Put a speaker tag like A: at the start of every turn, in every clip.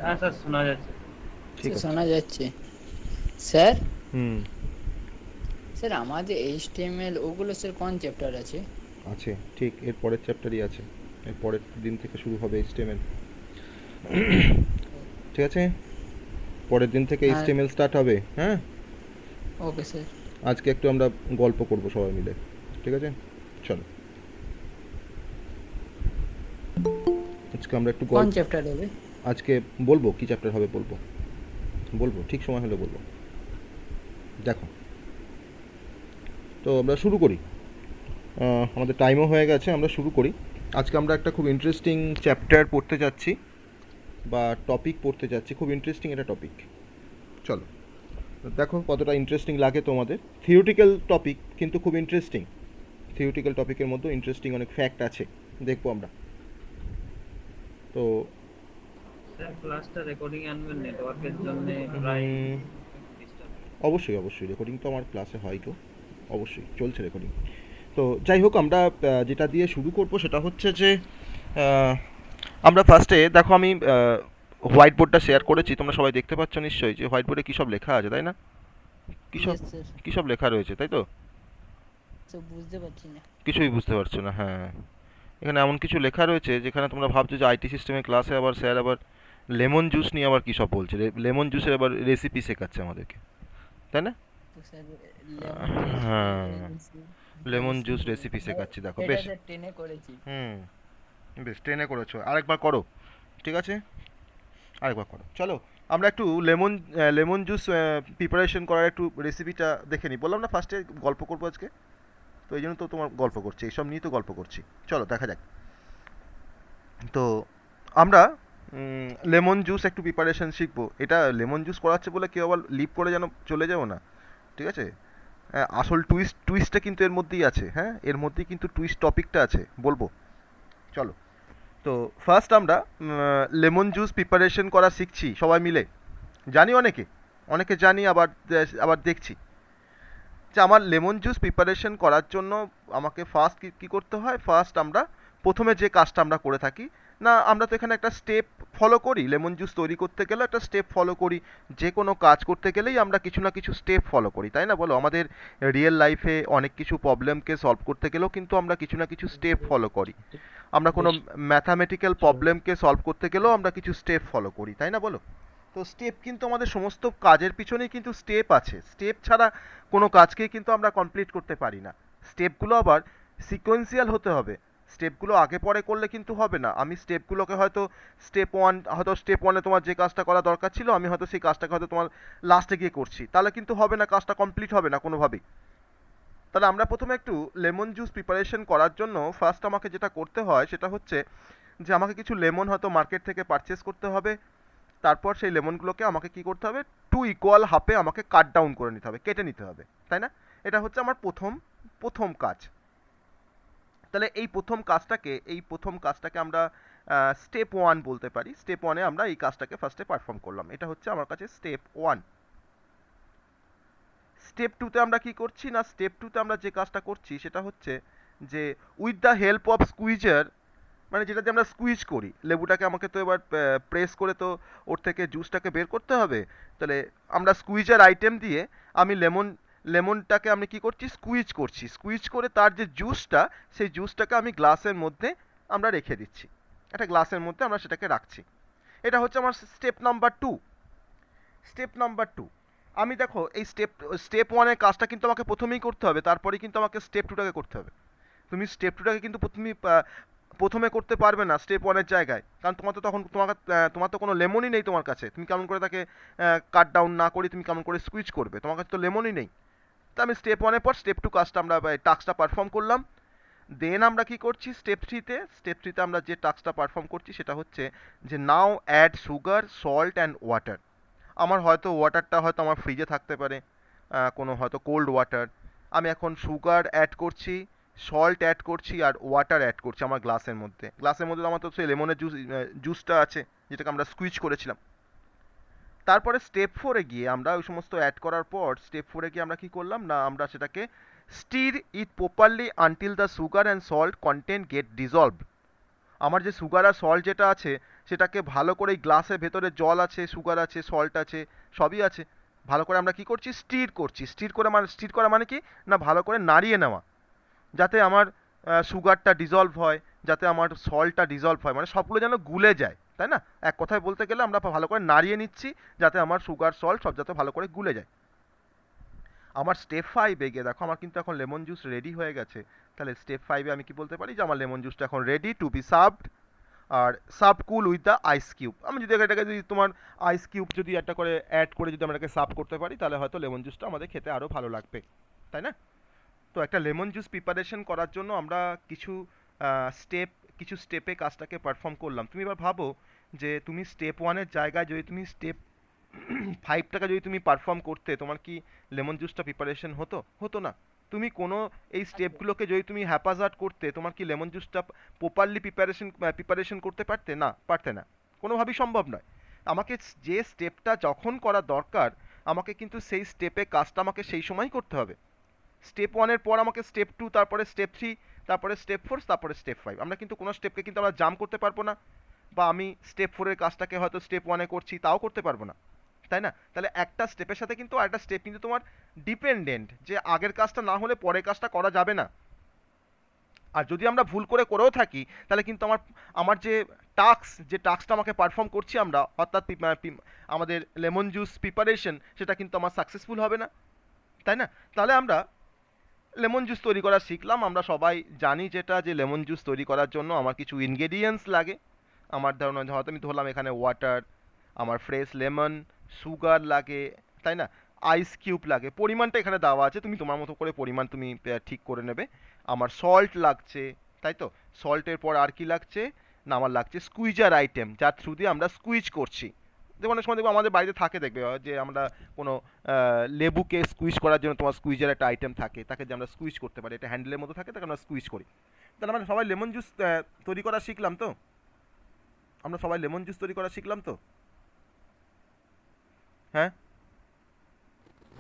A: হ্যাঁ স্যার, শোনা যাচ্ছে।
B: ঠিক
C: স্যার
B: আছে।
C: শোনা যাচ্ছে। স্যার,
B: হুম।
C: স্যার আমাদের এইচটিএমএল ওগুলো স্যার কোন চ্যাপ্টার আছে?
B: আছে, ঠিক এর পরের চ্যাপ্টারই আছে। এর পরের দিন থেকে শুরু হবে এইচটিএমএল। ঠিক আছে, পরের দিন থেকে
C: হ্যাঁ।
B: এইচটিএমএল স্টার্ট হবে। হ্যাঁ,
C: ওকে স্যার।
B: আজকে একটু আমরা গল্প করব সবাই মিলে। ঠিক আছে, চলো আজকে আমরা একটু
C: কোন
B: গল্প।
C: চ্যাপ্টার হবে?
B: আজকে বলবো কি চ্যাপ্টার হবে, বলবো বলবো ঠিক সময় হলে বলবো। দেখো, তো আমরা শুরু করি। আমাদের টাইমও হয়ে গেছে, আমরা শুরু করি। আজকে আমরা একটা খুব ইন্টারেস্টিং চ্যাপ্টার পড়তে যাচ্ছি, বা টপিক পড়তে যাচ্ছি। খুব ইন্টারেস্টিং একটা টপিক। চলো দেখো কতটা ইন্টারেস্টিং লাগে তোমাদের। থিওরিটিক্যাল টপিক কিন্তু খুব ইন্টারেস্টিং। থিওরিটিক্যাল টপিকের মধ্যে ইন্টারেস্টিং অনেক ফ্যাক্ট আছে, দেখবো আমরা। তো
A: স্যার ক্লাসটা রেকর্ডিং আনবেন, নেটওয়ার্কের জন্য প্রায়
B: উম,
A: ডিস্টার্ব।
B: অবশ্যই অবশ্যই রেকর্ডিং তো আমার ক্লাসে হয় গো, অবশ্যই চলছে রেকর্ডিং। তো যাই হোক, আমরা যেটা দিয়ে শুরু করব সেটা হচ্ছে যে আহ, আমরা ফার্স্টে দেখো, আমি হোয়াইট বোর্ডটা শেয়ার করেছি, তোমরা সবাই দেখতে পাচ্ছ নিশ্চয়ই যে হোয়াইট বোর্ডে কী সব লেখা আছে, তাই না? কী সব
C: ইয়েস স্যার।
B: কী সব লেখা রয়েছে, তাই তো?
C: স্যার বুঝতে পারছি না।
B: কিছুই বুঝতে পারছো না, হ্যাঁ। এখানে এমন কিছু লেখা রয়েছে যেখানে তোমরা ভাবছো যে আইটি সিস্টেমের ক্লাসে আবার স্যার আবার লেমন জুস নিয়ে আবার কী সব বলছে, লেমন জুসের আবার রেসিপি শেখাচ্ছে আমাদেরকে, তাই না?
C: তো স্যার লেমন জুস
B: হ্যাঁ, লেমন জুস
C: রেসিপি
B: রেসিপি শেখাচ্ছি, দেখো
C: এটা
B: বেশ।
C: স্যার টেনে করেছি।
B: হুম, বেশ ট্রেনে করেছো, আরেকবার করো। ঠিক আছে, আরেকবার করো, চলো। আমরা একটু লেমন জুস প্রিপারেশন করার একটু রেসিপিটা দেখে নিই। বললাম না ফার্স্টে গল্প করবো আজকে, তো এই জন্য তো তোমার গল্প করছি, এইসব নিয়েই তো গল্প করছি। চলো দেখা যাক। তো আমরা লেমন জুস একটু প্রিপারেশন শিখবো। এটা লেমন জুস করাচ্ছে বলে কেউ আবার লিপ করে যেন চলে যাবো না, ঠিক আছে? আসল টুইস্টটা কিন্তু এর মধ্যেই আছে, হ্যাঁ, এর মধ্যেই কিন্তু টুইস্ট টপিকটা আছে, বলবো। চলো, তো ফার্স্ট আমরা লেমন জুস প্রিপারেশন করা শিখছি সবাই মিলে। জানি অনেকে, অনেকে জানি, আবার আবার দেখছি যে আমার লেমন জুস প্রিপারেশন করার জন্য আমাকে ফার্স্ট কী করতে হয়। ফার্স্ট আমরা প্রথমে যে কাজটা আমরা করে থাকি, না আমরা তো এখানে একটা স্টেপ ফলো করি। লেমন জুস তৈরি করতে গেলে একটা স্টেপ ফলো করি। যে কোনো কাজ করতে গেলেই আমরা কিছু না কিছু স্টেপ ফলো করি, তাই না? বলো, আমাদের রিয়েল লাইফে অনেক কিছু প্রবলেমকে সলভ করতে গেলেও কিন্তু আমরা কিছু না কিছু স্টেপ ফলো করি। আমরা কোনো ম্যাথামেটিক্যাল প্রবলেমকে সলভ করতে গেলেও আমরা কিছু স্টেপ ফলো করি, তাই না? বলো। তো স্টেপ কিন্তু আমাদের সমস্ত কাজের পিছনেই কিন্তু স্টেপ আছে। স্টেপ ছাড়া কোনো কাজকেই কিন্তু আমরা কমপ্লিট করতে পারি না। স্টেপগুলো আবার সিকোয়েন্সিয়াল হতে হবে। স্টেপগুলো আগে পরে করলে কিন্তু হবে না। আমি স্টেপগুলোকে হয়তো স্টেপ ওয়ানে তোমার যে কাজটা করা দরকার ছিল, আমি হয়তো সেই কাজটাকে হয়তো তোমার লাস্টে গিয়ে করছি, তাহলে কিন্তু হবে না, কাজটা কমপ্লিট হবে না কোনোভাবেই। তাহলে আমরা প্রথমে একটু লেমন জুস প্রিপারেশন করার জন্য ফার্স্ট আমাকে যেটা করতে হয় সেটা হচ্ছে যে আমাকে কিছু লেমন হয়তো মার্কেট থেকে পারচেস করতে হবে। তারপর সেই লেমনগুলোকে আমাকে কি করতে হবে, টু ইকুয়াল হাফে আমাকে কাট ডাউন করে নিতে হবে, কেটে নিতে হবে, তাই না? এটা হচ্ছে আমার প্রথম প্রথম কাজ। তাহলে এই প্রথম কাজটাকে আমরা স্টেপ ওয়ান বলতে পারি। স্টেপ ওয়ানে আমরা এই কাজটাকে ফার্স্টে পারফর্ম করলাম, এটা হচ্ছে আমার কাছে স্টেপ ওয়ান। স্টেপ টুতে আমরা কি করছি, না স্টেপ টুতে আমরা যে কাজটা করছি সেটা হচ্ছে যে with the help of squeezer, মানে যেটা দিয়ে আমরা স্কুইজ করি লেবুটাকে, আমাকে তো এবার প্রেস করে তো ওর থেকে জুসটাকে বের করতে হবে। তাহলে আমরা স্কুইজার আইটেম দিয়ে আমি লেমনটাকে আমি কি করছি, স্কুইজ করছি। স্কুইজ করে তার যে জুসটা, সেই জুসটাকে আমি গ্লাসের মধ্যে আমরা রেখে দিচ্ছি। একটা গ্লাসের মধ্যে আমরা সেটাকে রাখছি। এটা হচ্ছে আমার step number two. Step number two, আমি দেখো এই স্টেপ ওয়ানের কাজটা কিন্তু আমাকে প্রথমেই করতে হবে, তারপরে কিন্তু আমাকে স্টেপ টুটাকে করতে হবে। তুমি স্টেপ টুটাকে কিন্তু প্রথমে করতে পারবে না স্টেপ ওয়ানের জায়গায়, কারণ তোমার তো তখন তোমার তো কোনো লেমনই নেই তোমার কাছে। তুমি কেমন করে তাকে কাট ডাউন না করে তুমি কেমন করে সুইচ করবে, তোমার কাছে তো লেমনই নেই। তো আমি স্টেপ ওয়ানের পর স্টেপ টু কাজটা আমরা টাস্কটা পারফর্ম করলাম। দেন আমরা কি করছি স্টেপ থ্রিতে আমরা যে টাস্কটা পারফর্ম করছি সেটা হচ্ছে যে now add sugar, salt and water. আমার হয়তো ওয়াটারটা হয়তো আমার ফ্রিজে থাকতে পারে, কোনো হয়তো কোল্ড ওয়াটার। আমি এখন সুগার অ্যাড করছি, সল্ট অ্যাড করছি, আর ওয়াটার অ্যাড করছি আমার গ্লাসের মধ্যে আমার তো সেই লেমনের জুসটা আছে, যেটাকে আমরা স্কুইজ করেছিলাম। তারপরে স্টেপ ফোরে গিয়ে আমরা ওই সমস্ত অ্যাড করার পর স্টেপ ফোরে গিয়ে আমরা কি করলাম, না আমরা সেটাকে stir it properly until the sugar and salt content get dissolve. আমার যে সুগার আর সল্ট যেটা আছে সেটাকে ভালো করে এই গ্লাসের ভেতরে জল আছে, সুগার আছে, সল্ট আছে, সবই আছে, ভালো করে আমরা কি করছি, স্টির করা মানে কি না, ভালো করে নাড়িয়ে নেওয়া, যাতে আমার সুগারটা ডিজলভ হয়, যাতে আমার সল্টটা ডিজলভ হয়, মানে সবগুলো যেন গুলে যায়, তাই না? এক কথায় বলতে গেলে আমরা ভালো করে নাড়িয়ে নিচ্ছি যাতে আমার সুগার সল্ট সব যাতে ভালো করে গুলে যায়। আমার স্টেপ 5-এ গিয়ে দেখো আমার কিন্তু এখন লেমন জুস রেডি হয়ে গেছে। তাহলে স্টেপ 5-এ আমি কি বলতে পারি যে আমার লেমন জুসটা এখন রেডি টু বি সার্ভড, আর serve cool with the ice cube. আমি যদি এটাকে যদি তোমার আইস কিউব যদি একটা করে অ্যাড করে যদি আমরা এটাকে সার্ভ করতে পারি তাহলে হয়তো লেমন জুসটা আমাদের খেতে আরও ভালো লাগবে, তাই না? তো একটা লেমন জুস প্রিপারেশন করার জন্য আমরা কিছু স্টেপ কিছু স্টেপে কাজটাকে পারফর্ম করলাম। তুমি এবার ভাবো যে তুমি স্টেপ 1-এর জায়গায় যদি তুমি স্টেপ 5টাকে যদি তুমি পারফর্ম করতে, তোমার কি লেমন জুসটা প্রিপারেশন হতো? হতো না। তুমি কোনো এই স্টেপগুলোকে যদি তুমি হ্যাপাজার্ড করতে, তোমার কি লেমন জুসটা প্রপারলি প্রিপারেশন করতে পারতে? না, পারতে না, কোনোভাবেই সম্ভব নয়। আমাকে যে স্টেপটা যখন করা দরকার, আমাকে কিন্তু সেই স্টেপে কাজটা আমাকে সেই সময়ই করতে হবে। স্টেপ 1-এর পর আমাকে স্টেপ 2, তারপরে স্টেপ 3, তারপরে স্টেপ 4, তারপরে স্টেপ 5। আমরা কিন্তু কোনো স্টেপকে কিন্তু আমরা জাম্প করতে পারবো না, বা আমি স্টেপ 4-এর কাজটাকে হয়তো স্টেপ 1-এ করছি তাও করতে পারবো না, তাই না? তাহলে একটা স্টেপের সাথে কিন্তু আরেকটা স্টেপ কিন্তু তোমার ডিপেন্ডেন্ট, যে আগের কাজটা না হলে পরের কাজটা করা যাবে না। আর যদি আমরা ভুল করে করেও থাকি তাহলে কিন্তু আমার আমার যে টাস্কটা আমাকে পারফর্ম করছি আমরা, অর্থাৎ আমাদের লেমন জুস প্রিপারেশন, সেটা কিন্তু আমার সাকসেসফুল হবে না, তাই না? তাহলে আমরা লেমন জুস তৈরি করা শিখলাম। আমরা সবাই জানি যেটা, যে লেমন জুস তৈরি করার জন্য আমার কিছু ইনগ্রেডিয়েন্টস লাগে। আমার হয়তো আমি ধরলাম এখানে ওয়াটার, আমার ফ্রেশ লেমন, সুগার লাগে, তাই না? আইস কিউব লাগে, পরিমাণটা এখানে দেওয়া আছে, তুমি তোমার মতো করে পরিমাণ তুমি ঠিক করে নেবে। আমার সল্ট লাগছে, তাই তো? সল্টের পর আর কি লাগছে না, আমার লাগছে স্কুইজার আইটেম, যার থ্রু দিয়ে আমরা স্কুইজ করছি। যেমন অনেক সময় দেখবো আমাদের বাড়িতে থাকে, দেখবে যে আমরা কোনো লেবুকে স্কুইজ করার জন্য তোমার স্কুইজার একটা আইটেম থাকে, তাকে যে আমরা স্কুইজ করতে পারি, এটা হ্যান্ডেলের মতো থাকে, তাকে আমরা স্কুইজ করি। তাহলে আমরা সবাই লেমন জুস তৈরি করা শিখলাম তো? আমরা সবাই লেমন জুস তৈরি করা শিখলাম তো? হ্যাঁ,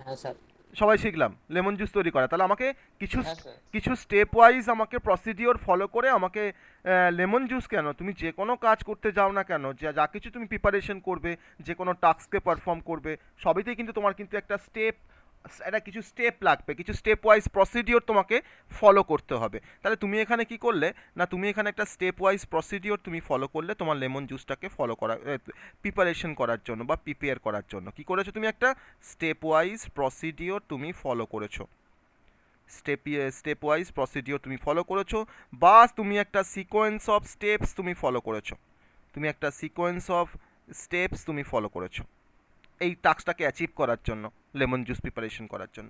D: হ্যাঁ স্যার।
B: সবাই শিখলাম লেমন জুস তৈরি করা। তাহলে আমাকে কিছু
D: হ্যাঁ স্যার।
B: কিছু স্টেপ ওয়াইজ আমাকে প্রসিডিওর ফলো করে আমাকে লেমন জুস কেন, তুমি যে কোনো কাজ করতে যাও না কেন, যা যা কিছু তুমি প্রিপারেশন করবে, যে কোনো টাস্ককে পারফর্ম করবে, সবইতেই কিন্তু তোমার কিন্তু একটা কিছু স্টেপ লাগবে, কিছু স্টেপ ওয়াইজ প্রসিডিওর তোমাকে ফলো করতে হবে। তাহলে তুমি এখানে কি করলে না, তুমি এখানে একটা স্টেপ ওয়াইজ প্রসিডিওর তুমি ফলো করলে তোমার লেমন জুসটাকে ফলো করা, প্রিপারেশন করার জন্য বা প্রিপেয়ার করার জন্য কি করেছো, তুমি একটা স্টেপ ওয়াইজ প্রসিডিওর তুমি ফলো করেছো। স্টেপ ওয়াইজ প্রসিডিওর তুমি ফলো করেছো, বা তুমি একটা সিকোয়েন্স অফ স্টেপস তুমি ফলো করেছো। তুমি একটা সিকোয়েন্স অফ স্টেপস তুমি ফলো করেছো এই টাস্কটাকে অ্যাচিভ করার জন্য, লেমন জুস প্রিপারেশন করার জন্য।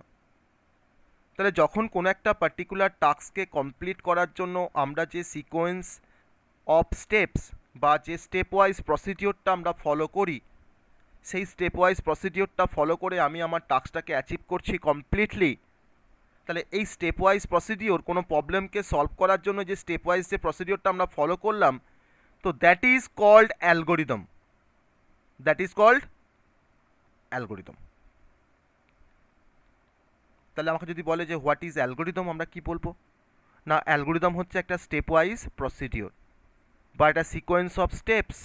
B: তাহলে যখন কোনো একটা পার্টিকুলার টাস্ককে কমপ্লিট করার জন্য আমরা যে সিকোয়েন্স অফ স্টেপস বা যে স্টেপ ওয়াইজ প্রসিডিওরটা আমরা ফলো করি, সেই স্টেপ ওয়াইজ প্রসিডিওরটা ফলো করে আমি আমার টাস্কটাকে অ্যাচিভ করছি কমপ্লিটলি। তাহলে এই স্টেপ ওয়াইজ প্রসিডিওর কোনো প্রবলেমকে সলভ করার জন্য যে স্টেপ ওয়াইজ যে প্রসিডিওরটা আমরা ফলো করলাম, তো that is called algorithm. That is called algorithm. তাহলে আমাকে যদি বলে যে হোয়াট ইজ অ্যালগোরিদম, আমরা কি বলবো না, অ্যালগোরিদম হচ্ছে একটা স্টেপ ওয়াইজ প্রসিডিওর বা একটা সিকোয়েন্স অফ স্টেপস,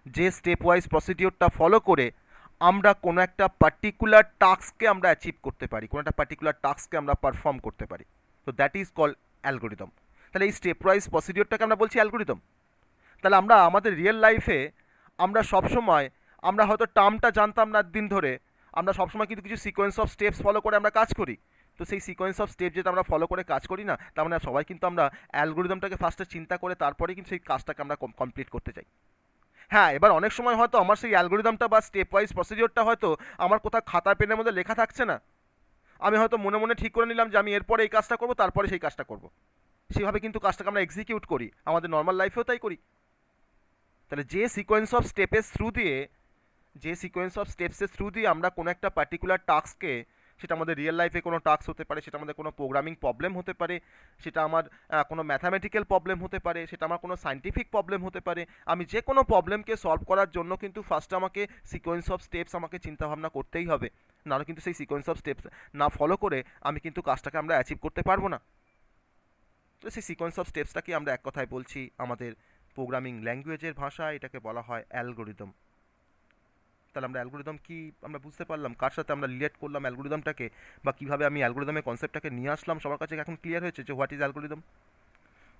B: যে স্টেপ ওয়াইজ প্রসিডিওরটা ফলো করে আমরা কোনো একটা পার্টিকুলার টাস্ককে আমরা অ্যাচিভ করতে পারি, কোনো একটা পার্টিকুলার টাস্ককে আমরা পারফর্ম করতে পারি। তো দ্যাট ইজ কল্ড অ্যালগোরিদম। তাহলে এই স্টেপ ওয়াইজ প্রসিডিওরটাকে আমরা বলছি অ্যালগোরিদম। তাহলে আমরা আমাদের রিয়েল লাইফে আমরা সবসময়, আমরা হয়তো টার্মটা জানতাম না দিন ধরে, আমরা সবসময় কিন্তু কিছু সিকোয়েন্স অফ স্টেপস ফলো করে আমরা কাজ করি। তো সেই সিকোয়েন্স অফ স্টেপ যেটা আমরা ফলো করে কাজ করি না, তার মানে সবাই কিন্তু আমরা অ্যালগোরিদমটাকে ফার্স্টে চিন্তা করে তারপরে কিন্তু সেই কাজটাকে আমরা কমপ্লিট করতে চাই। হ্যাঁ, এবার অনেক সময় হয়তো আমার সেই অ্যালগোরিদমটা বা স্টেপ ওয়াইজ প্রসিডিওরটা হয়তো আমার কোথাও খাতা পেনের মধ্যে লেখা থাকছে না, আমি হয়তো মনে মনে ঠিক করে নিলাম যে আমি এরপরে এই কাজটা করবো, তারপরে সেই কাজটা করবো। সেভাবে কিন্তু কাজটাকে আমরা এক্সিকিউট করি, আমাদের নর্মাল লাইফেও তাই করি। তাহলে যে সিকোয়েন্স অফ স্টেপসের থ্রু দিয়ে আমরা কোনো একটা পার্টিকুলার টাস্ককে, সেটা আমাদের রিয়েল লাইফে কোনো টাস্ক হতে পারে, সেটা আমাদের কোনো প্রোগ্রামিং প্রবলেম হতে পারে, সেটা আমার কোনো ম্যাথামেটিক্যাল প্রবলেম হতে পারে, সেটা আমার কোনো সায়েন্টিফিক প্রবলেম হতে পারে, আমি যে কোনো প্রবলেমকে সলভ করার জন্য কিন্তু ফার্স্ট আমাকে সিকোয়েন্স অফ স্টেপস আমাকে চিন্তাভাবনা করতেই হবে, নাহলে কিন্তু সেই সিকোয়েন্স অফ স্টেপস না ফলো করে আমি কিন্তু কাজটাকে আমরা অ্যাচিভ করতে পারবো না। তো সেই সিকোয়েন্স অফ স্টেপসটাকে আমরা এক কথায় বলছি আমাদের প্রোগ্রামিং ল্যাঙ্গুয়েজের ভাষা এটাকে বলা হয় অ্যালগোরিদম। তাহলে আমরা অ্যালগোরিদম কি আমরা বুঝতে পারলাম, কার সাথে আমরা রিলেট করলাম অ্যালগোরিদমটাকে, বা কীভাবে আমি অ্যালগোরিদমের কনসেপ্টটাকে নিয়ে আসলাম সবার কাছে এখন ক্লিয়ার হয়েছে যে what is algorithm.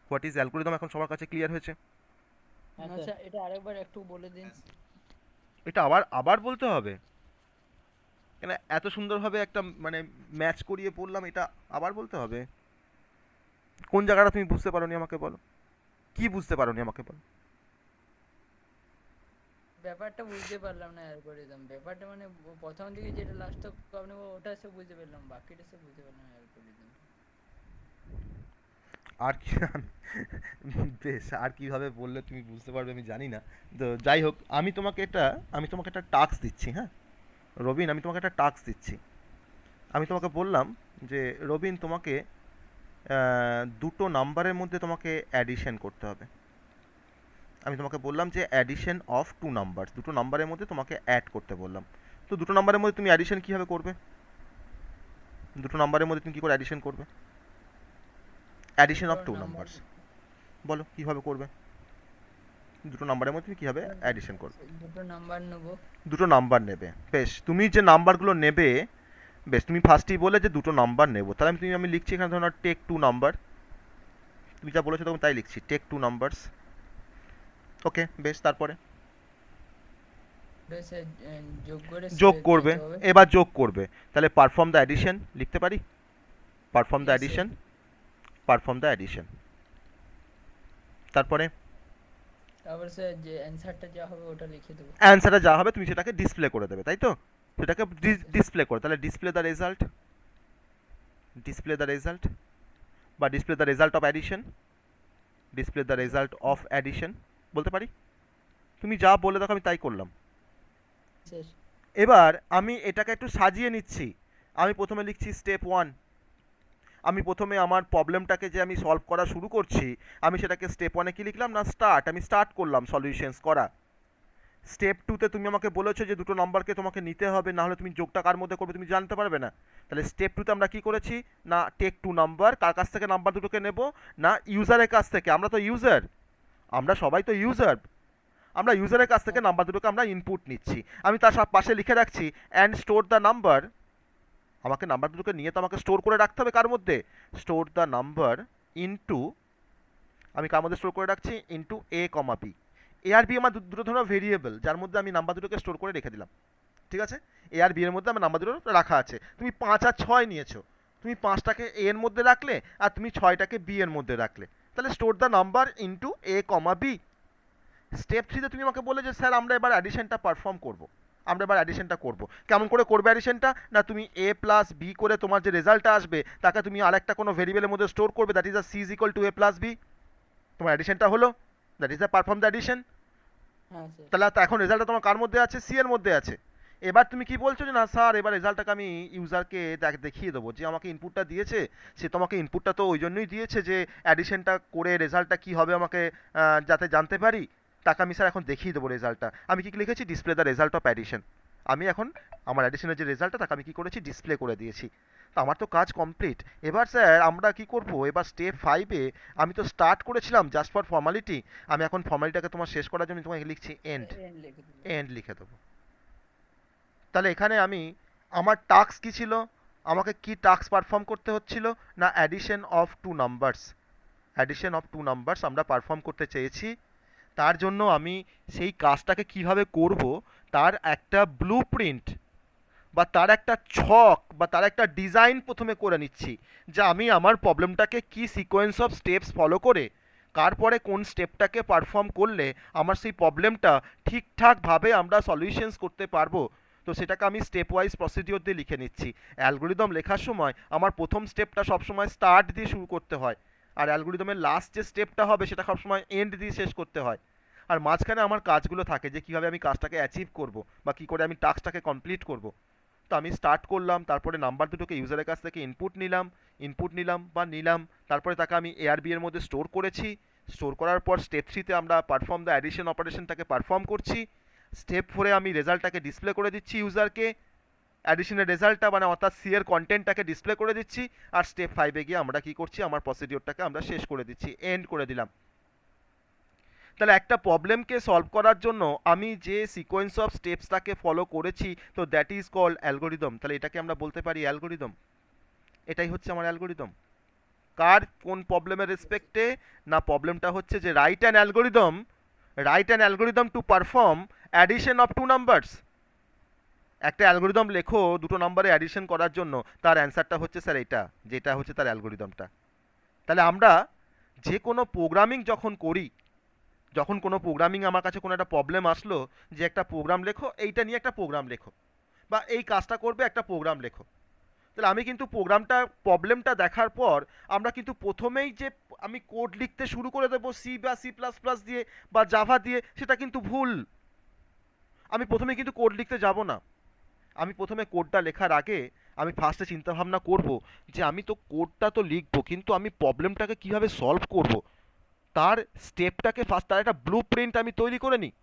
B: What is algorithm এখন সবার কাছে ক্লিয়ার হয়েছে।
D: হ্যাঁ
C: আচ্ছা,
D: স্যার।
C: এটা আরেকবার একটু বলে দিন।
B: এটা আবার আবার বলতে হবে কেন? এত সুন্দরভাবে একটা মানে ম্যাচ করিয়ে পড়লাম, এটা আবার বলতে হবে? কোন জায়গাটা তুমি বুঝতে পারোনি আমাকে বলো, কি বুঝতে পারোনি আমাকে বলো।
C: ব্যাপারটা বুঝতে পারলাম না অ্যালগরিদম ব্যাপারটা, মানে প্রথম দিকে যেটা লাস্ট আপনি ওটা সে বুঝতে পারলাম, বাকিটা সে বুঝতে পারলাম না অ্যালগরিদম।
B: আর কি বেশ, আর কিভাবে বললে তুমি বুঝতে পারবে আমি জানি না। তো যাই হোক, আমি তোমাকে একটা টাস্ক দিচ্ছি। হ্যাঁ রবিন, আমি তোমাকে একটা টাস্ক দিচ্ছি। আমি তোমাকে বললাম যে রবিন, তোমাকে দুটো নাম্বারের মধ্যে তোমাকে অ্যাডিশন করতে হবে। আমি তোমাকে বললাম যে অ্যাডিশন অফ টু নাম্বার, দুটো নাম্বারের মধ্যে তোমাকে অ্যাড করতে বললাম। তো দুটো নাম্বারের মধ্যে তুমি অ্যাডিশন কীভাবে করবে? দুটো নাম্বারের মধ্যে তুমি কী করে অ্যাডিশন করবে? অ্যাডিশন অফ টু নাম্বারস, বলো কীভাবে করবে? দুটো নাম্বারের মধ্যে তুমি কীভাবে অ্যাডিশন করবে?
C: দুটো নাম্বার নেব।
B: দুটো নাম্বার নেবে, বেশ। তুমি যে নাম্বারগুলো নেবে, বেশ, তুমি ফার্স্টেই বলে যে দুটো নাম্বার নেবো, তাহলে আমি লিখছি এখানে ধরো টেক টু নাম্বার। তুমি যা বলেছো তখন তাই লিখছি, টেক টু নাম্বারস। ওকে, বেশ। তারপরে
C: বেশ, যোগ করে
B: যোগ করবে,
C: দিতে হবে।
B: এবার যোগ করবে, তাহলে পারফর্ম দ্য অ্যাডিশন লিখতে পারি। Perform the
C: Yes,
B: addition, perform the addition. তারপরে
C: তারপরে স্যার যে অ্যানসারটা যা হবে ওটা লিখে দেবো।
B: অ্যান্সারটা যা হবে তুমি সেটাকে ডিসপ্লে করে দেবে, তাই তো? সেটাকে ডিসপ্লে করে, তাহলে display the result, display the result, বা display the result of addition, display the result of addition বলতে পারি। তুমি যা বলে দেখো আমি তাই করলাম।
C: স্যার
B: এবার আমি এটাকে একটু সাজিয়ে নিচ্ছি। আমি প্রথমে লিখছি স্টেপ 1। আমি প্রথমে আমার প্রবলেমটাকে যে আমি সলভ করা শুরু করছি, আমি সেটাকে স্টেপ 1-এ কি লিখলাম না স্টার্ট, আমি স্টার্ট করলাম সলিউশনস করা। স্টেপ 2-তে তুমি আমাকে বলেছো যে দুটো নাম্বারকে তোমাকে নিতে হবে, না হলে তুমি যোগটা কার মধ্যে করবে তুমি জানতে পারবে না। তাহলে স্টেপ 2-তে আমরা কি করেছি না টেক টু নাম্বার, কার কাছ থেকে নাম্বার দুটোকে নেব না ইউজারের কাছ থেকে। আমরা তো ইউজার, আমরা সবাই তো ইউজার, আমরা ইউজারের কাছ থেকে নাম্বার দুটোকে আমরা ইনপুট নিচ্ছি। আমি তার পাশে লিখে রাখছি অ্যান্ড স্টোর দ্য নাম্বার। আমাকে নাম্বার দুটোকে নিয়ে তো আমাকে স্টোর করে রাখতে হবে, কার মধ্যে? স্টোর দ্য নাম্বার ইনটু, আমি কার মধ্যে স্টোর করে রাখছি? Into A comma B. A R B আমার দুটো ধরনের ভেরিয়েবল, যার মধ্যে আমি নাম্বার দুটোকে স্টোর করে রেখে দিলাম। ঠিক আছে, এ আর বি এর মধ্যে আমার নাম্বার দুটো রাখা আছে। তুমি 5 আর 6 নিয়েছো, তুমি 5টাকে এ এর মধ্যে রাখলে আর তুমি 6টাকে বি এর মধ্যে রাখলে, তাহলে store the number into A comma B. Step 3-তে তুমি আমাকে বলে যে স্যার আমরা এবার অ্যাডিশনটা পারফর্ম করব, আমরা এবার অ্যাডিশনটা করব। কেমন করে করবে অ্যাডিশনটা? না তুমি এ প্লাস বি করে তোমার যে রেজাল্টটা আসবে তাকে তুমি আরেকটা কোনো ভেরিয়েবলের মধ্যে স্টোর করবে, that is a C is equal to A plus B. তোমার অ্যাডিশনটা হলো, that is the perform the addition.
C: হ্যাঁ স্যার।
B: তাহলে এখন রেজাল্টটা তোমার কার মধ্যে আছে? সি এর মধ্যে আছে। এবার তুমি কি বলছো যে না স্যার এবার রেজাল্টটাকে আমি ইউজারকে দেখিয়ে দেবো, যে আমাকে ইনপুটটা দিয়েছে সে তোমাকে ইনপুটটা তো ওই জন্যই দিয়েছে যে অ্যাডিশনটা করে রেজাল্টটা কি হবে আমাকে যাতে জানতে পারি, তাকে আমি স্যার এখন দেখিয়ে দেবো রেজাল্টটা। আমি কি লিখেছি? Display the result of addition. আমি এখন আমার অ্যাডিশনের যে রেজাল্টটা তাকে আমি কি করেছি? ডিসপ্লে করে দিয়েছি। তো আমার তো কাজ কমপ্লিট। এবার স্যার আমরা কি করব? এবার স্টেপ 5-এ আমি তো স্টার্ট করেছিলাম জাস্ট ফর ফর্মালিটি, আমি এখন ফর্মালিটিটাকে তোমার শেষ করার জন্য তোমাকে লিখছি এন্ড।
C: এন্ড লিখে দেবো।
B: এন্ড লিখে দেবো। তাহলে এখানে আমি আমার টাস্ক কি ছিল, আমাকে কি টাস্ক পারফর্ম করতে হচ্ছিল না addition of two numbers, addition of two numbers আমরা পারফর্ম করতে চেয়েছি। তার জন্য আমি সেই কাজটাকে কিভাবে করব তার একটা ব্লুপ্রিন্ট বা তার একটা ছক বা তার একটা ডিজাইন প্রথমে করে নিচ্ছি, যে আমি আমার প্রবলেমটাকে কি সিকোয়েন্স অফ স্টেপস ফলো করে কার পরে কোন স্টেপটাকে পারফর্ম করলে আমার সেই প্রবলেমটা ঠিকঠাকভাবে আমরা সলিউশনস করতে পারবো। তো সেটাকে আমি স্টেপ ওয়াইজ প্রসিডিওর দিয়ে লিখে নিচ্ছি। অ্যালগোরিদম লেখার সময় আমার প্রথম স্টেপটা সবসময় স্টার্ট দিয়ে শুরু করতে হয়, আর অ্যালগোরিদমের লাস্ট যে স্টেপটা হবে সেটা সবসময় এন্ড দিয়ে শেষ করতে হয়। আর মাঝখানে আমার কাজগুলো থাকে যে কীভাবে আমি কাজটাকে অ্যাচিভ করব বা কী করে আমি টাস্কটাকে কমপ্লিট করব। তো আমি স্টার্ট করলাম, তারপরে নাম্বার দুটোকে ইউজারের কাছ থেকে ইনপুট নিলাম, তারপরে তাকে আমি এআরবি এর মধ্যে স্টোর করেছি। স্টোর করার পর স্টেপ 3-তে আমরা পারফর্ম দ্য অ্যাডিশন অপারেশনটাকে পারফর্ম করছি। স্টেপ 4-এ আমি রেজাল্টটাকে ডিসপ্লে করে দিচ্ছি ইউজারকে, অ্যাডিশনের রেজাল্টটা মানে অর্থাৎ সি এর কন্টেন্টটাকে ডিসপ্লে করে দিচ্ছি। আর স্টেপ 5-এ গিয়ে আমরা কি করছি, আমার প্রসিডিওরটাকে আমরা শেষ করে দিচ্ছি, এন্ড করে দিলাম। তাহলে একটা প্রবলেমকে সলভ করার জন্য আমি যে সিকোয়েন্স অফ স্টেপসটাকে ফলো করেছি, তো দ্যাট ইজ কল্ড অ্যালগোরিদম। তাহলে এটাকে আমরা বলতে পারি অ্যালগোরিদম। এটাই হচ্ছে আমার অ্যালগোরিদম। কার কোন প্রবলেমের রেসপেক্টে? না, প্রবলেমটা হচ্ছে যে write an algorithm to perform addition of two numbers. একটা অ্যালগোরিদম লেখো দুটো নাম্বারে অ্যাডিশন করার জন্য, তার অ্যান্সারটা হচ্ছে স্যার এটা, যেটা হচ্ছে তার অ্যালগোরিদমটা। তাহলে আমরা যে কোনো প্রোগ্রামিং যখন করি, যখন কোনো প্রোগ্রামিং আমার কাছে কোনো একটা প্রবলেম আসলো যে একটা প্রোগ্রাম লেখো, এইটা নিয়ে একটা প্রোগ্রাম লেখো, বা এই কাজটা করবে একটা প্রোগ্রাম লেখো, তাহলে আমি কিন্তু প্রবলেমটা দেখার পর আমরা কিন্তু প্রথমেই যে আমি কোড লিখতে শুরু করে দেবো সি বা C++ দিয়ে বা জাভা দিয়ে, সেটা কিন্তু ভুল। আমি প্রথমে কিন্তু কোড লিখতে যাব না। আমি প্রথমে কোডটা লেখার আগে আমি ফার্স্টে চিন্তাভাবনা করব যে আমি তো কোডটা তো লিখবো, কিন্তু আমি প্রবলেমটাকে কিভাবে সলভ করব, তার স্টেপটাকে ফার্স্ট, তার একটা ব্লু প্রিন্ট আমি তৈরি করে নিই,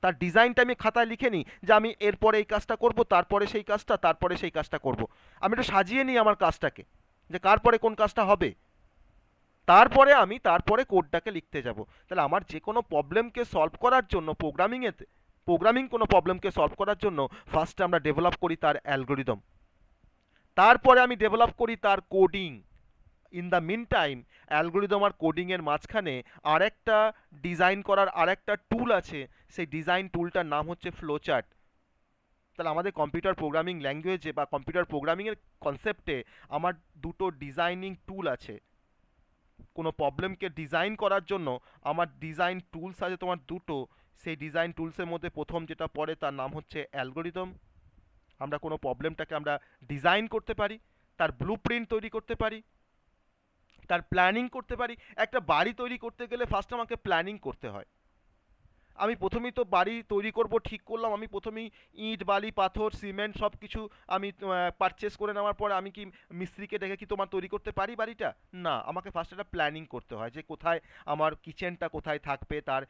B: তার ডিজাইনটা আমি খাতায় লিখে নিই যে আমি এরপরে এই কাজটা করব, তারপরে সেই কাজটা, তারপরে সেই কাজটা করব। আমি একটু সাজিয়ে নিই আমার কাজটাকে, যে কার পরে কোন কাজটা হবে, তারপরে কোডটাকে লিখতে যাব। তাহলে আমার যে কোনো প্রবলেমকে সলভ করার জন্য প্রোগ্রামিং কোনো প্রবলেমকে সলভ করার জন্য ফার্স্টে আমরা ডেভেলপ করি তার অ্যালগোরিদম, তারপরে আমি ডেভেলপ করি তার coding. In the meantime algorithm আর কোডিংয়ের মাঝখানে আরেকটা ডিজাইন করার আরেকটা টুল আছে, সেই ডিজাইন টুলটার নাম হচ্ছে ফ্লো চার্ট। তাহলে আমাদের কম্পিউটার প্রোগ্রামিং ল্যাঙ্গুয়েজে বা কম্পিউটার প্রোগ্রামিংয়ের কনসেপ্টে আমার দুটো ডিজাইনিং টুল আছে। কোনো প্রবলেমকে ডিজাইন করার জন্য আমার ডিজাইন টুলস আছে তোমার দুটো। সেই ডিজাইন টুলসের মধ্যে প্রথম যেটা পড়ে তার নাম হচ্ছে অ্যালগোরিদম। আমরা কোনো প্রবলেমটাকে আমরা ডিজাইন করতে পারি, তার ব্লুপ্রিন্ট তৈরি করতে পারি, তার প্ল্যানিং করতে পারি। একটা বাড়ি তৈরি করতে গেলে ফার্স্ট আমাকে প্ল্যানিং করতে হয়। আমি প্রথমেই তো বাড়ি তৈরি করব ঠিক করলাম, আমি প্রথমেই ইট বালি পাথর সিমেন্ট সব কিছু আমি পারচেস করে নেওয়ার পরে আমি কি মিস্ত্রিকে ডেকে কি তোমার তৈরি করতে পারি বাড়িটা? না, আমাকে ফার্স্ট একটা প্ল্যানিং করতে হয় যে কোথায় আমার কিচেনটা কোথায় থাকবে, তার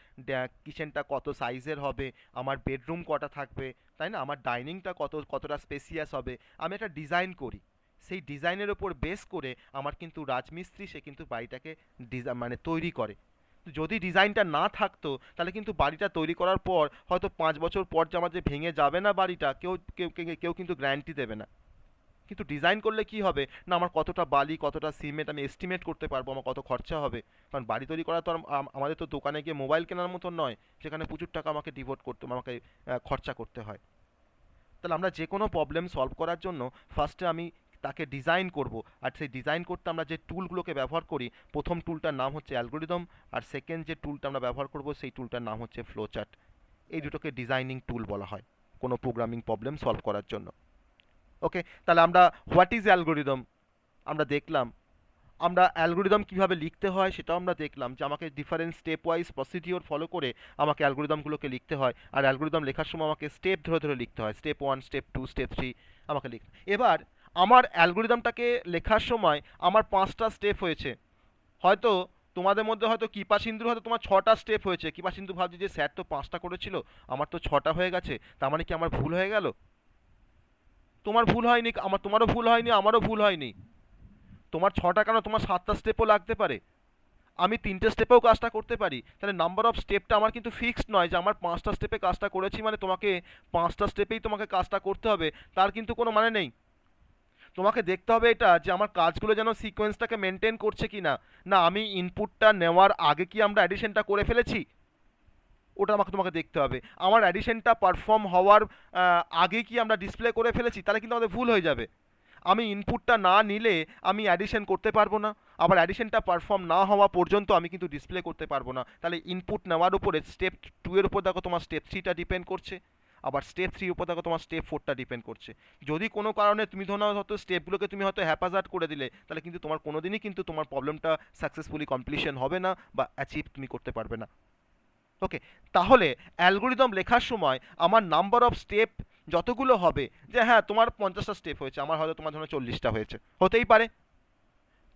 B: কিচেনটা কত সাইজের হবে, আমার বেডরুম কটা থাকবে, তাই না, আমার ডাইনিংটা কতটা স্পেসিয়াস হবে, আমি একটা ডিজাইন করি। সেই ডিজাইনের ওপর বেস করে আমার কিন্তু রাজমিস্ত্রি সে কিন্তু বাড়িটাকে মানে তৈরি করে। যদি ডিজাইনটা না থাকতো তাহলে কিন্তু বাড়িটা তৈরি করার পর হয়তো 5 বছর পর যে আমার যে ভেঙে যাবে না বাড়িটা, কেউ কিন্তু গ্যারান্টি দেবে না। কিন্তু ডিজাইন করলে কি হবে না, আমার কতটা বালি কতটা সিমেন্ট আমি এস্টিমেট করতে পারবো, আমার কত খরচা হবে। কারণ বাড়ি তৈরি করা তো আর আমাদের তো দোকানে গিয়ে মোবাইল কেনার মতো নয়, সেখানে প্রচুর টাকা আমাকে আমাকে খরচা করতে হয়। তাহলে আমরা যে কোনো প্রবলেম সলভ করার জন্য ফার্স্টে আমি তাকে ডিজাইন করব, আর সেই ডিজাইন করতে আমরা যে টুলগুলোকে ব্যবহার করি, প্রথম টুলটার নাম হচ্ছে অ্যালগোরিদম, আর সেকেন্ড যে টুলটা আমরা ব্যবহার করব সেই টুলটার নাম হচ্ছে ফ্লো চার্ট। এই দুটোকে ডিজাইনিং টুল বলা হয় কোনো প্রোগ্রামিং প্রবলেম সলভ করার জন্য। ওকে, তাহলে আমরা হোয়াট ইজ অ্যালগোরিদম আমরা দেখলাম, আমরা অ্যালগোরিদম কিভাবে লিখতে হয় সেটাও আমরা দেখলাম, যে আমাকে different step wise procedure follow করে আমাকে অ্যালগোরিদমগুলোকে লিখতে হয়, আর অ্যালগোরিদম লেখার সময় আমাকে স্টেপ ধরে ধরে লিখতে হয়, স্টেপ 1 স্টেপ 2 স্টেপ 3 আমাকে লিখতে। এবার আমার অ্যালগোরিদমটাকে লেখার সময় আমার 5টা স্টেপ হয়েছে, হয়তো তোমাদের মধ্যে হয়তো কৃপা সিন্ধুর হয়তো তোমার 6টা স্টেপ হয়েছে। কৃপা সিন্ধু ভাবছে যে স্যার তো 5টা করেছিল, আমার তো 6টা হয়ে গেছে, তার মানে কি আমার ভুল হয়ে গেল? তোমার ভুল হয়নি, তোমারও ভুল হয়নি, আমারও ভুল হয়নি। তোমার 6টা কেন, তোমার 7টা স্টেপও লাগতে পারে, আমি 3টে স্টেপেও কাজটা করতে পারি। তাহলে নাম্বার অফ স্টেপটা আমার কিন্তু ফিক্সড নয় যে আমার 5টা স্টেপে কাজটা করেছি মানে তোমাকে 5টা স্টেপেই তোমাকে কাজটা করতে হবে, তার কিন্তু কোনো মানে নেই। তোমাকে দেখতে হবে এটা যে আমার কাজগুলো যেন সিকোয়েন্সটাকে মেনটেন করছে কি না, না আমি ইনপুটটা নেওয়ার আগে কি আমরা অ্যাডিশনটা করে ফেলেছি, ওটা তোমাকে দেখতে হবে। আমার অ্যাডিশনটা পারফর্ম হওয়ার আগে কি আমরা ডিসপ্লে করে ফেলেছি, তাহলে কিন্তু আমাদের ভুল হয়ে যাবে। আমি ইনপুটটা না নিলে আমি অ্যাডিশন করতে পারবো না, আবার অ্যাডিশনটা পারফর্ম না হওয়া পর্যন্ত আমি কিন্তু ডিসপ্লে করতে পারবো না। তাহলে ইনপুট নেওয়ার উপরে স্টেপ 2 এর উপর দেখো তোমার স্টেপ 3টা ডিপেন্ড করছে, আবার স্টেপ 3 উপর দেখো তোমার স্টেপ 4টা ডিপেন্ড করছে। যদি কোনো কারণে তুমি ধরো হয়তো স্টেপগুলোকে তুমি হয়তো হ্যাপাজার্ড করে দিলে, তাহলে কিন্তু তোমার কোনোদিনই কিন্তু তোমার প্রবলেমটা সাকসেসফুলি কমপ্লিশন হবে না বা অ্যাচিভ তুমি করতে পারবে না। ওকে, তাহলে অ্যালগোরিদম লেখার সময় আমার নাম্বার অফ স্টেপ যতগুলো হবে, যে হ্যাঁ তোমার 50টা স্টেপ হয়েছে, আমার হয়তো তোমার ধরো 40টা হয়েছে, হতেই পারে,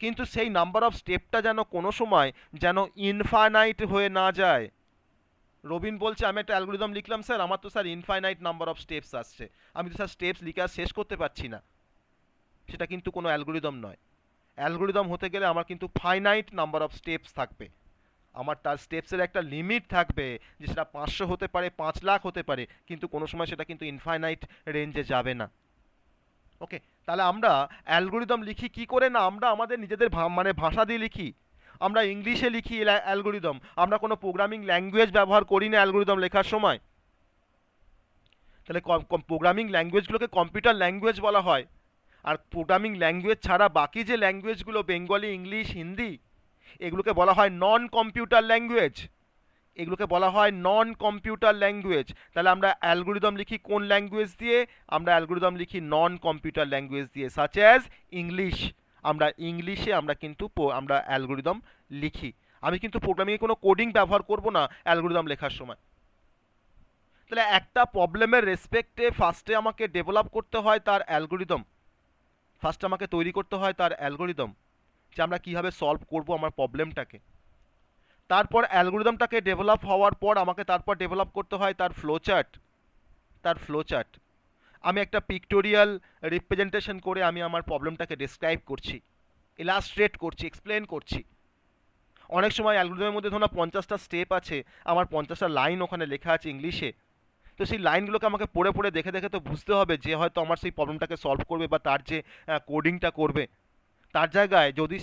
B: কিন্তু সেই নাম্বার অফ স্টেপটা যেন কোনো সময় যেন ইনফাইনাইট হয়ে না যায়। রবিন বলছে আমি একটা অ্যালগোরিদম লিখলাম স্যার, আমার তো sir infinite number of steps আসছে, আমি তো স্যার স্টেপস লিখে আর শেষ করতে পারছি না। সেটা কিন্তু কোনো অ্যালগোরিদম নয়। অ্যালগোরিদম হতে গেলে আমার কিন্তু ফাইনাইট নাম্বার অফ স্টেপস থাকবে, আমার তার স্টেপসের একটা লিমিট থাকবে, যে সেটা 500 হতে পারে, 5 লাখ হতে পারে, কিন্তু কোনো সময় সেটা কিন্তু ইনফাইনাইট রেঞ্জে যাবে না। ওকে, তাহলে আমরা অ্যালগোরিদম লিখি কি করে? না, আমরা আমাদের নিজেদের মানে ভাষা দিয়ে লিখি। আমরা ইংলিশে লিখি অ্যালগোরিদম, আমরা কোনো প্রোগ্রামিং ল্যাঙ্গুয়েজ ব্যবহার করি না অ্যালগোরিদম লেখার সময়। তাহলে প্রোগ্রামিং ল্যাঙ্গুয়েজগুলোকে কম্পিউটার ল্যাঙ্গুয়েজ বলা হয়। আর প্রোগ্রামিং ল্যাঙ্গুয়েজ ছাড়া বাকি যে ল্যাঙ্গুয়েজগুলো, বেঙ্গলি, ইংলিশ, হিন্দি, এগুলোকে বলা হয় নন কম্পিউটার ল্যাঙ্গুয়েজ। এগুলোকে বলা হয় নন কম্পিউটার ল্যাঙ্গুয়েজ। তাহলে আমরা অ্যালগোরিদম লিখি কোন ল্যাঙ্গুয়েজ দিয়ে? আমরা অ্যালগোরিদম লিখি নন কম্পিউটার ল্যাঙ্গুয়েজ দিয়ে, সাচ অ্যাজ ইংলিশ। আমরা ইংলিশে আমরা কিন্তু আমরা অ্যালগোরিদম লিখি। আমি কিন্তু প্রোগ্রামিংয়ে কোনো কোডিং ব্যবহার করব না অ্যালগোরিদম লেখার সময়। তাহলে একটা প্রবলেমের রেসপেক্টে ফার্স্টে আমাকে ডেভেলপ করতে হয় তার অ্যালগোরিদম, ফার্স্ট আমাকে তৈরি করতে হয় তার অ্যালগোরিদম, যে আমরা কীভাবে সলভ করব আমার প্রবলেমটাকে। তারপর অ্যালগোরিদমটাকে ডেভেলপ হওয়ার পর আমাকে তারপর ডেভেলপ করতে হয় তার ফ্লোচার্ট। তার ফ্লোচার্ট আমি একটা পিক্টোরিয়াল রিপ্রেজেন্টেশন করে আমি আমার প্রবলেমটাকে ডেসক্রাইব করছি, ইলাস্ট্রেট করছি, এক্সপ্লেন করছি। অনেক সময় অ্যালগোরিদমের মধ্যে ধরুন 50টা স্টেপ আছে, আমার 50টা লাইন ওখানে লেখা আছে ইংলিশে, তো সেই লাইনগুলোকে আমাকে পড়ে পড়ে দেখে দেখে তো বুঝতে হবে যে হয়তো আমার সেই প্রবলেমটাকে সলভ করবে বা তার যে কোডিংটা করবে। তার জায়গায় যদি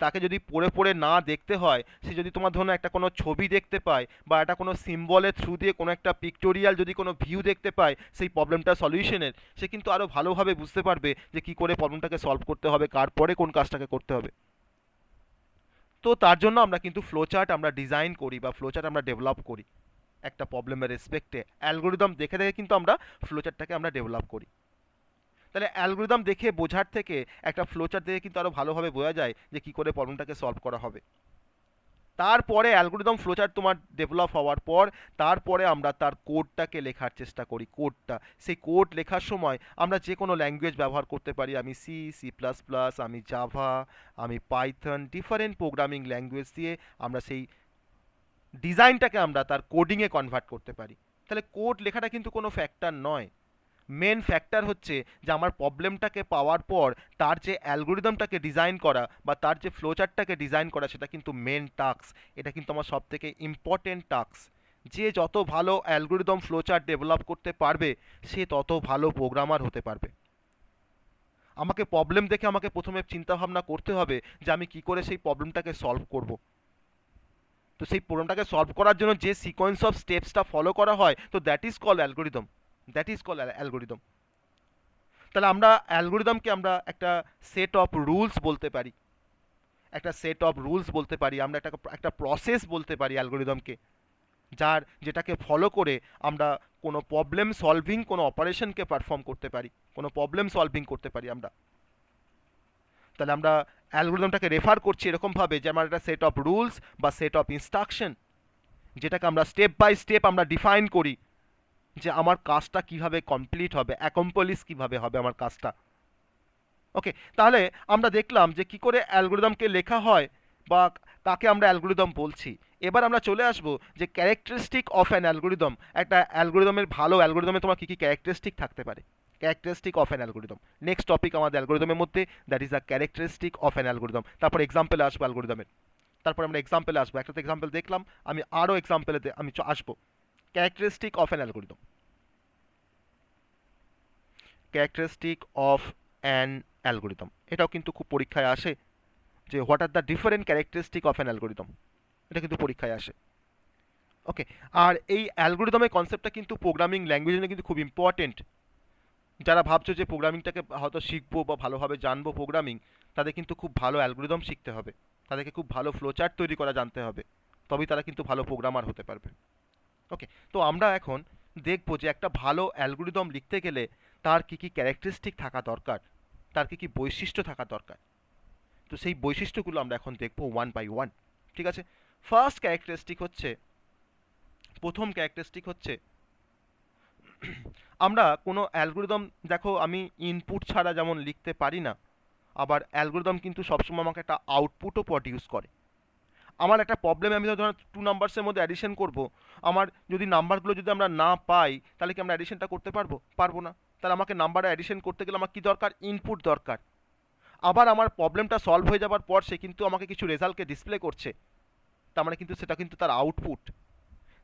B: তাকে যদি পড়ে পড়ে না দেখতে হয়, সে যদি তোমার ধরুন একটা কোনো ছবি দেখতে পায় বা একটা কোনো সিম্বলের থ্রু দিয়ে কোনো একটা পিক্টোরিয়াল যদি কোনো ভিউ দেখতে পায় সেই প্রবলেমটা সলিউশনের, সে কিন্তু আরও ভালোভাবে বুঝতে পারবে যে কী করে প্রবলেমটাকে সলভ করতে হবে, কার পরে কোন কাজটাকে করতে হবে। তো তার জন্য আমরা কিন্তু ফ্লোচার্ট আমরা ডিজাইন করি বা ফ্লোচার্ট আমরা ডেভেলপ করি একটা প্রবলেমের রেসপেক্টে। অ্যালগোরিদম দেখে দেখে কিন্তু আমরা ফ্লোচার্টটাকে আমরা ডেভেলপ করি। তাহলে অ্যালগোরিদম দেখে বোঝার থেকে একটা ফ্লোচার্ট দেখে কিন্তু আরও ভালোভাবে বোঝা যায় যে কী করে প্রবলেমটাকে সলভ করা হবে। তারপরে অ্যালগোরিদম ফ্লোচার্ট তোমার ডেভেলপ হওয়ার পর তারপরে আমরা তার কোডটাকে লেখার চেষ্টা করি। কোডটা, সেই কোড লেখার সময় আমরা যে কোনো ল্যাঙ্গুয়েজ ব্যবহার করতে পারি। আমি সি, C++, আমি জাভা, আমি পাইথন, ডিফারেন্ট প্রোগ্রামিং ল্যাঙ্গুয়েজ দিয়ে আমরা সেই ডিজাইনটাকে আমরা তার কোডিংয়ে কনভার্ট করতে পারি। তাহলে কোড লেখাটা কিন্তু কোনো ফ্যাক্টর নয়। মেন ফ্যাক্টর হচ্ছে যে আমার প্রবলেমটাকে পাওয়ার পর তার যে অ্যালগোরিদমটাকে ডিজাইন করা বা তার যে ফ্লোচার্টটাকে ডিজাইন করা, সেটা কিন্তু মেন টাস্ক। এটা কিন্তু আমার সবথেকে ইম্পর্টেন্ট টাস্ক। যে যত ভালো অ্যালগোরিদম ফ্লোচার্ট ডেভেলপ করতে পারবে সে তত ভালো প্রোগ্রামার হতে পারবে। আমাকে প্রবলেম দেখে আমাকে প্রথমে চিন্তাভাবনা করতে হবে যে আমি কি করে সেই প্রবলেমটাকে সলভ করব। তো সেই প্রবলেমটাকে সলভ করার জন্য যে সিকোয়েন্স অফ স্টেপসটা ফলো করা হয়, তো that is called algorithm. That is called algorithm. তাহলে আমরা অ্যালগোরিদমকে আমরা একটা সেট অফ রুলস বলতে পারি, একটা সেট অফ রুলস বলতে পারি, আমরা একটা প্রসেস বলতে পারি অ্যালগোরিদমকে, যেটাকে ফলো করে আমরা কোনো প্রবলেম সলভিং কোনো অপারেশনকে পারফর্ম করতে পারি, কোনো প্রবলেম সলভিং করতে পারি আমরা। তাহলে আমরা অ্যালগোরিদমটাকে রেফার করছি এরকমভাবে যে আমার একটা সেট অফ রুলস বা সেট অফ ইনস্ট্রাকশন, যেটাকে আমরা স্টেপ বাই স্টেপ আমরা ডিফাইন করি যে আমার কাজটা কিভাবে কমপ্লিট হবে, অ্যাকমপ্লিশ কিভাবে হবে আমার কাজটা। ওকে, তাহলে আমরা দেখলাম যে কি করে অ্যালগোরিদমকে লেখা হয় বা কাকে আমরা অ্যালগোরিদম বলছি। এবার আমরা চলে আসবো যে ক্যারেক্টারিস্টিক অফ অ্যান অ্যালগোরিদম। একটা অ্যালগোরিদমের ভালো অ্যালগোরিদমে তোমার কী কী ক্যারেক্টারিস্টিক থাকতে পারে, characteristic of an algorithm. Next topic আমাদের অ্যালগোরিদমের মধ্যে, that is the characteristic of an algorithm. তারপর এক্সাম্পলে আসবো অ্যালগোরিদমের, তারপর আমরা এক্সাম্পলে আসবো। একটা তো এক্সাম্পল দেখলাম, আমি আরও এক্সাম্পলে আমি আসবো। Characteristic of an algorithm, characteristic of an algorithm, এটাও কিন্তু খুব পরীক্ষায় আসে যে what are the different characteristic of an algorithm, এটা কিন্তু পরীক্ষায় আসে। ওকে, আর এই অ্যালগোরিদমের কনসেপ্টটা কিন্তু প্রোগ্রামিং ল্যাঙ্গুয়েজের জন্য কিন্তু খুব ইম্পর্টেন্ট। যারা ভাবছো যে প্রোগ্রামিংটাকে হয়তো শিখবো বা ভালোভাবে জানবো প্রোগ্রামিং, তাদের কিন্তু খুব ভালো অ্যালগোরিদম শিখতে হবে, তাদেরকে খুব ভালো ফ্লোচার্ট তৈরি করা জানতে হবে, তবেই তারা কিন্তু ভালো প্রোগ্রামার হতে পারবে। ওকে, তো আমরা এখন দেখবো যে একটা ভালো অ্যালগোরিদম লিখতে গেলে তার কী কী ক্যারেক্টারিস্টিক থাকা দরকার, তার কী কী বৈশিষ্ট্য থাকা দরকার। তো সেই বৈশিষ্ট্যগুলো আমরা এখন দেখবো ওয়ান বাই ওয়ান। ঠিক আছে, ফার্স্ট ক্যারেক্টারিস্টিক হচ্ছে, প্রথম ক্যারেক্টারিস্টিক হচ্ছে, আমরা কোনো অ্যালগোরিদম, দেখো আমি ইনপুট ছাড়া যেমন লিখতে পারি না, আবার অ্যালগোরিদম কিন্তু সবসময় আমাকে একটা আউটপুটও প্রডিউস করে। আমার একটা প্রবলেমে আমি ধরো 2 নাম্বারসের মধ্যে অ্যাডিশন করব, আমার যদি নাম্বারগুলো যদি আমরা না পাই তাহলে কি আমরা অ্যাডিশনটা করতে পারবো? পারবো না। তাহলে আমাকে নাম্বারে অ্যাডিশন করতে গেলে আমার কী দরকার? ইনপুট দরকার। আবার আমার প্রবলেমটা সলভ হয়ে যাবার পর সে কিন্তু আমাকে কিছু রেজাল্টকে ডিসপ্লে করছে, তার মানে কিন্তু সেটা কিন্তু তার আউটপুট।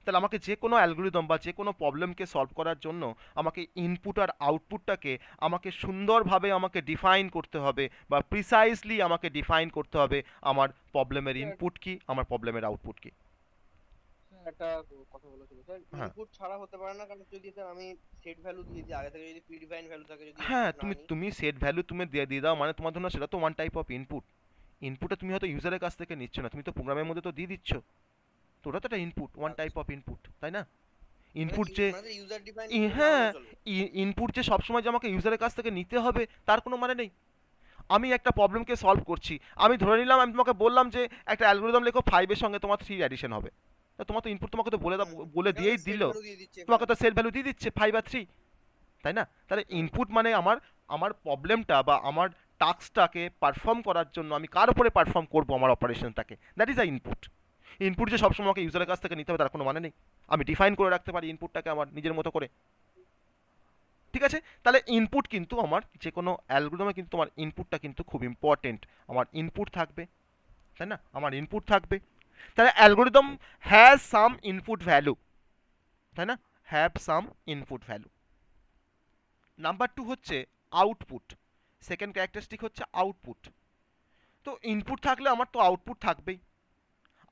B: তাহলে আমাকে যে কোনো অ্যালগোরিদম বা যে কোনো প্রবলেমকে সলভ করার জন্য আমাকে ইনপুট আর আউটপুটটাকে আমাকে সুন্দরভাবে আমাকে ডিফাইন করতে হবে, বা প্রিসাইজলি আমাকে ডিফাইন করতে হবে আমার প্রবলেমের ইনপুট কি, আমার প্রবলেমের আউটপুট কি।
E: স্যার একটা কথা বলেছিল স্যার,
B: হ্যাঁ
E: ইনপুট ছাড়া হতে পারে না, কারণ যদি স্যার আমি সেট ভ্যালু দিয়ে দিই আগে থেকে, যদি প্রিডিফাইন ভ্যালু থাকে, যদি
B: হ্যাঁ,
E: ইনপুট না
B: তুমি
E: নিই।
B: তুমি সেট ভ্যালু তুমি দিয়ে দিয়ে দাও, মানে তোমার জন্য সেটা তো ওয়ান টাইপ অফ ইনপুট। ইনপুটটা তুমি হয়তো ইউজারের কাছ থেকে নিচ্ছ না, তুমি তো প্রোগ্রামের মধ্যে তো দিয়ে দিচ্ছ, তো ওটা তো একটা ইনপুট, ওয়ান টাইপ
E: আচ্ছা,
B: অফ ইনপুট, তাই না?
E: মানে
B: ইনপুট যে
E: মানে ইউজার ডিফাইন না
B: হ্যাঁ,
E: হলেও চলবে।
B: ইনপুট যে সবসময় যে আমাকে ইউজারের কাছ থেকে নিতে হবে তার কোনো মানে নেই। আমি একটা প্রবলেমকে সলভ করছি, আমি ধরে নিলাম, আমি তোমাকে বললাম যে একটা অ্যালগোরিদম লেখো 5 এর সঙ্গে তোমার 3 অ্যাডিশন হবে। তা তোমার তো ইনপুট তোমাকে তো বলে
E: এটা
B: দিয়েই
E: সেট
B: দিল,
E: ভ্যালু দিয়ে দিচ্ছে
B: তোমাকে
E: এখানে।
B: তো সেট ভ্যালু দিয়ে দিচ্ছে 5 আর 3, তাই না? তাহলে
E: হুম।
B: ইনপুট মানে আমার আমার প্রবলেমটা বা আমার টাস্কটাকে পারফর্ম করার জন্য আমি কার উপরে পারফর্ম করব আমার অপারেশনটাকে, that is a input. Input যে সবসময় আমাকে ইউজারের কাছ থেকে নিতে হবে তার কোনো মানে নেই, আমি ডিফাইন করে রাখতে পারি ইনপুটটাকে আমার নিজের মতো করে। ঠিক আছে, তাহলে ইনপুট কিন্তু আমার যে কোনো অ্যালগোরিদমে কিন্তু আমার ইনপুটটা কিন্তু খুব ইম্পর্টেন্ট। আমার ইনপুট থাকবে, তাই না? আমার ইনপুট থাকবে, তাহলে algorithm has some input value, তাই না? Have some input value. Number 2 হচ্ছে আউটপুট। সেকেন্ড ক্যারেক্টারিস্টিক হচ্ছে আউটপুট। তো ইনপুট থাকলে আমার তো আউটপুট থাকবেই।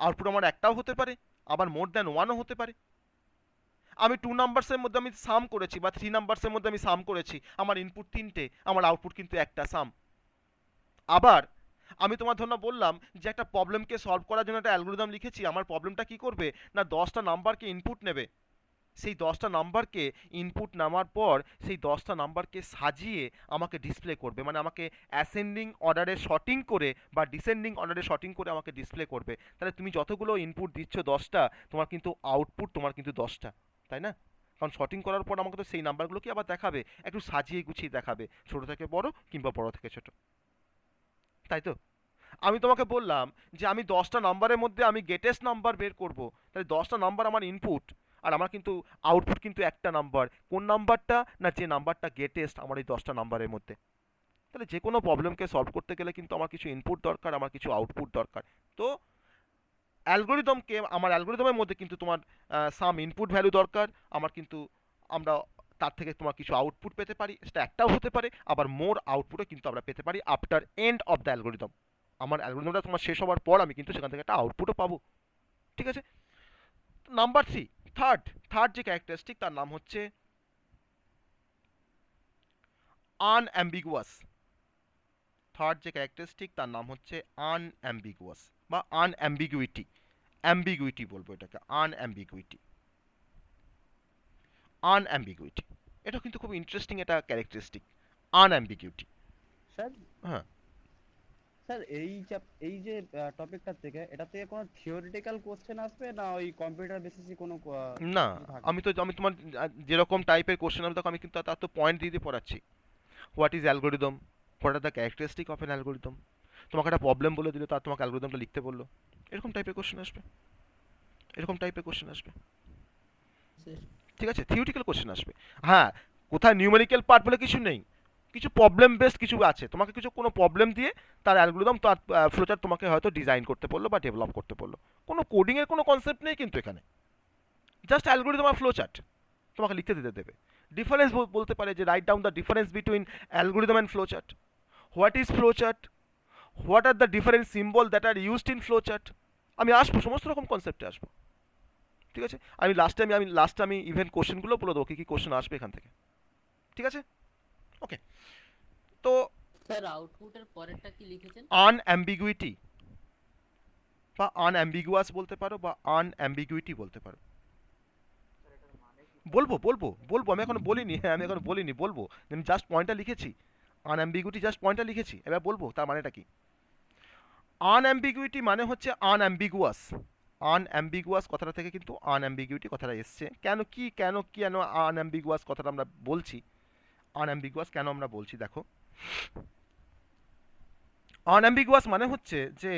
B: আউটপুট আমার একটাও হতে পারে, আবার মোর দ্যান ওয়ানও হতে পারে। আমি 2 নাম্বারসের মধ্যে আমি সাম করেছি বা 3 নাম্বারসের মধ্যে আমি সাম করেছি, আমার ইনপুট 3টে, আমার আউটপুট কিন্তু একটা সাম। আবার আমি তোমার ধন্য বললাম যে একটা প্রবলেমকে সলভ করার জন্য একটা অ্যালগোরিদম লিখেছি, আমার প্রবলেমটা কি করবে না 10টা নাম্বারকে ইনপুট নেবে, সেই 10টা নাম্বারকে ইনপুট নেওয়ার পর সেই 10টা নাম্বারকে সাজিয়ে আমাকে ডিসপ্লে করবে, মানে আমাকে অ্যাসেন্ডিং অর্ডারে শর্টিং করে বা ডিসেন্ডিং অর্ডারে শর্টিং করে আমাকে ডিসপ্লে করবে। তাহলে তুমি যতগুলো ইনপুট দিচ্ছ 10টা, তোমার কিন্তু আউটপুট তোমার কিন্তু 10টা, তাই না? কারণ শর্টিং করার পর আমাকে তো সেই নাম্বারগুলোকে আবার দেখাবে, একটু সাজিয়ে গুছিয়ে দেখাবে, ছোট থেকে বড় কিংবা বড় থেকে ছোট, তাই তো? আমি তোমাকে বললাম যে আমি 10টা নাম্বারের মধ্যে আমি গেটেস্ট নাম্বার বের করব, তাহলে 10টা নাম্বার আমার ইনপুট, আর আমার কিন্তু আউটপুট কিন্তু একটা নাম্বার, কোন নাম্বারটা না যে নাম্বারটা গেটেস্ট আমার এই 10টা নাম্বারের মধ্যে। তাহলে যে কোনো প্রবলেমকে সলভ করতে গেলে কিন্তু আমার কিছু ইনপুট দরকার, আমার কিছু আউটপুট দরকার। তো অ্যালগোরিদমকে, আমার অ্যালগোরিদমের মধ্যে কিন্তু তোমার সাম ইনপুট ভ্যালু দরকার, আমার কিন্তু আমরা তার থেকে তোমার কিছু আউটপুট পেতে পারি, সেটা একটাও হতে পারে, আবার মোর আউটপুটও কিন্তু আমরা পেতে পারি after end of the algorithm. আমার অ্যালগোরিদমটা তোমার শেষ হওয়ার পর আমি কিন্তু সেখান থেকে একটা আউটপুটও পাবো। ঠিক আছে, নাম্বার 3, থার্ড থার্ড যে ক্যারেক্টারিস্টিক তার নাম হচ্ছে আনঅ্যাম্বিগুয়াস। থার্ড যে ক্যারেক্টারিস্টিক তার নাম হচ্ছে আনঅ্যাম্বিগুয়াস বা আনঅ্যাম্বিগুইটি। অ্যাম্বিগুইটি বলবো এটাকে, আনঅ্যাম্বিগুইটি। আনঅ্যাম্বিগুইটি এটা কিন্তু খুব ইন্টারেস্টিং একটা ক্যারেক্টারিস্টিক, আনঅ্যাম্বিগুইটি।
F: স্যার
B: হ্যাঁ,
F: স্যার এই যে টপিকটা থেকে এটা থেকে কোনো থিওরিটিক্যাল কোশ্চেন আসবে না ওই কম্পিউটার বেসিসে কোনো
B: না,
F: কিছু থাকবে?
B: আমি তোমার যেরকম টাইপের কোশ্চেন হবে তখন আমি কিন্তু তার তো পয়েন্ট দিয়ে দিয়ে পড়াচ্ছি। What is algorithm, what are the characteristic of an algorithm, তোমাকে একটা প্রবলেম বলে দিল, তার তোমাকে অ্যালগোরিদমটা লিখতে বললো, এরকম টাইপের কোশ্চেন আসবে, এরকম টাইপের কোশ্চেন আসবে। ঠিক আছে, থিওরিটিক্যাল কোশ্চেন আসবে। হ্যাঁ, কোথায় নিউমেরিক্যাল পার্ট বলে কিছু নেই, কিছু প্রবলেম বেসড কিছু আছে, তোমাকে কিছু কোনো প্রবলেম দিয়ে তার অ্যালগোরিদম, তার ফ্লোচার্ট তোমাকে হয়তো ডিজাইন করতে বললো বা ডেভেলপ করতে বললো। কোনো কোডিংয়ের কোনো কনসেপ্ট নেই কিন্তু এখানে, জাস্ট অ্যালগোরিদম আর ফ্লোচার্ট তোমাকে লিখতে দিতে দেবে। ডিফারেন্স বলতে পারে যে write down the difference between algorithm and flowchart, what is flowchart, what are the different symbol that are used in flowchart. আমি আসবো, সমস্ত রকম কনসেপ্টে আসবো। ঠিক আছে, আমি লাস্টে আমি ইভেন কোশ্চেনগুলো বলে দেবো কী কী কোশ্চেন আসবে এখান থেকে। ঠিক আছে, ওকে। তো
D: স্যার আউটপুটের পরেরটা কি লিখেছেন?
B: আনঅ্যাম্বিগুইটি বা আনঅ্যাম্বিগুয়াস বলতে পারো বা আনঅ্যাম্বিগুইটি বলতে পারো। বলবো আমি এখনো বলিনি, হ্যাঁ আমি এখনো বলিনি, বলবো। আমি জাস্ট পয়েন্টটা লিখেছি, আনঅ্যাম্বিগুইটি জাস্ট পয়েন্টটা লিখেছি, এবার বলবো তার মানেটা কি। আনঅ্যাম্বিগুইটি মানে হচ্ছে আনঅ্যাম্বিগুয়াস। আনঅ্যাম্বিগুয়াস কথাটা থেকে কিন্তু আনঅ্যাম্বিগুইটি কথাটা এসছে। কেন আনঅ্যাম্বিগুয়াস কথাটা আমরা বলছি, আনঅ্যাম্বিগুয়াস কেন আমরা বলছি দেখো। আনঅ্যাম্বিগুয়াস মানে হচ্ছে যে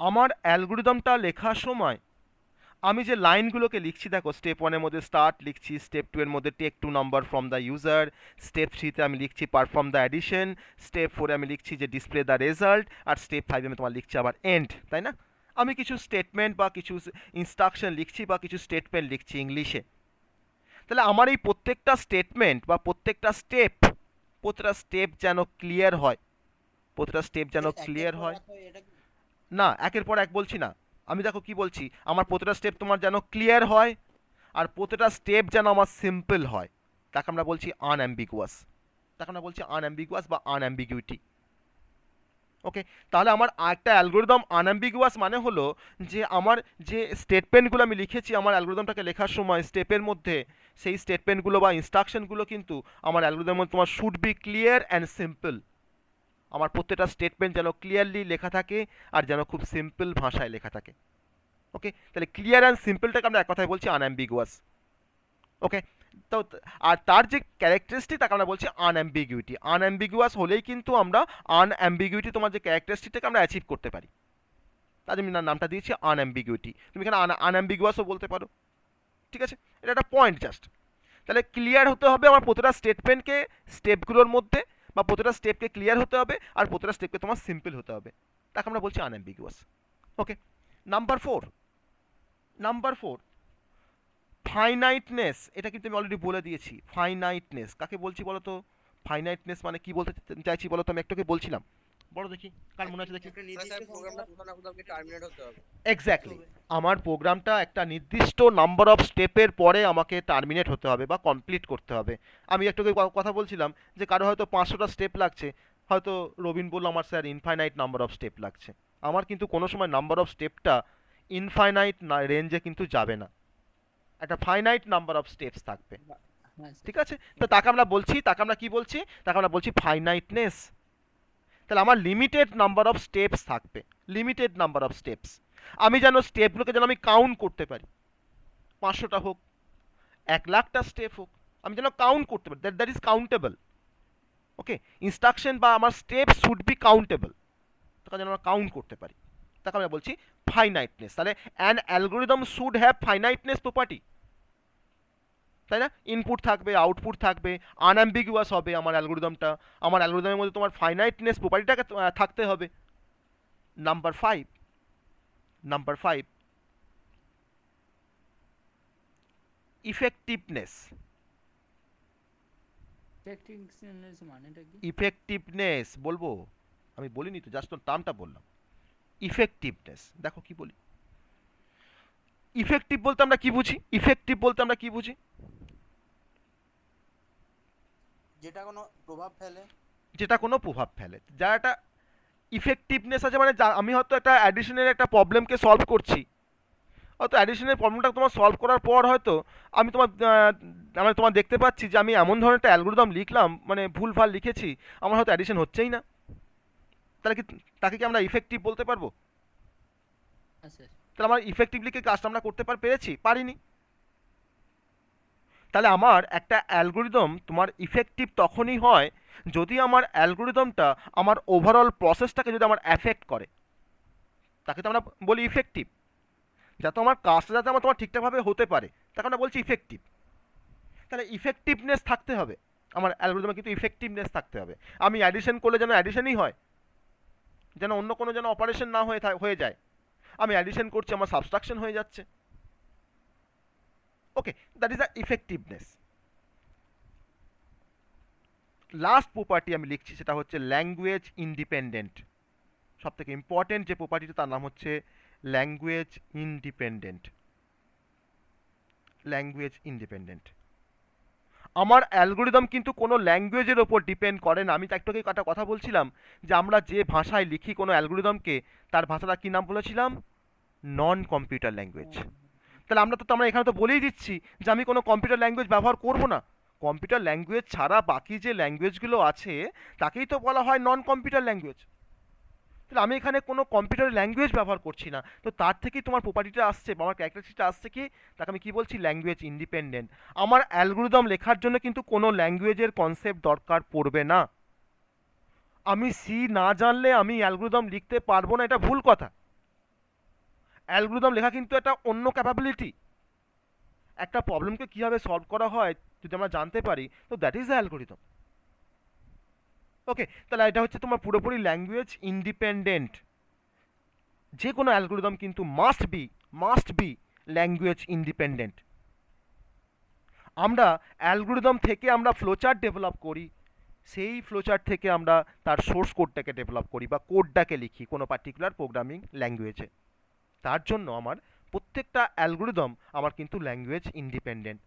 B: আমার অ্যালগোরিদমটা লেখার সময় আমি যে লাইনগুলোকে লিখছি, দেখো স্টেপ 1-এর মধ্যে স্টার্ট লিখছি, স্টেপ 2-এর মধ্যে take 2 number from the user, step 3-তে আমি লিখছি পারফর্ম দ্য অ্যাডিশন, স্টেপ 4-এ আমি লিখছি যে ডিসপ্লে দ্য রেজাল্ট, আর স্টেপ 5-এ আমি তোমার লিখছি আবার এন্ড, তাই না? আমি কিছু স্টেটমেন্ট বা কিছু ইনস্ট্রাকশন লিখছি বা কিছু স্টেটমেন্ট লিখছি ইংলিশে, তাহলে আমার এই প্রত্যেকটা স্টেটমেন্ট বা প্রত্যেকটা স্টেপ যেন ক্লিয়ার হয়, প্রতিটা স্টেপ যেন ক্লিয়ার হয়। না, একের পর এক বলছি না, আমি দেখো কি বলছি, আমার প্রতিটা স্টেপ তোমার যেন ক্লিয়ার হয় আর প্রতিটা স্টেপ যেন আমার সিম্পল হয়, তাকে আমরা বলছি আনঅ্যাম্বিগুয়াস বা আনঅ্যাম্বিগুইটি। ওকে, তাহলে আমার একটা অ্যালগোরিদম আনঅ্যাম্বিগুয়াস মানে হলো যে আমার যে স্টেটমেন্টগুলো আমি লিখেছি আমার অ্যালগোরিদমটাকে লেখার সময় স্টেপের মধ্যে, সেই স্টেটমেন্টগুলো বা ইনস্ট্রাকশনগুলো কিন্তু আমার অ্যালগোরিদমের মধ্যে তোমার should be clear and simple. আমার প্রত্যেকটা স্টেটমেন্ট যেন ক্লিয়ারলি লেখা থাকে আর যেন খুব সিম্পল ভাষায় লেখা থাকে। ওকে, তাহলে ক্লিয়ার অ্যান্ড সিম্পলটাকে আমরা এক কথায় বলছি আনঅ্যাম্বিগুয়াস। ওকে, তো আর তার যে ক্যারেক্টারিস্টিক তাকে আমরা বলছি আনঅ্যাম্বিগুইটি। আনঅ্যাম্বিগুয়াস হলেই কিন্তু আমরা আনঅ্যাম্বিগুইটি তোমার যে ক্যারেক্টারিস্টিকটাকে আমরা অ্যাচিভ করতে পারি, তার জন্য নামটা দিয়েছি আনঅ্যাম্বিগুইটি। তুমি এখানে আনঅ্যাম্বিগুয়াসও বলতে পারো, ঠিক আছে, এটা একটা পয়েন্ট জাস্ট। তাহলে ক্লিয়ার হতে হবে আমার প্রতিটা স্টেটমেন্টকে স্টেপগুলোর মধ্যে, বা প্রতিটা স্টেপকে ক্লিয়ার হতে হবে আর প্রতিটা স্টেপকে তোমার সিম্পল হতে হবে, তাকে আমরা বলছি আনঅ্যাম্বিগুয়াস। ওকে, নাম্বার ফোর ফাইনাইটনেস। এটা কিন্তু আমি অলরেডি বলে দিয়েছি। ফাইনাইটনেস কাকে বলছি বলো তো? ফাইনাইটনেস মানে কি বলতে চাইছি বলো তো? আমি একটুকে বলছিলাম, বলো দেখি, কার মনে আছে দেখি।
E: একটা নির্দিষ্ট প্রোগ্রামটা কোথাও না কোথাও টার্মিনেট হতে হবে।
B: এক্স্যাক্টলি, আমার প্রোগ্রামটা একটা নির্দিষ্ট নাম্বার অফ স্টেপের পরে আমাকে টার্মিনেট হতে হবে বা কমপ্লিট করতে হবে। আমি একটু কথা বলছিলাম যে কারো হয়তো 500টা স্টেপ লাগছে, হয়তো রবিন বলল আমার sir infinite number of step লাগছে। আমার কিন্তু কোনো সময় নাম্বার অফ স্টেপটা ইনফাইনাইট রেঞ্জে কিন্তু যাবে না, একটা ফাইনাইট নাম্বার অফ স্টেপস থাকবে,
C: হ্যাঁ
B: ঠিক আছে? তো তাকে আমরা কি বলছি? তাকে আমরা বলছি ফাইনাইটনেস। তাহলে আমার লিমিটেড নাম্বার অফ স্টেপস থাকবে, লিমিটেড নাম্বার অফ স্টেপস। আমি যেন স্টেপগুলোকে যেন আমি কাউন্ট করতে পারি, 500টা হোক, 1,00,000টা স্টেপ হোক, আমি যেন কাউন্ট করতে পারি, that is countable. Okay, instruction বা আমার স্টেপ শুড বি কাউন্টেবল, তাকে যেন আমরা কাউন্ট করতে পারি, তাকে আমরা বলছি ফাইনাইটনেস। তাহলে an algorithm should have finiteness property, তাই না? ইনপুট থাকবে, আউটপুট থাকবে, আনঅ্যাম্বিগুয়াস হবে আমার অ্যালগোরিদমটা, আমার অ্যালগোরিদমের মধ্যে তোমার ফাইনাইটনেস প্রপার্টিটাকে থাকতে হবে। Number five effectiveness.
C: মানেটা কি?
B: ইফেক্টিভনেস বলবো? আমি বলিনি তো, জাস্ট টার্মটা বললাম, ইফেক্টিভনেস। দেখো কি বলি, ইফেক্টিভ বলতে আমরা কি বুঝি?
E: যেটা কোনো প্রভাব ফেলে।
B: যার একটা ইফেক্টিভনেস আছে, মানে আমি হয়তো একটা অ্যাডিশনের একটা প্রবলেমকে সলভ করছি, হয়তো অ্যাডিশনের প্রবলেমটা তোমার সলভ করার পর হয়তো আমি তোমার দেখতে পাচ্ছি যে আমি এমন ধরনের একটা অ্যালগোরিদম লিখলাম, মানে ভুলভাল লিখেছি, আমার হয়তো অ্যাডিশন হচ্ছেই না। তাহলে কি তাকে কি আমরা ইফেক্টিভ বলতে পারবো?
C: আচ্ছা,
B: তাহলে আমার ইফেক্টিভলি কি কাজটা আমরা করতে পারিনি। তাহলে আমার একটা অ্যালগোরিদম তোমার ইফেক্টিভ তখনই হয় যদি আমার অ্যালগোরিদমটা আমার ওভারঅল প্রসেসটাকে যদি আমার অ্যাফেক্ট করে, তাকে তো আমরা বলি ইফেক্টিভ। যাতে আমার কাজটা যাতে আমার তোমার ঠিকঠাকভাবে হতে পারে, তাকে আমরা বলছি ইফেক্টিভ। তাহলে ইফেক্টিভনেস থাকতে হবে আমার অ্যালগোরিদমে, কিন্তু ইফেক্টিভনেস থাকতে হবে। আমি অ্যাডিশন করলে যেন অ্যাডিশনই হয়, যেন অন্য কোনো যেন অপারেশন না হয়ে যায়। আমি অ্যাডিশন করছি, আমার সাবস্ট্রাকশন হয়ে যাচ্ছে। Okay, that is the effectiveness. Last property আমি লিখছি, সেটা হচ্ছে ল্যাঙ্গুয়েজ ইন্ডিপেন্ডেন্ট। সব থেকে ইম্পর্টেন্ট যে প্রপার্টিটা তার নাম হচ্ছে ল্যাঙ্গুয়েজ ইন্ডিপেন্ডেন্ট। আমার অ্যালগোরিদম কিন্তু কোনো ল্যাঙ্গুয়েজের ওপর ডিপেন্ড করে না। আমি তো একটু একটা কথা বলছিলাম যে আমরা যে ভাষায় লিখি কোনো অ্যালগোরিদমকে, তার ভাষাটা কী নাম বলেছিলাম? নন কম্পিউটার ল্যাঙ্গুয়েজ। তাহলে আমরা এখানে তো বলেই দিচ্ছি যে আমি কোনো কম্পিউটার ল্যাঙ্গুয়েজ ব্যবহার করব না। কম্পিউটার ল্যাঙ্গুয়েজ ছাড়া বাকি যে ল্যাঙ্গুয়েজগুলো আছে তাকেই তো বলা হয় নন কম্পিউটার ল্যাঙ্গুয়েজ। তাহলে আমি এখানে কোনো কম্পিউটার ল্যাঙ্গুয়েজ ব্যবহার করছি না, তো তার থেকেই তোমার প্রপার্টিটা আসছে বা আমার ক্যারেক্টারিস্টিকটা আসছে কি, তাকে আমি কি বলছি? Language independent. আমার অ্যালগোরিদম লেখার জন্য কিন্তু কোনো ল্যাঙ্গুয়েজের কনসেপ্ট দরকার পড়বে না। আমি সি না জানলে আমি অ্যালগোরিদম লিখতে পারবো না, এটা ভুল কথা। অ্যালগোরিদম লেখা কিন্তু একটা অন্য ক্যাপাবিলিটি। একটা প্রবলেমকে কীভাবে সলভ করা হয় যদি আমরা জানতে পারি, তো দ্যাট ইজ দ্য অ্যালগোরিদম। ওকে, তাহলে এটা হচ্ছে তোমার পুরোপুরি ল্যাঙ্গুয়েজ ইন্ডিপেন্ডেন্ট। যে কোনো অ্যালগোরিদম কিন্তু মাস্ট বি ল্যাঙ্গুয়েজ ইন্ডিপেন্ডেন্ট। আমরা অ্যালগোরিদম থেকে আমরা ফ্লোচার্ট ডেভেলপ করি, সেই ফ্লোচার্ট থেকে আমরা তার সোর্স কোডটাকে ডেভেলপ করি বা কোডটাকে লিখি কোনো পার্টিকুলার প্রোগ্রামিং ল্যাঙ্গুয়েজে। তার জন্য আমার প্রত্যেকটা অ্যালগোরিদম আমার কিন্তু ল্যাঙ্গুয়েজ ইন্ডিপেন্ডেন্ট।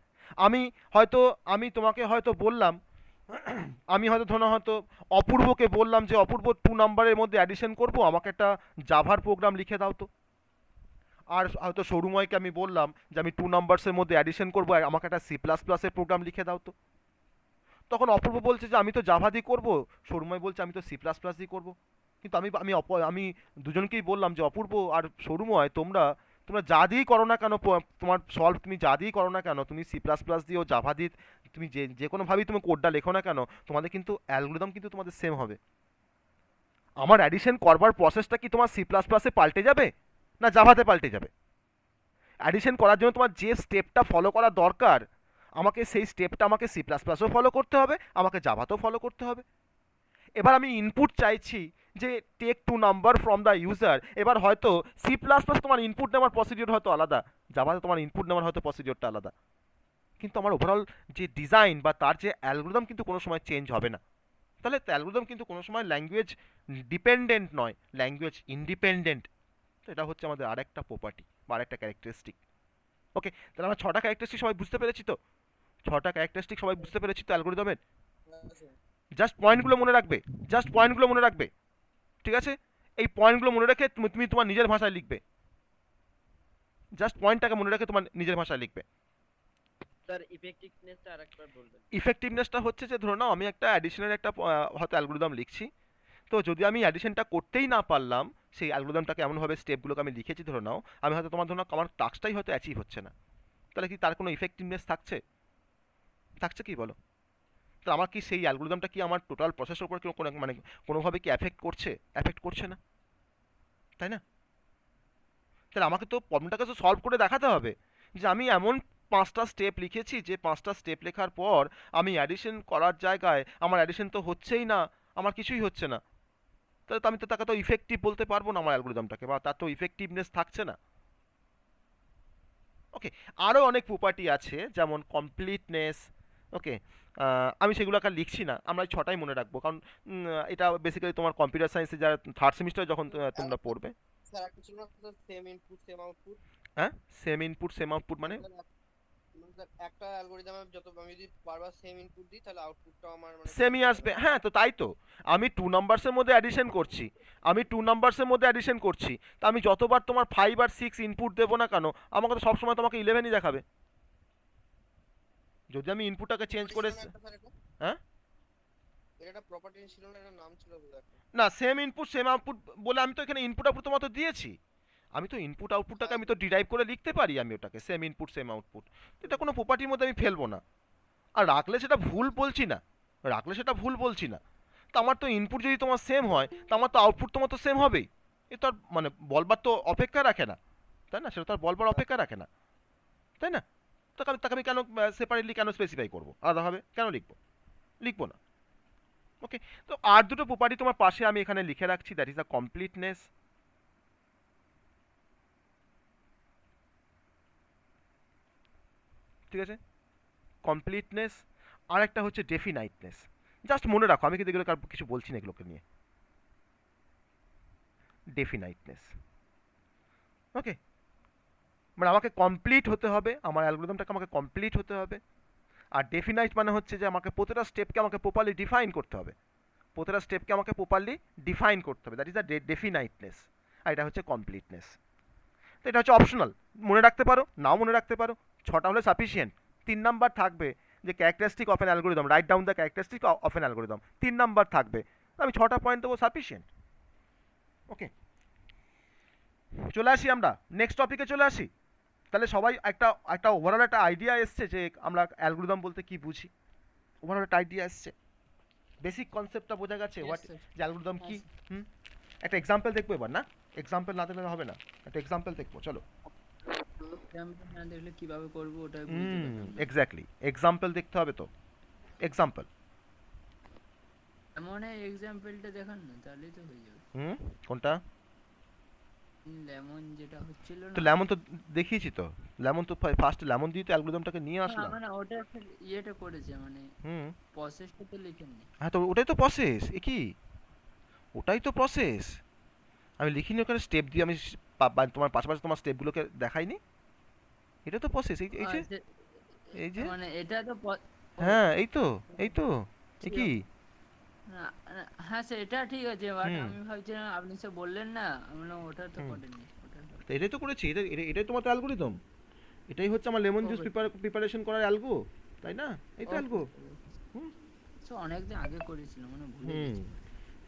B: আমি তোমাকে হয়তো বললাম, আমি হয়তো হয়তো অপূর্বকে বললাম যে অপূর্ব 2 নাম্বারের মধ্যে অ্যাডিশন করব, আমাকে একটা জাভার প্রোগ্রাম লিখে দাও তো। আর হয়তো সৌরময়কে আমি বললাম যে আমি 2 নাম্বারসের মধ্যে অ্যাডিশন করবো, আর আমাকে একটা C++ এর প্রোগ্রাম লিখে দাও তো। তখন অপূর্ব বলছে যে আমি তো জাভা দিয়ে করবো, সৌরময় বলছে আমি তো C++ দিয়ে করবো। কিন্তু আমি দুজনকেই বললাম যে অপূর্ব আর সৌরময়, তোমরা যা দিয়েই করো না কেন, তোমার সলভ তুমি যা দিয়েই করো না কেন, তুমি C++ দিয়েও জাভা দিয়ে তুমি যে কোনোভাবেই তুমি কোডটা লেখো না কেন, তোমাদের কিন্তু অ্যালগোরিদম কিন্তু তোমাদের সেম হবে। আমার অ্যাডিশন করবার প্রসেসটা কি তোমার C++-এ পাল্টে যাবে না জাভাতে পাল্টে যাবে? অ্যাডিশন করার জন্য তোমার যে স্টেপটা ফলো করা দরকার, আমাকে সেই স্টেপটা আমাকে C++ও ফলো করতে হবে, আমাকে জাভাতেও ফলো করতে হবে। এবার আমি ইনপুট চাইছি যে take 2 number from the user. এবার হয়তো C++ তোমার ইনপুট নেওয়ার প্রসিডিওর হয়তো আলাদা, জাভাতে তোমার ইনপুট নেওয়ার হয়তো প্রসিডিওরটা আলাদা, কিন্তু আমার ওভারঅল যে ডিজাইন বা তার যে অ্যালগোরিদম কিন্তু কোনো সময় চেঞ্জ হবে না। তাহলে অ্যালগোরিদম কিন্তু কোনো সময় ল্যাঙ্গুয়েজ ডিপেন্ডেন্ট নয়, ল্যাঙ্গুয়েজ ইন্ডিপেন্ডেন্ট। তো এটা হচ্ছে আমাদের আরেকটা প্রপার্টি বা আরেকটা ক্যারেক্টারিস্টিক। ওকে, তাহলে আমরা 6টা ক্যারেক্টারিস্টিক সবাই বুঝতে পেরেছি তো? 6টা ক্যারেক্টারিস্টিক সবাই বুঝতে পেরেছি তো অ্যালগোরিদমের? জাস্ট পয়েন্টগুলো মনে রাখবে, ঠিক আছে? এই পয়েন্টগুলো মনে রেখে তুমি তোমার নিজের ভাষায় লিখবে, জাস্ট পয়েন্টটাকে মনে রেখে তোমার নিজের ভাষায় লিখবে।
A: স্যার ইফেক্টিভনেসটা আরেকবার বলবেন।
B: ইফেক্টিভনেসটা হচ্ছে যে ধরে নাও আমি একটা অ্যাডিশনের একটা হয়তো অ্যালগোরিদম লিখছি, তো যদি আমি অ্যাডিশনটা করতেই না পারলাম, সেই অ্যালগোরিদমটাকে এমনভাবে স্টেপগুলোকে আমি লিখেছি, ধরে নাও আমি হয়তো তোমার ধরে নাও আমার টাস্কটাই হয়তো অ্যাচিভ হচ্ছে না, তাহলে কি তার কোনো ইফেক্টিভনেস থাকছে কি বলো? তো আমার কি সেই অ্যালগোরিদমটা কি আমার টোটাল প্রসেসের উপর মানে কোনোভাবে কি এফেক্ট করছে না, তাই না? তাহলে আমাকে তো প্রবলেমটাকে তো সলভ করে দেখাতে হবে যে আমি এমন 5টা স্টেপ লিখেছি, যে 5টা স্টেপ লেখার পর আমি অ্যাডিশন করার জায়গায় আমার অ্যাডিশন তো হচ্ছেই না, আমার কিছুই হচ্ছে না, তাহলে তো আমি তো তাকে তো ইফেক্টিভ বলতে পারবো না আমার অ্যালগোরিদমটাকে, বা তার তো ইফেক্টিভনেস থাকছে না। ওকে, আরও অনেক প্রপার্টি আছে যেমন কমপ্লিটনেস। ওকে, আমি সেগুলো লিখছি না, আমরা এই 6টাই মনে রাখবো, কারণ এটা বেসিক্যালি তোমার কম্পিউটার সায়েন্সে যারা 3rd সেমিস্টারে যখন তোমরা পড়বে।
E: স্যার একটা ছিল না sir, same input same output?
B: হ্যাঁ, সেম ইনপুট সেম আউটপুট মানে
E: স্যার একটা অ্যালগরিদমে আমি যদি বারবার সেম ইনপুট দিই তাহলে আউটপুটটাও আমার মানে
B: সেমই আসবে। হ্যাঁ, তো তাই তো আমি 2 নাম্বারসের মধ্যে অ্যাডিশন করছি, তা আমি যতবার তোমার 5 আর 6 ইনপুট দেবো না কেন, আমাকে তো সবসময় তোমাকে 11ই দেখাবে। যদি আমি ইনপুটটাকে চেঞ্জ করে, হ্যাঁ,
E: এর একটা প্রপার্টি ছিল না, একটা নাম ছিল বোধহয় একটা।
B: না সেম ইনপুট সেম আউটপুট বলে আমি তো এখানে ইনপুট আউটপুট তোমার তো দিয়েছি, আমি তো ইনপুট আউটপুটটাকে আমি তো ডিরাইভ করে লিখতে পারি, আমি ওটাকে সেম ইনপুট সেম আউটপুট, এটা কোনো প্রপার্টির মধ্যে আমি ফেলবো না। আর রাখলে সেটা ভুল বলছি না, তো আমার তো ইনপুট যদি তোমার সেম হয়, তো আমার তো আউটপুট তোমার তো সেম হবেই। এ তো আর মানে বলবার তো অপেক্ষা রাখে না, তাই না? সেটা তো আর বলবার অপেক্ষা রাখে না, তাই না? তাকে আমি কেন সেপারেটলি কেন স্পেসিফাই করবো, আলাদাভাবে কেন লিখবো না। ওকে, তো আর দুটো প্রপার্টি তোমার পাশে আমি এখানে লিখে রাখছি, দ্যাট ইজ দ্য কমপ্লিটনেস। ঠিক আছে, কমপ্লিটনেস। আর একটা হচ্ছে ডেফিনাইটনেস। জাস্ট মনে রাখো, আমি কিন্তু এগুলো কিছু বলছি না এগুলোকে নিয়ে। ডেফিনাইটনেস, ওকে, মানে আমাকে কমপ্লিট হতে হবে, আমার অ্যালগোরিদমটাকে আমাকে কমপ্লিট হতে হবে। আর ডেফিনাইট মানে হচ্ছে যে আমাকে প্রতিটা স্টেপকে আমাকে প্রপারলি ডিফাইন করতে হবে, দ্যাট ইজ দ্য ডেফিনাইটনেস। আর এটা হচ্ছে কমপ্লিটনেস। তো এটা হচ্ছে অপশনাল, মনে রাখতে পারো নাও মনে রাখতে পারো, 6টা হলে সাফিসিয়েন্ট। 3 নাম্বার থাকবে যে characteristic of an algorithm, write down the characteristic of an algorithm, 3 number থাকবে, আমি 6টা পয়েন্ট দেবো, সাফিসিয়েন্ট। ওকে, চলে আসি আমরা নেক্সট টপিকে চলে আসি। তাহলে সবাই একটা ওভারঅল একটা আইডিয়া এসছে যে আমরা অ্যালগোরিদম বলতে কি বুঝি, ওভারঅল একটা আইডিয়া এসছে, বেসিক কনসেপ্টটা বোঝা গেছে
C: Yes,
B: হোয়াট
C: sir.
B: যে অ্যালগোরিদম কি। একটা এক্সাম্পল দেখবো এবার, না এক্সাম্পল না দিলে হবে না, একটা এক্সাম্পল দেখবো, চলো।
C: এক্সাম্পল না দেখলে কিভাবে করবো ওটাই বুঝতে পারলাম না।
B: এক্স্যাক্টলি, এক্সাম্পল দেখতে হবে তো, এক্সাম্পল।
C: এমন এক্সাম্পলটা দেখান না, তাহলেই তো হয়ে যাবে।
B: কোনটা?
C: লেমন যেটা হচ্ছিল
B: তো
C: না,
B: লেমন তো দেখিয়েছি তো, লেমন তো ফার্স্ট লেমন দিয়ে তো অ্যালগরিদমটাকে নিয়ে
C: না
B: আসলাম।
C: মানে ওটা একটা ইয়েটা করেছে মানে
B: হুম।
C: প্রসেসটা তো লিখেননি।
B: হ্যাঁ, তো ওটাই তো প্রসেস, এ কি, ওটাই তো প্রসেস। আমি লিখিনি ওখানে স্টেপ দিয়ে, আমি তোমার পাশাপাশি তোমার স্টেপগুলোকে দেখাইনি, এটা তো প্রসেস, এই এই যে,
C: আচ্ছা,
B: এই যে,
C: মানে এটা তো ও
B: হ্যাঁ এই তো, এই তো, এ
C: ঠিক
B: কি।
C: আছে। না, হ্যাঁ সেটা ঠিক আছে, বাট
B: হুম।
C: আমি ভাবছিলাম আপনি সে বললেন না, আমি বললাম ওটা তো
B: হুম।
C: করেননি, ওটা তো
B: তো এটাই তো করেছি, এটাই তোমার তো অ্যালগোরিদম, এটাই হচ্ছে আমার লেমন জুস
C: ওকে
B: প্রিপারেশন করার অ্যালগো, তাই না? এই তো
C: ওকে
B: অ্যালগো। হুম।
C: সো অনেকদিন আগে করেছিলাম মানে ভুলে
B: হুম।
C: গেছি।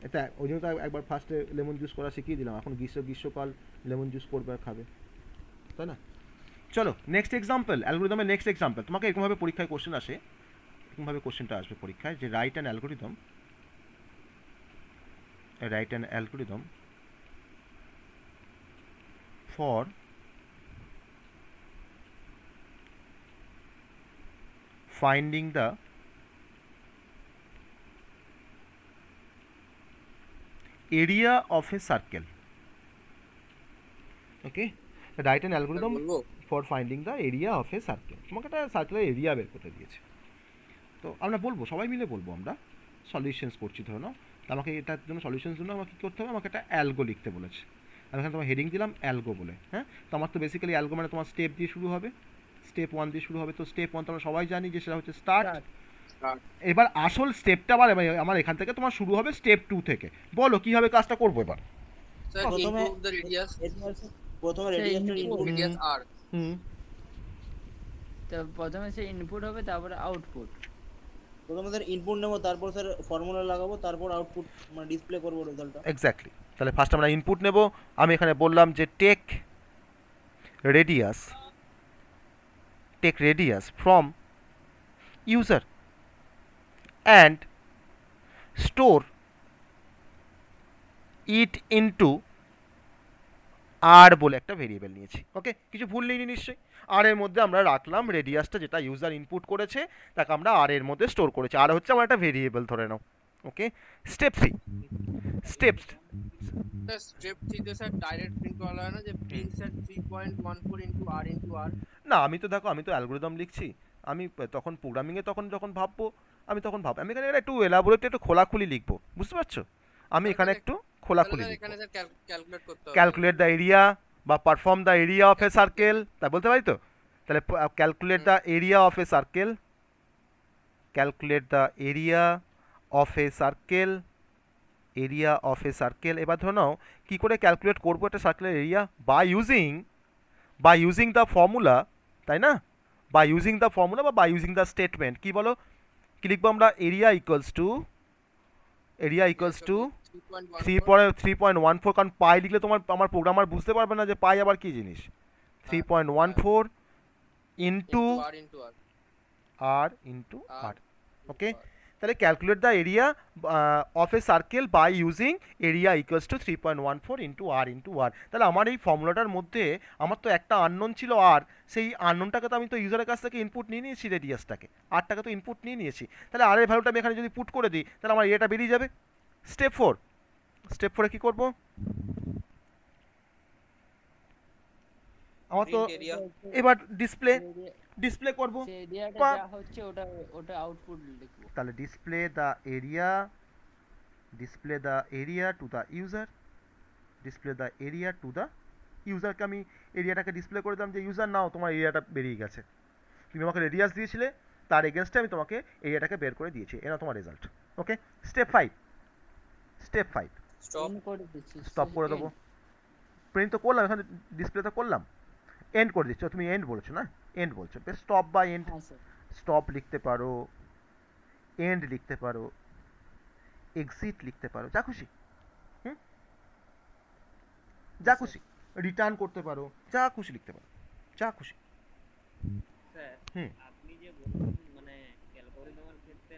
B: এটা ওই জন্য তো একবার ফার্স্টে লেমন জুস করা শিখিয়ে দিলাম, এখন গ্রীষ্মকাল লেমন জুস করবে আর খাবে, তাই না? চলো নেক্সট এক্সাম্পল, অ্যালগোরিদমের নেক্সট এক্সাম্পল। তোমাকে এরকমভাবে পরীক্ষায় কোশ্চেন আসে, এরকমভাবে কোশ্চেনটা আসবে পরীক্ষায়, যে write an algorithm, write an algorithm for finding the area of a circle. Okay, write an
E: sir
B: algorithm
E: বলবো?
B: for finding the area of a circle. তোমাকে একটা সার্কেলের এরিয়া বের করতে দিয়েছে, তো আমরা বলবো, সবাই মিলে বলবো, আমরা সলিউশনস করছি ধরে নাও। তো আমাকে এটার জন্য সলিউশনস জন্য আমাকে কী করতে হবে, আমাকে একটা অ্যালগো লিখতে বলেছে। আমি এখানে তোমার হেডিং দিলাম অ্যালগো বলে, হ্যাঁ। তো আমার তো বেসিক্যালি অ্যালগো মানে তোমার স্টেপ দিয়ে শুরু হবে, স্টেপ 1 দিয়ে শুরু হবে। তো স্টেপ 1 তো আমরা সবাই জানি যে সেটা হচ্ছে স্টার্ট।
E: Start.
B: এবার আসল স্টেপটা আবার আমার এখান থেকে তোমার শুরু হবে স্টেপ 2 থেকে। বলো কীভাবে কাজটা করবো এবার।
E: স্যার
F: প্রথমে
E: ইনপুট দ্য রেডিয়াস,
F: প্রথমে
C: সেই
F: রেডিয়াসটার
C: input-
F: ইনপুট
E: রেডিয়াস আর।
B: হুম।
C: তো প্রথমে সে ইনপুট হবে, তারপরে আউটপুট।
F: প্রথমে স্যার ইনপুট নেবো, তারপর স্যার ফর্মুলা লাগাবো, তারপর আউটপুট মানে ডিসপ্লে করবো রেজাল্টটা।
B: এক্স্যাক্টলি। তাহলে ফার্স্ট আমরা ইনপুট নেব। আমি এখানে বললাম যে take radius from user and store it into R বলে একটা ভেরিয়েবল নিয়েছি। ওকে, কিছু ভুল নেই নিশ্চয়ই। আর এর মধ্যে আমরা রাখলাম রেডিয়াসটা, যেটা ইউজার ইনপুট করেছে তাকে আমরা আর এর মধ্যে স্টোর করেছি। আর হচ্ছে আমার একটা ভেরিয়েবল ধরে নাও। ওকে, স্টেপ 3, স্টেপস।
E: স্যার স্টেপ 3 তে স্যার ডাইরেক্ট প্রিন্ট করা হয় না, যে প্রিন্ট স্যার 3.14 ইনটু আর ইনটু আর।
B: না, আমি তো দেখো, আমি তো অ্যালগোরিদম লিখছি, আমি তখন প্রোগ্রামিংয়ে যখন ভাববো, আমি আমি এখানে একটু এলাবোরেট, একটু খোলাখুলি লিখবো, বুঝতে পারছো? আমি এখানে একটু খোলাখুলি
E: তাহলে
B: লিখবো।
E: এখানে স্যার ক্যালকুলেট করতে হবে।
B: ক্যালকুলেট দ্য এরিয়া বা perform the area of a circle, তাই বলতে পারি তো। তাহলে calculate the area of a circle, calculate the area of a circle, area of a circle. এবার ধরো নাও কী করে ক্যালকুলেট করবো একটা সার্কেলের area, by using the formula, তাই না? বাই ইউজিং দ্য ফর্মুলা বা বাই ইউজিং দ্য স্টেটমেন্ট। কী বলো, কী লিখবো আমরা? এরিয়া ইকুয়ালস টু 3.14, কারণ পাই লিখলে আমার প্রোগ্রামার বুঝতে পারবে না যে পাই আবার কী জিনিস। 3.14 into
E: R into R.
B: R into R. Okay, তাহলে calculate the area of a circle by using area equals to 3.14 into R. তাহলে আমার এই ফর্মুলাটার মধ্যে আমার তো একটা আননোন ছিল আর, সেই আননোনটাকে তো আমি তো ইউজারের কাছ থেকে ইনপুট নিয়ে নিয়েছি, রেডিয়াসটাকে, আরটাকে তো ইনপুট নিয়ে নিয়েছি। তাহলে আর এর ভ্যালুটা আমি এখানে যদি পুট করে দিই, তাহলে আমার এটা বেরিয়ে যাবে। স্টেপ 4 কী করবো, আমার তো
E: প্রিন্ট এরিয়া।
B: এবার ডিসপ্লে করবো।
C: সেই এরিয়াটা
B: পা-
C: যা হচ্ছে ওটা আউটপুট লিখবো।
B: তাহলে display the area to the ইউজারকে আমি এরিয়াটাকে ডিসপ্লে করে দিলাম যে ইউজার নাও তোমার এরিয়াটা বেরিয়ে গেছে, তুমি আমাকে রেডিয়াস দিয়েছিলে, তার এগেনস্টে আমি তোমাকে এরিয়াটাকে বের করে দিয়েছি, এটা তোমার রেজাল্ট। ওকে, স্টেপ 5
E: স্টপ।
C: করে দিচ্ছি,
B: স্টপ করে দেবো। প্রিন্ট তো করলাম, এখানে ডিসপ্লে তো করলাম, এন্ড করে দিচ্ছ, তুমি এন্ড বলেছো না, এন্ড বলছো, বেশ। স্টপ বা এন্ড,
C: হ্যাঁ স্যার।
B: স্টপ লিখতে পারো, এন্ড লিখতে পারো, এক্সিট লিখতে পারো, যা খুশি। যা খুশি রিটার্ন করতে পারো, যা খুশি লিখতে পারো, যা খুশি।
A: স্যার
B: হুম।
A: আপনি যে বললেন মানে অ্যালগরিদমের ক্ষেত্রে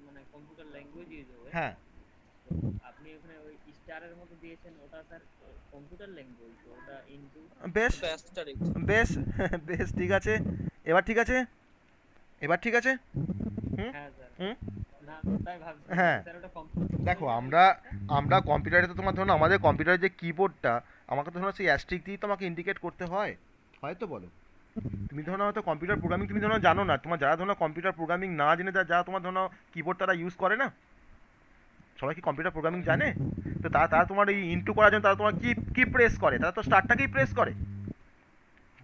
A: মানে কম্পিউটার ল্যাঙ্গুয়েজ ইউজ হবে,
B: হ্যাঁ,
A: তো আপনি ওখানে ওই স্টারের মতো দিয়েছেন, ওটা স্যার কম্পিউটার ল্যাঙ্গুয়েজ, ওটা ইনটু
B: বেশ
E: অ্যাস্টারিস্ক।
B: বেশ বেশ, ঠিক আছে। এবার ঠিক আছে,
A: হ্যাঁ স্যার।
B: হুম।
A: না না তাই ভাবছি
B: হ্যাঁ।
A: স্যার ওটা কম্পিউটার
B: দেখো আমরা কম্পিউটারে তো তোমার ধরো না, আমাদের কম্পিউটারের যে কিবোর্ডটা আমাকে তো ধরো সেই অ্যাস্ট্রিক দিয়েই তোমাকে ইন্ডিকেট করতে হয়, হয়তো বলো। তুমি ধরো না হয়তো কম্পিউটার প্রোগ্রামিং তুমি ধরো জানো না, তোমার যারা ধরো না কম্পিউটার প্রোগ্রামিং না জেনে যারা তোমার ধরো কিবোর্ড তারা ইউজ করে না, সবাই কি কম্পিউটার প্রোগ্রামিং জানে? তো তারা তারা তোমার এই ইনটু করার জন্য তারা তোমার কি কি প্রেস করে, তারা তো স্টার্টটাকেই প্রেস করে,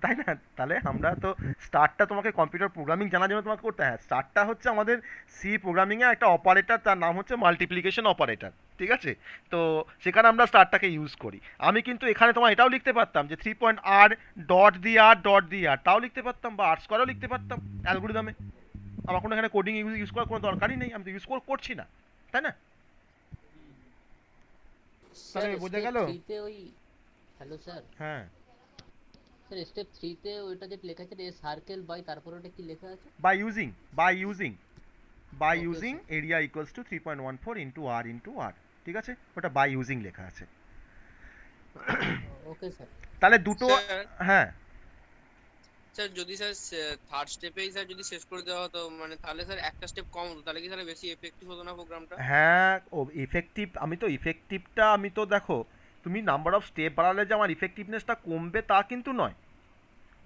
B: তাই না? তাহলে আমরা তো স্টার্টটা তোমাকে কম্পিউটার প্রোগ্রামিং জানার জন্য তোমাকে করতে হয়। স্টার্টটা হচ্ছে আমাদের সি প্রোগ্রামিংয়ে একটা অপারেটর, তার নাম হচ্ছে মাল্টিপ্লিকেশন অপারেটর, ঠিক আছে? তো সেখানে আমরা স্টার্টটাকে ইউজ করি। আমি কিন্তু এখানে তোমার এটাও লিখতে পারতাম যে 3.r ডট দি আর ডট দি আর, তাও লিখতে পারতাম, বা আর স্কোয়ারও লিখতে পারতাম অ্যালগোরিদমে। আমার কোনো এখানে কোডিং ইউজ করার কোনো দরকারই নেই, আমি তো ইউজ করছি না, তাই না?
D: স্যার
B: তাহলে বোঝা
D: স্টেপ
B: গেল?
D: 3 তে ওই হ্যালো স্যার
B: হ্যাঁ,
D: স্যার স্টেপ 3 তে ওইটা যেটা লেখা আছে এ সার্কেল বাই তারপর ওটা কি লেখা আছে?
B: By using
D: Okay,
B: using
D: sir.
B: Area equals to 3.14 into R, ঠিক আছে? ওটা বাই ইউজিং লেখা আছে।
D: Okay sir.
B: তাহলে দুটো,
E: স্যার
B: হ্যাঁ
E: স্যার যদি স্যার থার্ড স্টেপেই স্যার যদি শেষ করে দেওয়া হতো মানে তাহলে স্যার একটা স্টেপ কম হতো, তাহলে কি স্যার বেশি এফেক্টিভ হতো না প্রোগ্রামটা?
B: হ্যাঁ, ও ইফেক্টিভ, ইফেক্টিভটা আমি তো দেখো, তুমি নাম্বার অফ স্টেপ বাড়ালে যে আমার ইফেক্টিভনেসটা কমবে তা কিন্তু নয়,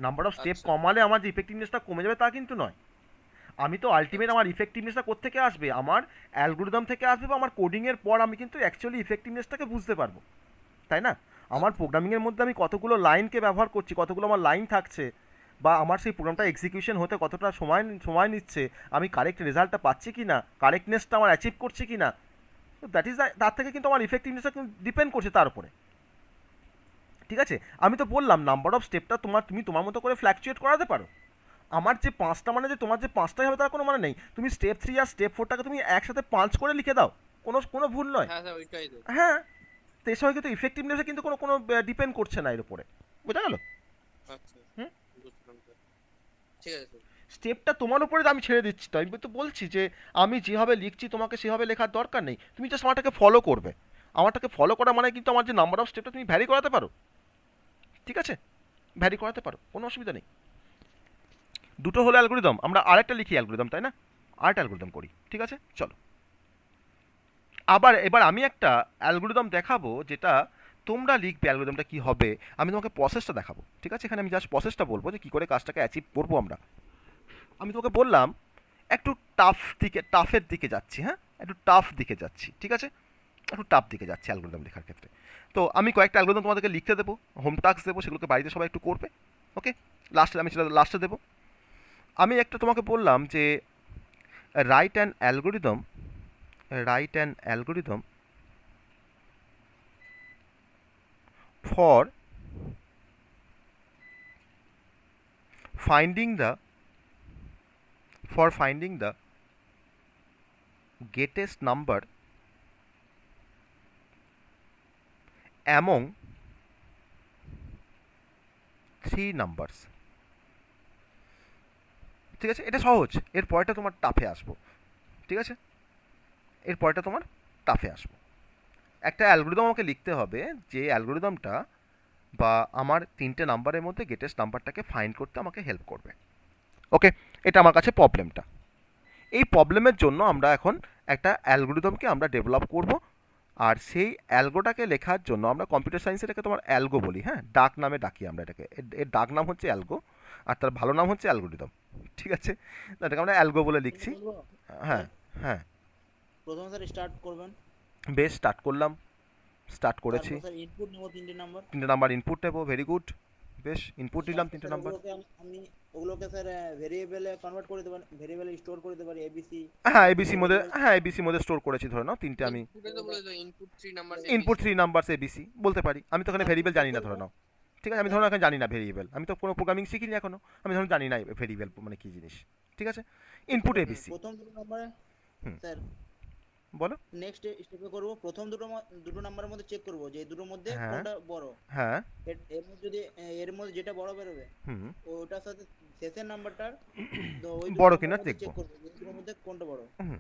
B: নাম্বার অফ স্টেপ
E: আচ্ছা।
B: কমালে আমার যে ইফেক্টিভনেসটা কমে যাবে তা কিন্তু নয়। আমি তো আলটিমেট আমার ইফেক্টিভনেসটা কোত্থেকে আসবে, আমার অ্যালগোরিদম থেকে আসবে, বা আমার কোডিংয়ের পর আমি কিন্তু অ্যাকচুয়ালি ইফেক্টিভনেসটাকে বুঝতে পারবো, তাই না? আমার প্রোগ্রামিংয়ের মধ্যে আমি কতগুলো লাইনকে ব্যবহার করছি, কতগুলো আমার লাইন থাকছে, বা আমার সেই প্রোগ্রামটা এক্সিকিউশন হতে কতটা সময় নিচ্ছে, আমি কারেক্ট রেজাল্টটা পাচ্ছি কি না, কারেক্টনেসটা আমার অ্যাচিভ করছি কি না, দ্যাট ইজ তার থেকে কিন্তু আমার ইফেক্টিভনেসটা কিন্তু ডিপেন্ড করছে তার উপরে, ঠিক আছে? আমি তো বললাম নাম্বার অফ স্টেপটা তুমি তোমার মতো করে ফ্ল্যাকচুয়েট করাতে পারো। আমার যে 5টা মানে যে তোমার যে 5টাই হবে তার কোনো মানে নেই। তুমি স্টেপ 3 আর স্টেপ 4টাকে তুমি একসাথে পাঞ্চ করে লিখে দাও, কোনো ভুল নয়।
E: হ্যাঁ স্যার ওইটাই তো।
B: হ্যাঁ, তো এর সঙ্গে কিন্তু ইফেক্টিভনেসে কিন্তু কোনো ডিপেন্ড করছে না এর উপরে, বোঝা গেল?
E: আচ্ছা
B: হুম?
E: বুঝলাম স্যার, ঠিক আছে স্যার।
B: স্টেপটা তোমার উপরে আমি ছেড়ে দিচ্ছি, তো আমি তো বলছি যে আমি যেভাবে লিখছি তোমাকে সেভাবে লেখার দরকার নেই, তুমি জাস্ট আমারটাকে ফলো করবে। আমারটাকে ফলো করা মানে কিন্তু আমার যে নাম্বার অফ স্টেপটা তুমি ভ্যারি করাতে পারো, ঠিক আছে? ভ্যারি করাতে পারো, কোনো অসুবিধা নেই। দুটো হলো অ্যালগোরিদম, আমরা আরেকটা লিখি অ্যালগোরিদম, তাই না? আরেকটা অ্যালগোরিদম করি, ঠিক আছে? চলো এবার আমি একটা অ্যালগোরিদম দেখাবো যেটা তোমরা লিখবে, অ্যালগোরিদমটা কি হবে আমি তোমাকে প্রসেসটা দেখাবো, ঠিক আছে? এখানে আমি জাস্ট প্রসেসটা বলবো যে কী করে কাজটাকে অ্যাচিভ করবো আমরা। আমি তোমাকে বললাম একটু টাফের দিকে যাচ্ছি, হ্যাঁ একটু টাফ দিকে যাচ্ছি, ঠিক আছে? একটু টাফ দিকে যাচ্ছি অ্যালগোরিদম লেখার ক্ষেত্রে। তো আমি কয়েকটা অ্যালগোরিদম তোমাদেরকে লিখতে দেবো, হোম টাস্ক দেবো, সেগুলোকে বাড়িতে সবাই একটু করবে, ওকে? আমি সেটা লাস্টে দেবো। আমি একটা তোমাকে বললাম যে write an algorithm for finding the greatest number among 3 numbers, ঠিক আছে? এটা সহজ, এর পরেটা তোমার টাফে আসবো, ঠিক আছে? এর পরেটা তোমার টাফে আসবো। একটা অ্যালগোরিদম আমাকে লিখতে হবে যে অ্যালগোরিদমটা বা আমার 3টে নাম্বারের মধ্যে গ্রেটেস্ট নাম্বারটাকে ফাইন্ড করতে আমাকে হেল্প করবে, ওকে? এটা আমার কাছে প্রবলেমটা। এই প্রবলেমের জন্য আমরা এখন একটা অ্যালগোরিদমকে আমরা ডেভেলপ করব, আর সেই অ্যালগোটাকে লেখার জন্য আমরা কম্পিউটার সায়েন্সে এটাকে তোমার অ্যালগো বলি, হ্যাঁ, ডাক নামে ডাকি আমরা এটাকে, এর ডাক নাম হচ্ছে অ্যালগো, আর তার ভালো নাম হচ্ছে অ্যালগোরিদম, ঠিক আছে? এটাকে আমরা অ্যালগো বলে লিখছি। হ্যাঁ হ্যাঁ,
G: প্রথমে স্যার স্টার্ট করবেন।
B: বেশ, স্টার্ট করেছি।
G: তারপর স্যার ইনপুট নেব 3টে নাম্বার।
B: 3টে নাম্বার ইনপুট নেবো, ভেরি গুড, বেশ ইনপুট নিলাম 3টে নাম্বার।
G: ওগুলোকে স্যার ভেরিয়েবলে কনভার্ট করে দেবেন, ভেরিয়েবলে স্টোর করে দিতে পারি এবিসি।
B: হ্যাঁ এবিসি মধ্যে স্টোর করেছি ধরে নাও, 3টে আমি
E: ইনপুটে তো বলে দাও input 3 number
B: input 3 numbers ABC বলতে পারি। আমি তো এখানে ভেরিয়েবল জানি না ধরে নাও, ঠিক আছে? আমি ধরুন এখানে জানি না ভেরিয়েবল, আমি তো কোনো প্রোগ্রামিং শিখিনি এখনো, আমি ধরুন জানি না ভেরিয়েবল মানে কি জিনিস, ঠিক আছে? ইনপুট এবিসি,
G: প্রথম দুটো নাম্বারে
B: হুম।
G: স্যার
B: বলো।
G: নেক্সট স্টেপে করব, প্রথম দুটো নাম্বারের মধ্যে চেক করব যে এই দুটোর মধ্যে
B: হ্যাঁ।
G: কোনটা বড়।
B: হ্যাঁ,
G: এর মধ্যে যদি এর মধ্যে যেটা বড় বেরোবে
B: হুম,
G: ওটার সাথে শেষের নাম্বারটার তো ওই
B: বড়
G: দুটো
B: কিনা
G: নাম্বারের মধ্যে
B: দেখবো।
G: চেক করব যে এই দুটোর মধ্যে কোনটা বড়।
B: হুম,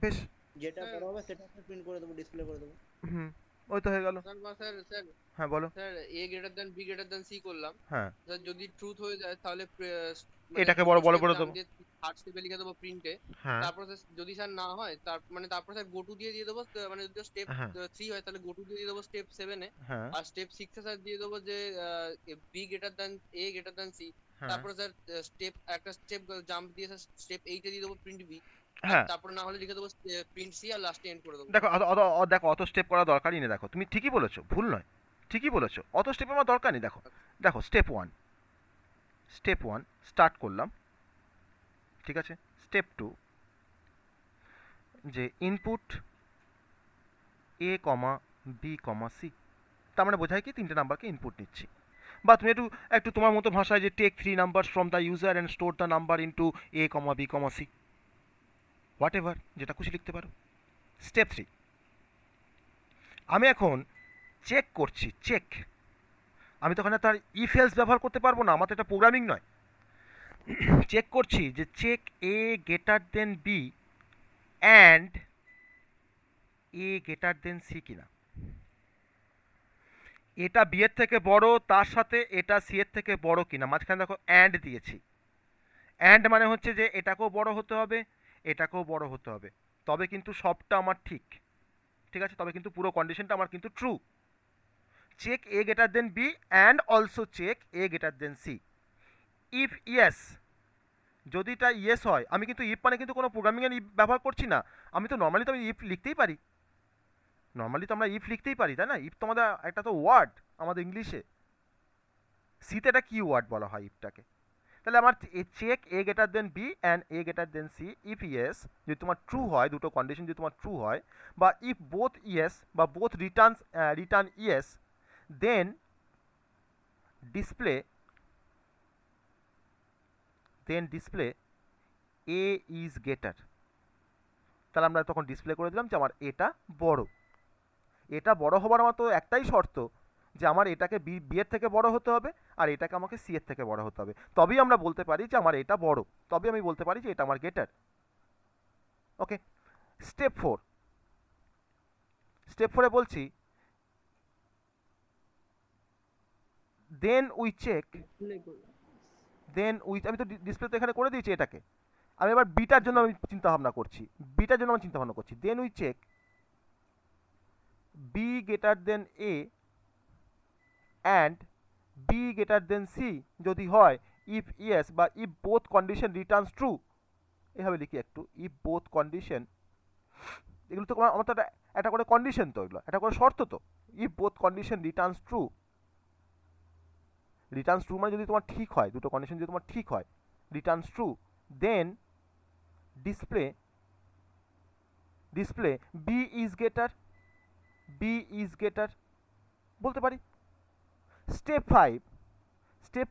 B: বেশ,
G: যেটা বড় হবে সেটা প্রিন্ট করে দেবো, ডিসপ্লে করে দেবো।
B: হুম, ওই তো হয়ে গেল।
E: স্যার স্যার
B: হ্যাঁ বলো।
E: Sir a greater than b greater than c করলাম,
B: হ্যাঁ,
E: স্যার যদি ট্রুথ হয়ে যায় তাহলে
B: এটাকে বড় করে দেবো।
E: থার্ড স্টেপে লিখে দেবো প্রিন্টে,
B: হ্যাঁ
E: তারপর যদি স্যার না হয় তারপর স্যার গো টু দিয়ে দেবো, মানে যদি স্টেপ
B: হ্যাঁ
E: 3 হয় তাহলে গো টু দিয়ে দেবো স্টেপ 7-এ,
B: হ্যাঁ
E: আর স্টেপ 6-এ স্যার দিয়ে দেবো যে B greater than a greater than C,
B: হ্যাঁ
E: তারপরে স্যার একটা স্টেপ জাম্প দিয়ে স্যার স্টেপ 8-এ দিয়ে দেবো প্রিন্ট বি,
B: হ্যাঁ
E: তারপর না হলে লিখে দেবো প্রিন্ট সি, আর লাস্টে এন্ড করে দেবো।
B: দেখো দেখো অত স্টেপ করা দরকারই নেই। দেখো তুমি ঠিকই বলেছো, ভুল নয়, ঠিকই বলেছো, অত স্টেপ আমার দরকার নেই। দেখো দেখো স্টেপ ওয়ান স্টার্ট করলাম, ঠিক আছে। স্টেপ টু, যে ইনপুট এ কমা বি কমা সি, তার মানে বোঝায় কি 3টে নাম্বারকে ইনপুট নিচ্ছি। বা তুমি একটু একটু তোমার মতো ভাষায় যে take 3 numbers from the user and store the number into A comma B comma C, whatever, যেটা খুশি লিখতে পারো। স্টেপ 3, আমি এখন চেক করছি, চেক। আমি তখন তার ইফ এলস ব্যবহার করতে পারবো না, আমার তো এটা প্রোগ্রামিং নয়। চেক করছি যে check A greater than B and A greater than C কিনা। এটা বি এর থেকে বড়, তার সাথে এটা সি এর থেকে বড় কিনা। মাঝখানে দেখো অ্যান্ড দিয়েছি। অ্যান্ড মানে হচ্ছে যে এটাকেও বড় হতে হবে, এটাকেও বড় হতে হবে, তবে কিন্তু সবটা আমার ঠিক, ঠিক আছে, তবে কিন্তু পুরো কন্ডিশনটা আমার কিন্তু true. Check A greater than B and also check A greater than C. If yes, যদি এটা ইয়েস হয়, আমি কিন্তু ইফ মানে কিন্তু কোনো প্রোগ্রামিংয়ের ইফ ব্যবহার করছি না, আমি তো নর্মালি তো আমি ইফ লিখতেই পারি, নর্মালি তো আমরা ইফ লিখতেই পারি, তাই না? ইফ তো আমাদের একটা তো ওয়ার্ড আমাদের ইংলিশে, সিতে এটা কি ওয়ার্ড বলা হয় ইফটাকে। তাহলে আমার check A greater than B and A greater than C, if yes, যদি তোমার ট্রু হয়, দুটো কন্ডিশন যদি তোমার ট্রু হয়, বা ইফ বোথ ইয়েস বা both return yes, then display A is greater. তাহলে আমরা তখন ডিসপ্লে করে দিলাম যে আমার এটা বড়। এটা বড় হবার আমার তো একটাই শর্ত, যে আমার এটাকে বি এর থেকে বড় হতে হবে, আর এটাকে আমাকে সি এর থেকে বড় হতে হবে, তবেই আমরা বলতে পারি যে আমার এটা বড়, তবেই আমি বলতে পারি যে এটা আমার গ্রেটার। ওকে, স্টেপ 4 বলছি দেন উই চেক, আমি তো ডিসপ্লে তো এখানে করে দিয়েছি এটাকে, আমি এবার বিটার জন্য আমি চিন্তা ভাবনা করছি, then we check B greater than A and B greater than C, যদি হয় ইফ ইয়েস বা if both condition returns true. এভাবে লিখি একটু, ইফ বোথ কন্ডিশন, এগুলো তো আমার তো একটা করে কন্ডিশন, তো এগুলো একটা করে শর্ত, তো if both condition returns true মানে যদি তোমার ঠিক হয়, দুটো কন্ডিশন যদি তোমার ঠিক হয়, returns true, then display B is greater বলতে পারি। স্টেপ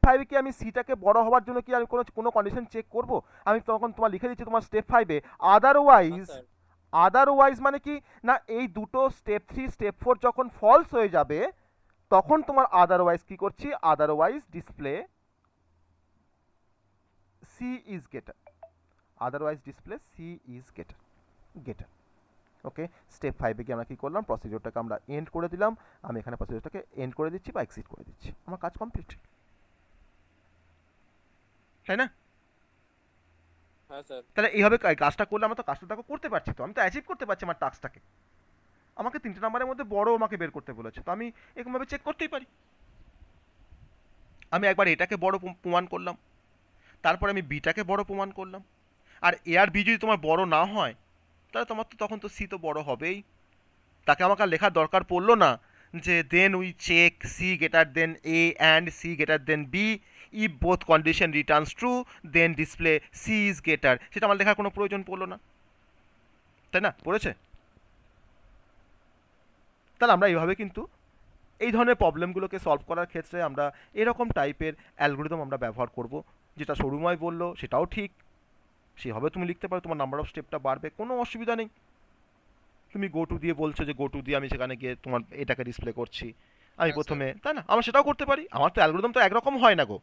B: 5 কি আমি সিটাকে বড় হওয়ার জন্য কি আমি কোনো কন্ডিশন চেক করব? আমি তখন তোমার লিখে দিচ্ছি তোমার স্টেপ 5-এ আদারওয়াইজ মানে কি না, এই দুটো স্টেপ 3 স্টেপ 4 যখন ফলস হয়ে যাবে, তখন তোমার আদারওয়াইজ কি করছি, otherwise display C is greater, greater. Okay, step 5-এ গিয়ে আমরা কি করলাম, প্রসিডিওরটাকে আমরা এন্ড করে দিলাম। আমি এখানে প্রসিডিওরটাকে এন্ড করে দিচ্ছি বা এক্সিট করে দিচ্ছি, আমার কাজ কমপ্লিট, তাই না?
E: হ্যাঁ স্যার।
B: তাহলে এইভাবে কাজটা করলে আমরা তো কাজটা করতে পারছি, তো আমি তো অ্যাচিভ করতে পারছি আমার টাস্কটাকে। আমাকে 3টে নাম্বারের মধ্যে বড় আমাকে বের করতে বলেছে, তো আমি এরকমভাবে চেক করতেই পারি। আমি একবার এটাকে বড় প্রমাণ করলাম, তারপরে আমি বিটাকে বড় প্রমাণ করলাম, আর এ আর বি যদি তোমার বড় না হয়, তাহলে তোমার তো তখন তো সি তো বড় হবেই। তাকে আমাকে আর লেখার দরকার পড়লো না যে then we check C greater than A and C greater than B, if both condition returns true then display C is greater, সেটা আমার লেখার কোনো প্রয়োজন পড়লো না, তাই না? পড়েছে? তাহলে আমরা এইভাবে কিন্তু এই ধরনের প্রবলেমগুলোকে সলভ করার ক্ষেত্রে আমরা এরকম টাইপের অ্যালগোরিদম আমরা ব্যবহার করব। যেটা সরুময় বললো সেটাও ঠিক, সেভাবে তুমি লিখতে পারো, তোমার নাম্বার অফ স্টেপটা বাড়বে, কোনো অসুবিধা নেই। তুমি গো টু দিয়ে বলছো যে গো টু দিয়ে আমি সেখানে গিয়ে তোমার এটাকে ডিসপ্লে করছি, আমি প্রথমে, তাই না? আমরা সেটাও করতে পারি। আমার তো অ্যালগোরিদম তো একরকম হয় না গো,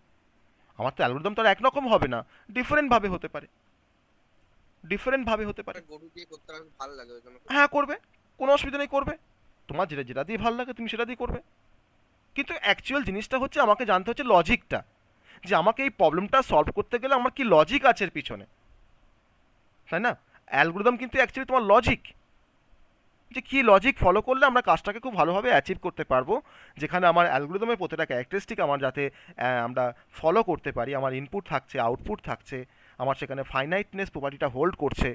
B: আমার তো অ্যালগোরিদম তো আর একরকম হবে না, ডিফারেন্টভাবে হতে পারে।
E: গরু দিয়ে করতে আমার ভালো লাগে ওই জন্য।
B: হ্যাঁ, করবে, কোনো অসুবিধা নেই, করবে। তোমার যেটা দিয়ে ভালো লাগে তুমি সেটা দিয়ে করবে, কিন্তু অ্যাকচুয়াল জিনিসটা হচ্ছে আমাকে জানতে হচ্ছে লজিকটা, যে আমাকে এই প্রবলেমটা সলভ করতে গেলে আমার কি লজিক আছে এর পিছনে। তাই না? অ্যালগোরিদম কিন্তু অ্যাকচুয়ালি তোমার লজিক, যে কী লজিক ফলো করলে আমরা কাজটাকে খুব ভালোভাবে অ্যাচিভ করতে পারবো, যেখানে আমার অ্যালগোরিদমের প্রতিটা ক্যারেক্টারিস্টিক আমার যাতে আমরা ফলো করতে পারি, আমার ইনপুট থাকছে, আউটপুট থাকছে, আমার সেখানে ফাইনাইটনেস প্রপার্টিটা হোল্ড করছে,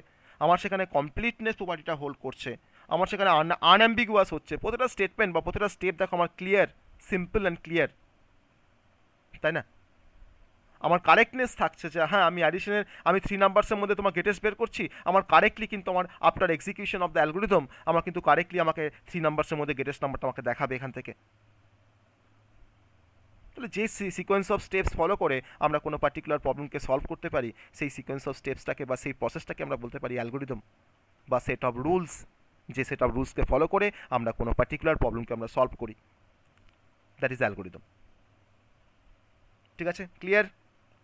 B: আমার সেখানে কমপ্লিটনেস প্রপার্টিটা হোল্ড করছে, আমার সেখানে আনঅ্যাম্বিগুয়াস হচ্ছে প্রতিটা স্টেটমেন্ট বা প্রতিটা স্টেপ, দেখো আমার ক্লিয়ার, সিম্পল অ্যান্ড ক্লিয়ার, তাই না? আমার কারেক্টনেস থাকছে যে হ্যাঁ আমি অ্যাডিশনের আমি 3 নাম্বারসের মধ্যে তোমার গ্রেটেস্ট বের করছি, আমার কারেক্টলি কিন্তু আমার after execution of the algorithm আমার কিন্তু কারেক্টলি আমাকে 3 নাম্বারসের মধ্যে গ্রেটেস্ট নাম্বারটা আমাকে দেখাবে এখান থেকে। তাহলে যে সিকোয়েন্স অফ স্টেপস ফলো করে আমরা কোনো পার্টিকুলার প্রবলেমকে সলভ করতে পারি, সেই সিকোয়েন্স অফ স্টেপসটাকে বা সেই প্রসেসটাকে আমরা বলতে পারি অ্যালগোরিদম বা সেট অফ রুলস, যে সেট অফ রুলসকে ফলো করে আমরা কোনো পার্টিকুলার প্রবলেমকে আমরা সলভ করি, দ্যাট ইজ অ্যালগোরিদম। ঠিক আছে, ক্লিয়ার?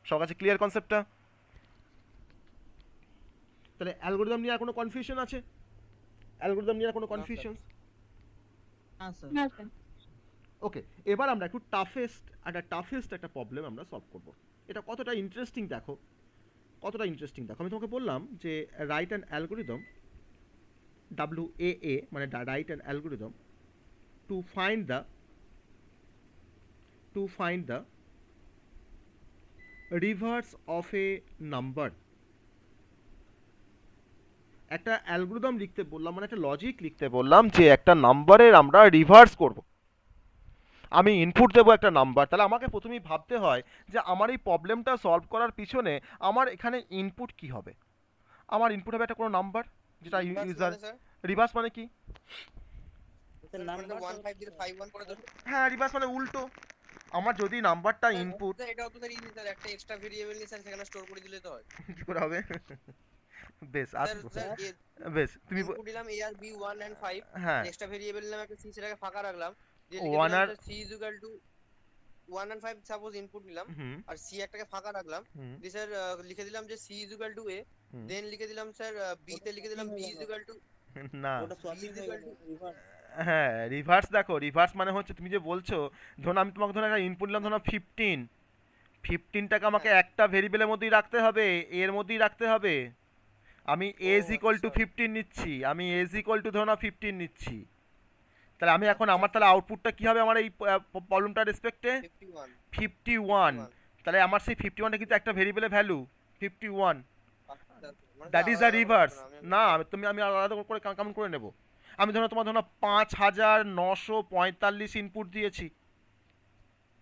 B: সবার কাছে ক্লিয়ার কনসেপ্টটা? তাহলে অ্যালগোরিদম নিয়ে আর কোনো কনফিউশন আছে? অ্যালগোরিদম নিয়ে আর কোনো কনফিউশন? ওকে, এবার আমরা একটু টাফেস্ট একটা প্রবলেম আমরা সলভ করব। এটা কতটা ইন্টারেস্টিং দেখো, কতটা ইন্টারেস্টিং দেখো। আমি তোমাকে বললাম যে রাইট অ্যান অ্যালগোরিদম, WAA মানে write an algorithm to find the reverse of a number. একটা অ্যালগোরিদম লিখতে বললাম, মানে একটা লজিক লিখতে বললাম যে একটা নাম্বারের আমরা রিভার্স করব। আমি ইনপুট দেবো একটা নাম্বার, তাহলে আমাকে প্রথমেই ভাবতে হয় যে আমার এই প্রবলেমটা সলভ করার পিছনে আমার এখানে ইনপুট কি হবে। আমার ইনপুট হবে একটা কোনো নাম্বার যেটা ইউজার। রিভার্স মানে কি?
G: স্যার নাম্বার
E: 15051 করে দেবো।
B: হ্যাঁ, রিভার্স মানে উল্টো। আমার যদি নাম্বারটা
E: স্যার,
B: ইনপুট
E: স্যার, এটাও তো স্যার ইজি স্যার, একটা এক্সট্রা ভেরিয়েবল নিয়ে স্যার সেখানে স্টোর করে দিলে তো হয়।
B: কি করে হবে? বেশ
E: স্যার
B: আসবো,
E: স্যার
B: বেশ তুমি
E: ইনপুট দিলাম a আর b 1 and 5,
B: হ্যাঁ
E: এক্সট্রা ভেরিয়েবল নিলাম একটা c, সেটাকে ফাঁকা রাখলাম, দিয়ে লিখে
B: 1
E: দিলাম
B: আর
E: sir c is equal to 1 and 5 suppose input নিলাম,
B: হুম
E: আর c একটাকে ফাঁকা রাখলাম,
B: হুম
E: দিয়ে স্যার লিখে দিলাম যে c is equal to a,
B: হুম।
E: দেন লিখে দিলাম স্যার b তে লিখে দিলাম b is equal to
B: না,
G: ওটা সোয়াপিং হয়ে গেল রিভার্স।
B: হ্যাঁ রিভার্স দেখো, রিভার্স মানে হচ্ছে তুমি যে বলছো, ধরুন আমি তোমাকে ধরুন একটা ইনপুট দিলাম, ধরুন 15টাকে আমাকে একটা ভেরিয়েবলের মধ্যেই রাখতে হবে, এর মধ্যেই রাখতে হবে। আমি a is equal to 15 নিচ্ছি, আমি a is equal to ধরুন 15 নিচ্ছি, তাহলে আমি এখন আমার তাহলে আউটপুটটা কি হবে আমার এই প্রবলেমটার রেসপেক্টে? 51। তাহলে আমার সেই 51টা কিন্তু একটা ভেরিয়েবলের value 51, that is a reverse. না আমি আলাদা করে কেমন করে নেব? আমি তোমার 5945 ইনপুট দিয়েছি,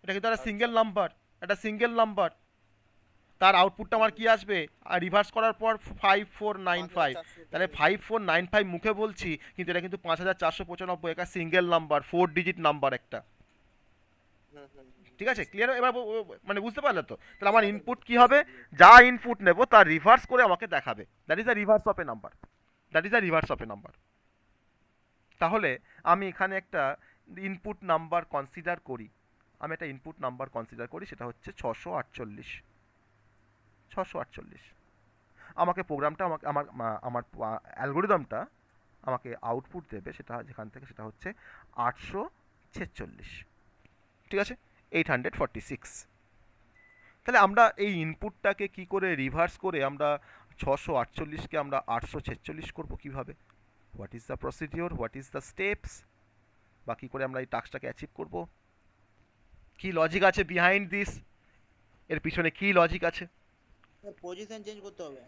B: এটা কিন্তু একটা সিঙ্গেল নাম্বার, একটা সিঙ্গেল নাম্বার, তার আউটপুটটা আমার কি আসবে? আর রিভার্স করার পর 5495, তাহলে 5495 মুখে বলছি কিন্তু এটা কিন্তু 5495, একটা সিঙ্গেল নাম্বার, 4 ডিজিট নাম্বার একটা। ঠিক আছে, ক্লিয়ার? এবার মানে বুঝতে পারলে তো? তাহলে আমার ইনপুট কি হবে? যা ইনপুট নেব তার রিভার্স করে আমাকে দেখাবে, that is a reverse of a number, that is a reverse of a number. তাহলে আমি এখানে একটা ইনপুট নাম্বার কনসিডার করি, সেটা হচ্ছে 648। আমাকে প্রোগ্রামটা আমার অ্যালগোরিদমটা আমাকে আউটপুট দেবে, সেটা যেখান থেকে সেটা হচ্ছে 846। ঠিক আছে, 846। তাহলে আমরা এই ইনপুটটাকে কি করে রিভার্স করে আমরা 648কে আমরা 846 করব কিভাবে? What is the procedure, what is the steps, বা কী করে আমরা এই টাস্কটাকে অ্যাচিভ করব? কি লজিক আছে বিহাইন্ড দিস? এর পিছনে কি লজিক আছে?
G: স্যার পজিশন চেঞ্জ করতে হবে।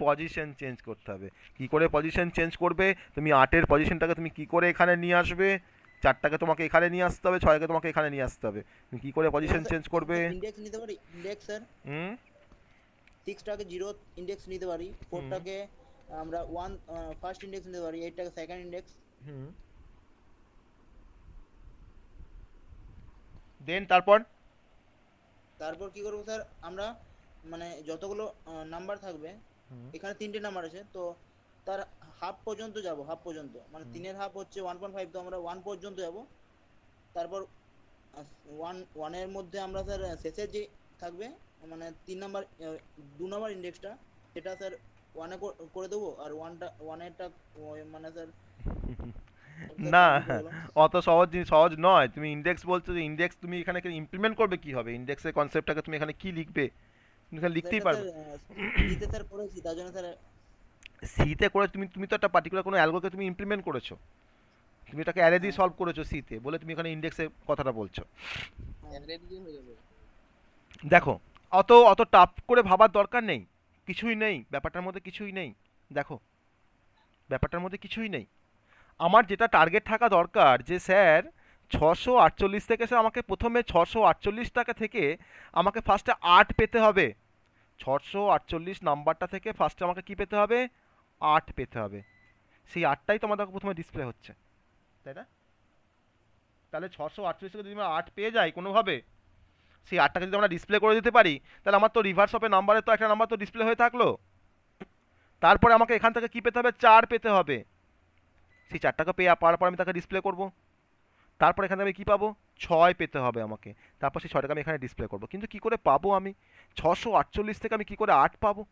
B: পজিশন চেঞ্জ করতে হবে। কি করে পজিশন চেঞ্জ করবে? তুমি 8-এর পজিশনটাকে তুমি কি করে এখানে নিয়ে আসবে? 4টাকে তোমাকে এখানে নিয়ে আসতে হবে, 6কে তোমাকে এখানে নিয়ে আসতে হবে। তুমি কি করে পজিশন চেঞ্জ করবে?
G: ইনডেক্স নিতে পারি, ইনডেক্স স্যার।
B: হুম
G: 6টাকে 0 ইনডেক্স নিতে পারি, 4টাকে আমরা 1 ফার্স্ট ইনডেক্স নিতে পারি, 8টাকে সেকেন্ড ইনডেক্স।
B: হুম দেন তারপর
G: কি করব স্যার? আমরা মানে যতগুলো নাম্বার থাকবে, এখানে 3টে নাম্বার আছে, তো তার হাফ পর্যন্ত যাব, হাফ পর্যন্ত, মানে 3 এর হাফ হচ্ছে 1.5, তো আমরা 1 পর্যন্ত যাব। তারপর 1 এর মধ্যে আমরা স্যার শেষে যে থাকবে মানে 3 নাম্বার 2 নাম্বার ইনডেক্সটা, সেটা স্যার 1 এ করে দেবো, আর 1 এরটা মানে স্যার
B: না, অত সহজ নয়। তুমি ইনডেক্স বলছো, যে ইনডেক্স তুমি এখানে ইমপ্লিমেন্ট করবে কি হবে? ইনডেক্সের কনসেপ্টটাকে তুমি এখানে কি লিখবে? তুমি এখানে লিখতেই পারবে।
G: দিতে স্যার করেছি, তার জন্য স্যার
B: সিতে করে তুমি তুমি তো একটা পার্টিকুলার কোনো অ্যালগোকে তুমি ইমপ্লিমেন্ট করেছো, তুমি এটাকে অ্যারে দিয়ে
G: হ্যাঁ
B: সলভ করেছো সিতে, বলে তুমি এখানে ইন্ডেক্সের কথাটা বলছো।
G: হ্যাঁ
E: অ্যারে দিয়ে হয়ে যাবে।
B: দেখো, অত অত টাফ করে ভাবার দরকার নেই, কিছুই নেই ব্যাপারটার মধ্যে, কিছুই নেই। দেখো, ব্যাপারটার মধ্যে কিছুই নেই। আমার যেটা টার্গেট থাকা দরকার যে স্যার 648 থেকে স্যার আমাকে প্রথমে 648 টাকা থেকে আমাকে ফার্স্টে 8 পেতে হবে। 648 নাম্বারটা থেকে ফার্স্টে আমাকে কি পেতে হবে? 8 পেতে হবে। সেই 8টাই তো আমাদের প্রথমে ডিসপ্লে হচ্ছে, তাই না? তাহলে 648 থেকে যদি আমরা 8 পেয়ে যাই কোনোভাবে, সেই 8টাকে যদি আমরা ডিসপ্লে করে দিতে পারি, তাহলে আমার তো রিভার্স অফে নাম্বারে তো একটা নাম্বার তো ডিসপ্লে হয়ে থাকলো। তারপরে আমাকে এখান থেকে কি পেতে হবে? 4 পেতে হবে। সেই 4টাকে পেয়ে পাওয়ার পর আমি তাকে ডিসপ্লে করব। তারপর এখানে আমি কি পাবো? 6 পেতে হবে আমাকে। তারপর সেই 6টাকে আমি এখানে ডিসপ্লে করব। কিন্তু কি করে পাবো আমি 648 থেকে আমি কি করে 8 পাবো?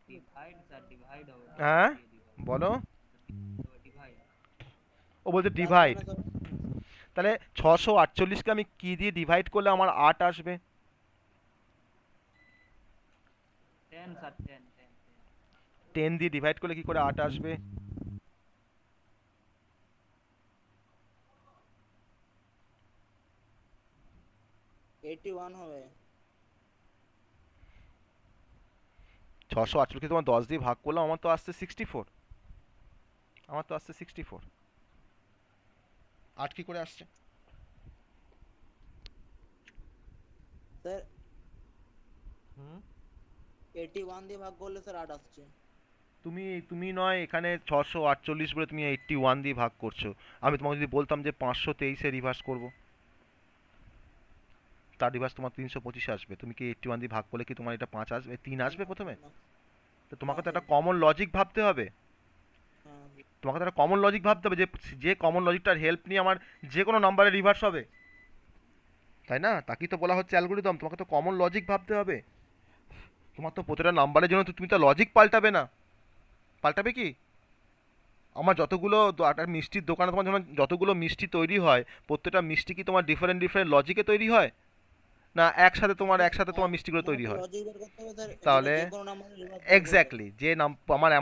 A: ডিভাইড স্যার, ডিভাইড হবে,
B: হ্যাঁ
A: দিয়ে দিতে হবে,
B: বলো।
A: ডিভাইড।
B: ও বলছে
G: তার
B: ডিভাইড।
G: মানে ধর
B: তাহলে 648কে আমি কি দিয়ে ডিভাইড করলে আমার 8 আসবে?
A: 10 স্যার, 10 10
B: 10 দিয়ে ডিভাইড করলে কি করে 8 আসবে?
G: 81 হবে।
B: 648কে তোমার 10 দিয়ে ভাগ করলাম, আমার তো আসছে 64। আমার তো আসছে 64। 8 কি করে আসছে?
G: স্যার
B: হুম,
G: 81 দিয়ে ভাগ করলে স্যার 8 আসছে।
B: তুমি তুমি নয় এখানে 648 বলে তুমি 81 দিয়ে ভাগ করছো। আমি তোমাকে যদি বলতাম যে 523-এ রিভার্স করব, তার রিভার্স তোমার 325 আসবে, তুমি কি 81 দিয়ে ভাগ করলে কি তোমার এটা 5 আসবে, 3 আসবে প্রথমে?
G: না
B: তো তোমাকে
G: না
B: তো একটা
G: স্যার।
B: কমন লজিক ভাবতে হবে।
G: হ্যাঁ
B: তোমাকে তো একটা কমন লজিক ভাবতে হবে যে যে কমন লজিকটার হেল্প নিয়ে আমার যে কোনো নাম্বারে রিভার্স হবে, তাই না? তাকেই তো বলা হচ্ছে অ্যালগরিদম। তোমাকে তো কমন লজিক ভাবতে হবে। তোমার তো প্রতিটা নাম্বারের জন্য তো তুমি তো লজিক পাল্টাবে না। পাল্টাবে কি? আমার যতগুলো একটা মিষ্টির দোকানে তোমার যখন যতগুলো মিষ্টি তৈরি হয়, প্রত্যেকটা মিষ্টি কি তোমার ডিফারেন্ট ডিফারেন্ট লজিকে তৈরি হয়, না একসাথে তোমার একসাথে তোমার মিষ্টিগুলো তৈরি
G: আমাকে
B: হয়?
G: লজিক বের করতে হবে স্যার, যেটা
B: তাহলে
G: যে কোনো নাম্বারে রিভার্স বের করতে হবে।
B: এক্স্যাক্টলি যে নাম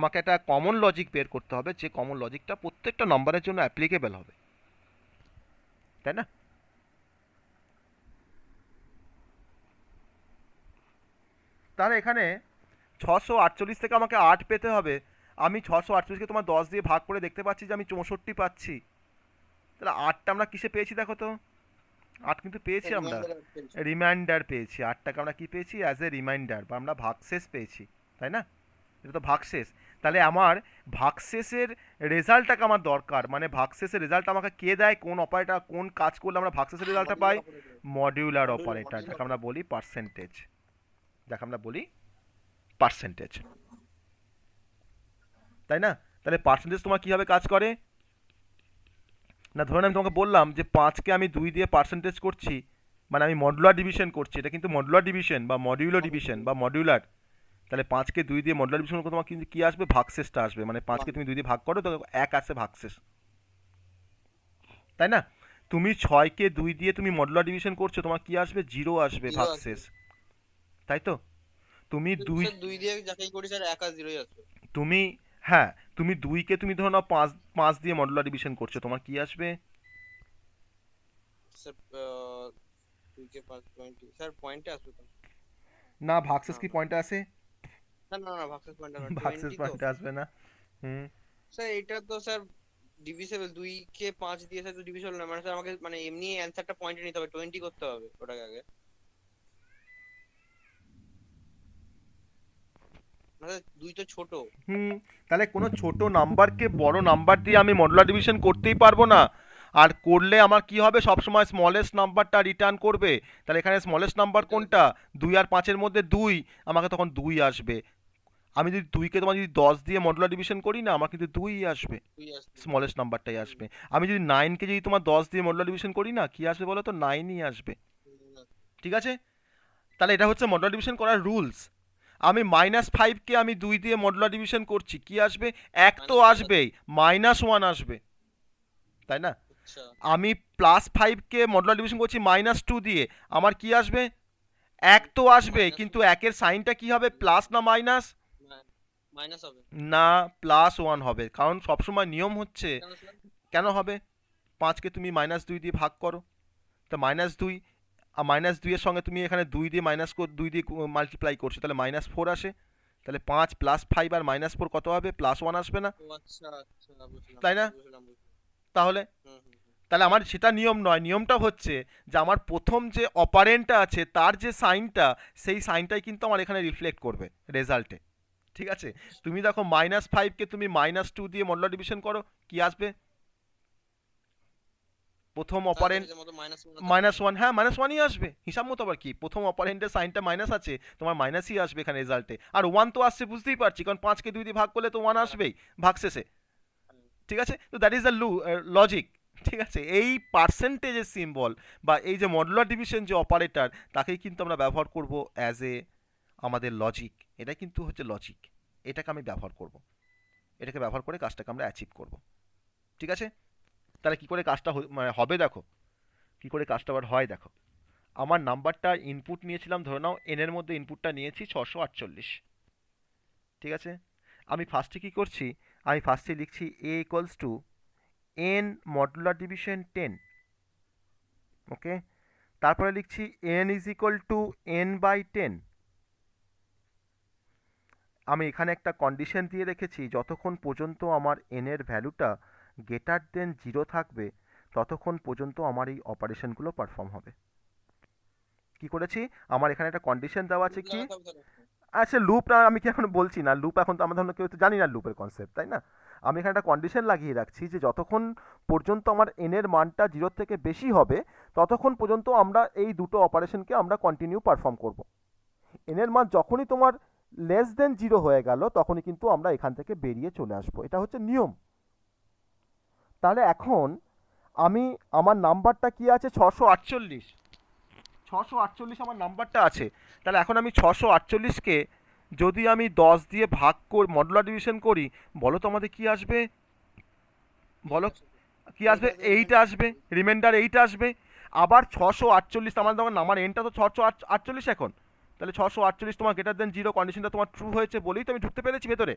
B: আমাকে একটা কমন লজিক বের করতে হবে, যে কমন লজিকটা প্রত্যেকটা নাম্বারের জন্য অ্যাপ্লিকেবল হবে, তাই না? তাহলে এখানে 648 থেকে আমাকে 8 পেতে হবে। আমি 648কে তোমার 10 দিয়ে ভাগ করে দেখতে পাচ্ছি যে আমি 64 পাচ্ছি। তাহলে 8টা আমরা কিসে পেয়েছি দেখো তো? 8 কিন্তু পেয়েছি আমরা, রিমাইন্ডার পেয়েছি। 8টাকে আমরা কি পেয়েছি? অ্যাজ এ রিমাইন্ডার, বা আমরা ভাগশেষ পেয়েছি, তাই না? এটা তো ভাগশেষ। তাহলে আমার ভাগশেষের রেজাল্টটাকে আমার দরকার, মানে ভাগশেষের রেজাল্ট আমাকে কে দেয়, কোন অপারেটর কোন কাজ করলে আমরা ভাগশেষের রেজাল্টটা পাই? মডিউলার অপারেটর, যাকে আমরা বলি পার্সেন্টেজ, যাকে আমরা বলি পার্সেন্টেজ, তাই না? তাহলে পার্সেন্টেজ তোমার কীভাবে কাজ করে না, ধরুন আমি তোমাকে বললাম যে 5কে আমি 2 দিয়ে পার্সেন্টেজ করছি, মানে আমি মডুলার ডিভিশন করছি। এটা কিন্তু মডুলার ডিভিশন বা মডিউলার ডিভিশন বা মডিউলার। তাহলে 5কে 2 দিয়ে মডুলার ডিভিশন করলে তোমার কিন্তু কী আসবে? ভাগশেষটা আসবে। মানে 5কে তুমি 2 দিয়ে ভাগ করো তো 1 আসে ভাগশেষ, তাই না? তুমি 6কে 2 দিয়ে তুমি মডুলার ডিভিশন করছো, তোমার কি আসবে? 0 আসবে ভাগশেষ, তাই তো? তুমি 2
E: স্যার 2 দিয়ে যাচাই করি স্যার 1 আর 0ই আসবে।
B: তুমি হ্যাঁ, তুমি 2কে তুমি ধরো না 5 দিয়ে মডুলার ডিভিশন করছো, তোমার কি আসবে?
E: স্যার 2 কে 5 পয়েন্ট স্যার পয়েন্টে আসবে তো?
B: না, ভাগশেষ
E: না
B: কি
E: না
B: পয়েন্টে আসে?
E: স্যার, না না ভাগশেষ পয়েন্টে না,
B: ভাগশেষ
E: 20 তো।
B: পয়েন্টে আসবে না। হুম,
E: স্যার এটা তো স্যার ডিভিসেবল, 2 কে 5 দিয়ে স্যার তো ডিভিসেবল না, মানে স্যার আমাকে মানে এমনি অ্যানসারটা পয়েন্টে নিতে হবে, 20 করতে হবে ওটাকে আগে। না স্যার 2 তো ছোট।
B: হুম। তাহলে কোনো ছোট নাম্বারকে বড় নাম্বার দিয়ে আমি মডুলার ডিভিশন করতেই পারবো না। আর করলে আমার কি হবে? সবসময় স্মলেস্ট নাম্বারটা রিটার্ন করবে। তাহলে এখানে স্মলেস্ট নাম্বার কোনটা? 2 আর 5-এর মধ্যে 2, আমাকে তখন 2 আসবে। আমি যদি 2কে তোমার যদি 10 দিয়ে মডুলার ডিভিশন করি না, আমার কিন্তু 2ই আসবে,
E: 2 আসবে।
B: স্মলেস্ট নাম্বারটাই আসবে। আমি যদি 9কে যদি তোমার 10 দিয়ে মডুলার ডিভিশন করি না, কি আসবে বলো তো? 9ই আসবে, ঠিক আছে? তাহলে এটা হচ্ছে মডুলার ডিভিশন করার রুলস। আমি -5কে আমি 2 দিয়ে মডুলার ডিভিশন করছি, কি আসবে? 1 তো আসবেই, -1 আসবে, তাই না?
E: আচ্ছা
B: আমি +5কে মডুলার ডিভিশন করছি -2 দিয়ে, আমার কি আসবে? এক তো আসবে, কিন্তু একের সাইনটা কি হবে, প্লাস না মাইনাস?
E: মাইনাস হবে
B: না, +1 হবে, কারণ সবসময় নিয়ম হচ্ছে,
E: কেন স্যার?
B: কেন হবে, 5কে তুমি -2 দিয়ে ভাগ করো, তো -2 আর -2 এর সঙ্গে তুমি এখানে 2 দিয়ে -2 দিয়ে মাল্টিপ্লাই করছো, তাহলে -4 আসে, তাহলে 5 + 5 আর -4 কত হবে, +1 আসবে না,
E: ও আচ্ছা আচ্ছা, বুঝলাম
B: তাই না?
E: বুঝলাম বুঝলাম।
B: তাহলে
E: হুম হুম হুম।
B: তাহলে আমার সেটা নিয়ম নয়, নিয়মটা হচ্ছে যে আমার প্রথম যে অপারেন্টটা আছে তার যে সাইনটা, সেই সাইনটাই কিন্তু আমার এখানে রিফ্লেক্ট করবে রেজাল্টে, ঠিক আছে? তুমি দেখো -5কে তুমি -2 দিয়ে মডুলার ডিভিশন করো, কি আসবে? প্রথম অপারেন্ট
E: সার্কেলের মতো মাইনাস
B: -1, হ্যাঁ -1ই আসবে, হিসাব মতো আবার কি, প্রথম অপারেন্টের সাইনটা মাইনাস আছে, তোমার মাইনাসই আসবে এখানে রেজাল্টে, আর 1 তো আসছে বুঝতেই পারছি, কারণ 5কে 2 দিয়ে ভাগ করলে তো 1 আসবেই ভাগ শেষে, ঠিক আছে? তো দ্যাট ইজ দ্য লজিক, ঠিক আছে? এই পার্সেন্টেজের সিম্বল বা এই যে মডুলার ডিভিশন যে অপারেটর, তাকেই কিন্তু আমরা ব্যবহার করব অ্যাজ এ আমাদের লজিক, এটা কিন্তু হচ্ছে লজিক, এটাকে আমি ব্যবহার করব, এটাকে ব্যবহার করে কাজটাকে আমরা অ্যাচিভ করব, ঠিক আছে? তাহলে কি করে কাজটা মানে হবে, দেখো কি করে কাজটা আবার হয়, দেখো আমার নাম্বারটা ইনপুট নিয়েছিলাম, ধরে নাও এন এর মধ্যে ইনপুটটা নিয়েছি 648, ঠিক আছে? আমি ফার্স্টে কি করছি, আমি ফার্স্টে লিখছি a equals to n modular division 10, ওকে, তারপরে লিখছি n is equal two n/10, আমি এখানে একটা কন্ডিশন দিয়ে রেখেছি, যতক্ষণ পর্যন্ত আমার n এর ভ্যালুটা গ্রেটার দেন 0 থাকবে ততক্ষণ পর্যন্ত আমার এই অপারেশনগুলো পারফর্ম হবে। কি করেছি, আমার এখানে একটা কন্ডিশন দেওয়া আছে কি, আচ্ছা লুপটা আমি কি এখন বলছি না, লুপ এখন তো আমরা ধরুন কেউ তো জানি না লুপের কনসেপ্ট, তাই না? আমি এখানে একটা কন্ডিশন লাগিয়ে রাখছি যে যতক্ষণ পর্যন্ত আমার n এর মানটা 0 থেকে বেশি হবে ততক্ষণ পর্যন্ত আমরা এই দুটো অপারেশনকে আমরা কন্টিনিউ পারফর্ম করব। n এর মান যখনই তোমার লেস দেন 0 হয়ে গেল তখনই কিন্তু আমরা এখান থেকে বেরিয়ে চলে আসবো, এটা হচ্ছে নিয়ম। তাহলে এখন আমি আমার নাম্বারটা কি আছে, 648 আমার নাম্বারটা আছে, তাহলে এখন আমি 648কে যদি আমি 10 দিয়ে ভাগ করে মডুলার ডিভিশন করি, বলো তো আমাদের কি আসবে, বলো কি আসবে, 8 আসবে, রিমাইন্ডার 8 আসবে, আবার 648 আমার তখন আমার এনটা তো 648 এখন, তাহলে 648 তোমার গ্রেটার দেন 0 কন্ডিশনটা তোমার ট্রু হয়েছে বলেই তো আমি ঢুকতে পেরেছি ভেতরে,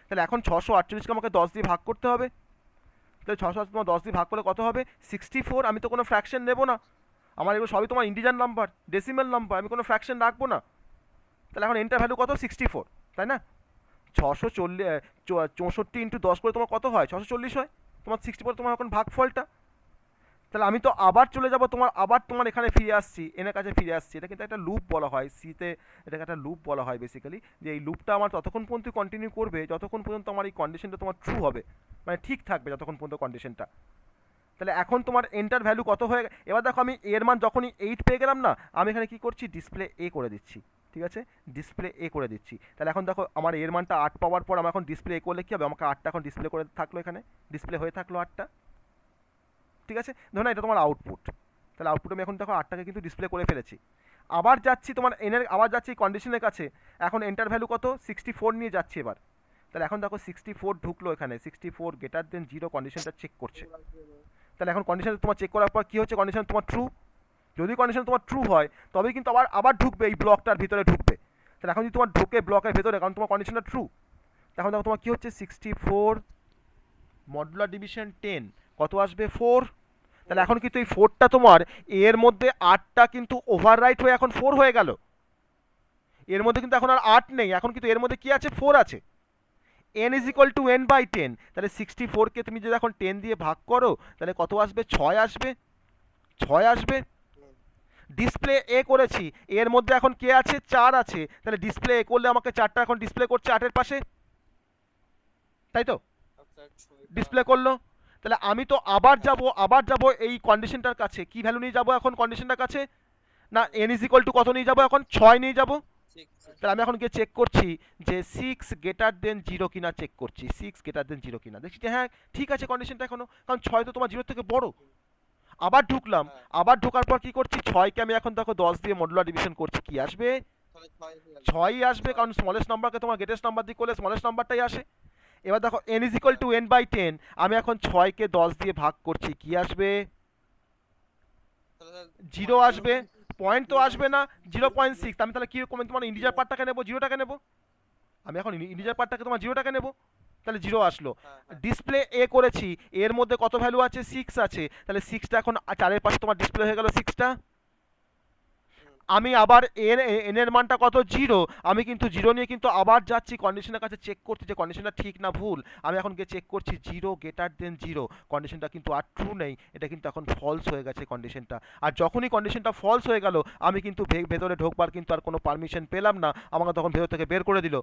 B: তাহলে এখন 648কে আমাকে 10 দিয়ে ভাগ করতে হবে, তাহলে 648 তোমার 10 দিয়ে ভাগ করলে কত হবে, 64, আমি তো কোনো ফ্র্যাকশন নেবো না, আমার এগুলো সবই তোমার ইন্টিজার নাম্বার, ডেসিমাল নাম্বার, আমি কোনো ফ্র্যাকশন রাখবো না, তাহলে এখন এন্টার ভ্যালু কত, 64, তাই না? 664 ইন্টু 10 করে তোমার কত হয়, 640 হয়, তোমার 64 তোমার এখন ভাগফলটা, তাহলে আমি তো আবার চলে যাব তোমার, আবার তোমার এখানে ফিরে আসছি, এনের কাছে ফিরে আসছি, এটা কিন্তু একটা লুপ বলা হয় সিতে, এটাকে একটা লুপ বলা হয় বেসিক্যালি, যে এই লুপটা আমার ততক্ষণ পর্যন্ত কন্টিনিউ করবে যতক্ষণ পর্যন্ত আমার এই কন্ডিশনটা তোমার ট্রু হবে, মানে ঠিক থাকবে যতক্ষণ পর্যন্ত কন্ডিশনটা। তাহলে এখন তোমার এন্টার ভ্যালু কত হয়ে, এবার দেখো আমি এর মান যখনই 8 পেয়ে গেলাম না, আমি এখানে কি করছি, ডিসপ্লে এ করে দিচ্ছি, ঠিক আছে, ডিসপ্লে এ করে দিচ্ছি, তাহলে এখন দেখো আমার এর মানটা 8 পাওয়ার পর আমি এখন ডিসপ্লে এ করলে কি হবে, আমাকে 8টা এখন ডিসপ্লে করে থাকলো, এখানে ডিসপ্লে হয়ে থাকলো 8টা, ঠিক আছে? ধরো না এটা তোমার আউটপুট, তাহলে আউটপুট আমি এখন দেখো 8টাকে কিন্তু ডিসপ্লে করে ফেলেছি, আবার যাচ্ছি তোমার এনের, আবার যাচ্ছি কন্ডিশনের কাছে, এখন এন্টার ভ্যালু কত, 64 নিয়ে যাচ্ছি এবার, তাহলে এখন দেখো 64 ঢুকলো এখানে, 64 গ্রেটার দেন 0 কন্ডিশনটা চেক করছে, তাহলে এখন কন্ডিশন তোমার চেক করার পর কি হচ্ছে, কন্ডিশন তোমার ট্রু, যদি কন্ডিশন তোমার ট্রু হয় তবেই কিন্তু আবার ঢুকবে এই ব্লকটার ভিতরে ঢুকবে, তাহলে এখন যদি তোমার ঢুকে ব্লকের ভিতরে, কারণ তোমার কন্ডিশনটা ট্রু, তখন দেখো তোমার কি হচ্ছে, 64 মডুলার ডিভিশন 10 কত আসবে, 4, তাহলে এখন কিন্তু এই 4টা তোমার এর মধ্যে 8টা কিন্তু ওভাররাইট হয়ে এখন 4 হয়ে গেল, এর মধ্যে কিন্তু এখন আর 8 নেই, এখন কিন্তু এর মধ্যে কি আছে, 4 আছে, n is equal two n/10, তাহলে 64কে তুমি যদি এখন 10 দিয়ে ভাগ করো তাহলে কত আসবে, 6 আসবে, 6 আসবে, ডিসপ্লে এ করেছি, এর মধ্যে এখন কে আছে, 4 আছে, তাহলে ডিসপ্লে এ করলে আমাকে 4টা এখন ডিসপ্লে করছে 8 এর পাশে, তাই তো, ডিসপ্লে করলো, তাহলে আমি তো আবার যাব এই কন্ডিশনটার কাছে, কি ভ্যালু নিয়ে যাব এখন কন্ডিশনটার কাছে, না n ইজ ইকুয়াল টু কত নিয়ে যাব, এখন 6 নিয়ে যাব, তাহলে আমি এখন গিয়ে চেক করছি যে 6 গ্রেটার দেন 0 কিনা, চেক করছি 6 গ্রেটার দেন 0 কিনা, দেখছি যে হ্যাঁ ঠিক আছে কন্ডিশনটা এখনো, কারণ 6 তো তোমার 0 থেকে বড়, আবার ঢুকলাম, আবার ঢোকার পর কি করছি, 6কে আমি এখন দেখো 10 দিয়ে মডুলার ডিভিশন করছি, কি আসবে, 6ই আসবে, কারণ স্মলেস্ট নাম্বারকে তোমার গ্রেটেস্ট নাম্বার দিয়ে করলে স্মলেস্ট নাম্বারটাই আসে, এবার দেখো n is equal two n/10, আমি এখন 6কে 10 দিয়ে ভাগ করছি, কি আসবে, 0 আসবে, পয়েন্ট তো আসবে না 0.6, আমি তাহলে কি রকম তোমার ইন্টিজার পার্টটাকে নেবো, 0টাকে নেবো। আমি এখন ইন্টিজার পার্টটাকে তোমার 0টাকে নেবো, তাহলে 0 আসলো। ডিসপ্লে এ করেছি, এর মধ্যে কত ভ্যালু আছে, 6 আছে, তাহলে 6টা এখন 4-এর পাশে তোমার ডিসপ্লে হয়ে গেল 6টা। আমি আবার এন এর মানটা কত, 0, আমি কিন্তু 0 নিয়ে কিন্তু আবার যাচ্ছি কন্ডিশনের কাছে চেক করতে যে কন্ডিশনটা ঠিক না ভুল। আমি এখন গিয়ে চেক করছি 0 গ্রেটার দেন 0, কন্ডিশনটা কিন্তু আর ট্রু নেই, এটা কিন্তু এখন ফলস হয়ে গেছে কন্ডিশনটা। আর যখনই কন্ডিশনটা ফলস হয়ে গেল আমি কিন্তু ভেতরে ঢোকবার কিন্তু আর কোনো পারমিশন পেলাম না, আমাকে তখন ভেতর থেকে বের করে দিল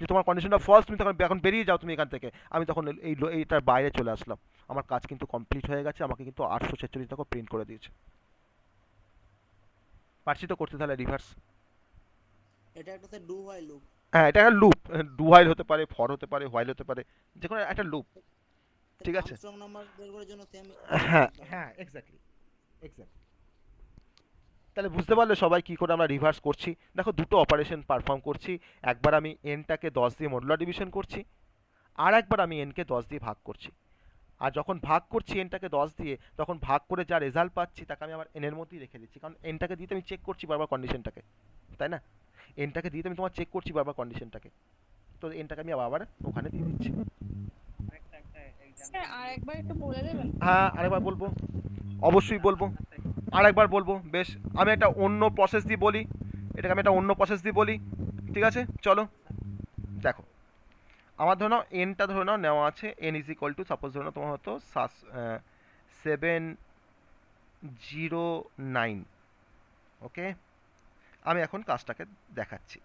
B: যে তোমার কন্ডিশনটা ফলস, তুমি তখন এখন বেরিয়ে যাও তুমি এখান থেকে। আমি তখন এইটার বাইরে চলে আসলাম, আমার কাজ কিন্তু কমপ্লিট হয়ে গেছে, আমাকে কিন্তু 846 টাকা প্রিন্ট করে দিয়েছে। পারছি তো করতে তাহলে রিভার্স।
G: এটা একটা স্যার ডু হোয়াইল লুপ।
B: হ্যাঁ, এটা একটা লুপ, ডু হোয়াইল হতে পারে, ফর হতে পারে, হোয়াইল হতে পারে, যে কোনো একটা লুপ। ঠিক আছে।
G: আর্মস্ট্রং নাম্বার বের করার জন্য সেম।
B: হ্যাঁ হ্যাঁ, এক্স্যাক্টলি। তাহলে বুঝতে পারলে সবাই কি করে আমরা রিভার্স করছি। দেখো দুটো অপারেশন পারফর্ম করছি, একবার আমি এনটাকে 10 দিয়ে মডুলার ডিভিশন করছি, আর একবার আমি এনকে 10 দিয়ে ভাগ করছি। আর যখন ভাগ করছি এনটাকে 10 দিয়ে, তখন ভাগ করে যা রেজাল্ট পাচ্ছি তাকে আমি আবার এনের মধ্যেই রেখে দিচ্ছি, কারণ এনটাকে দিয়ে আমি চেক করছি বারবার কন্ডিশনটাকে, তাই না? এনটাকে দিয়ে আমি তোমার চেক করছি বারবার কন্ডিশনটাকে, তো এনটাকে আমি আবার ওখানে দিয়ে দিচ্ছি।
H: স্যার আরেকবার একটু বলে দেবেন?
B: হ্যাঁ, আরেকবার বলবো, অবশ্যই বলবো, আরেকবার বলবো। বেশ, আমি একটা অন্য প্রসেস দিয়ে বলি, এটাকে আমি একটা অন্য প্রসেস দিয়ে বলি, ঠিক আছে? চলো দেখো, আমার ধরে নাও এনটা ধরে নাও নেওয়া আছে, N is equal two suppose ধরে নাও তোমার হতো 709। ওকে, আমি এখন কাজটাকে দেখাচ্ছি।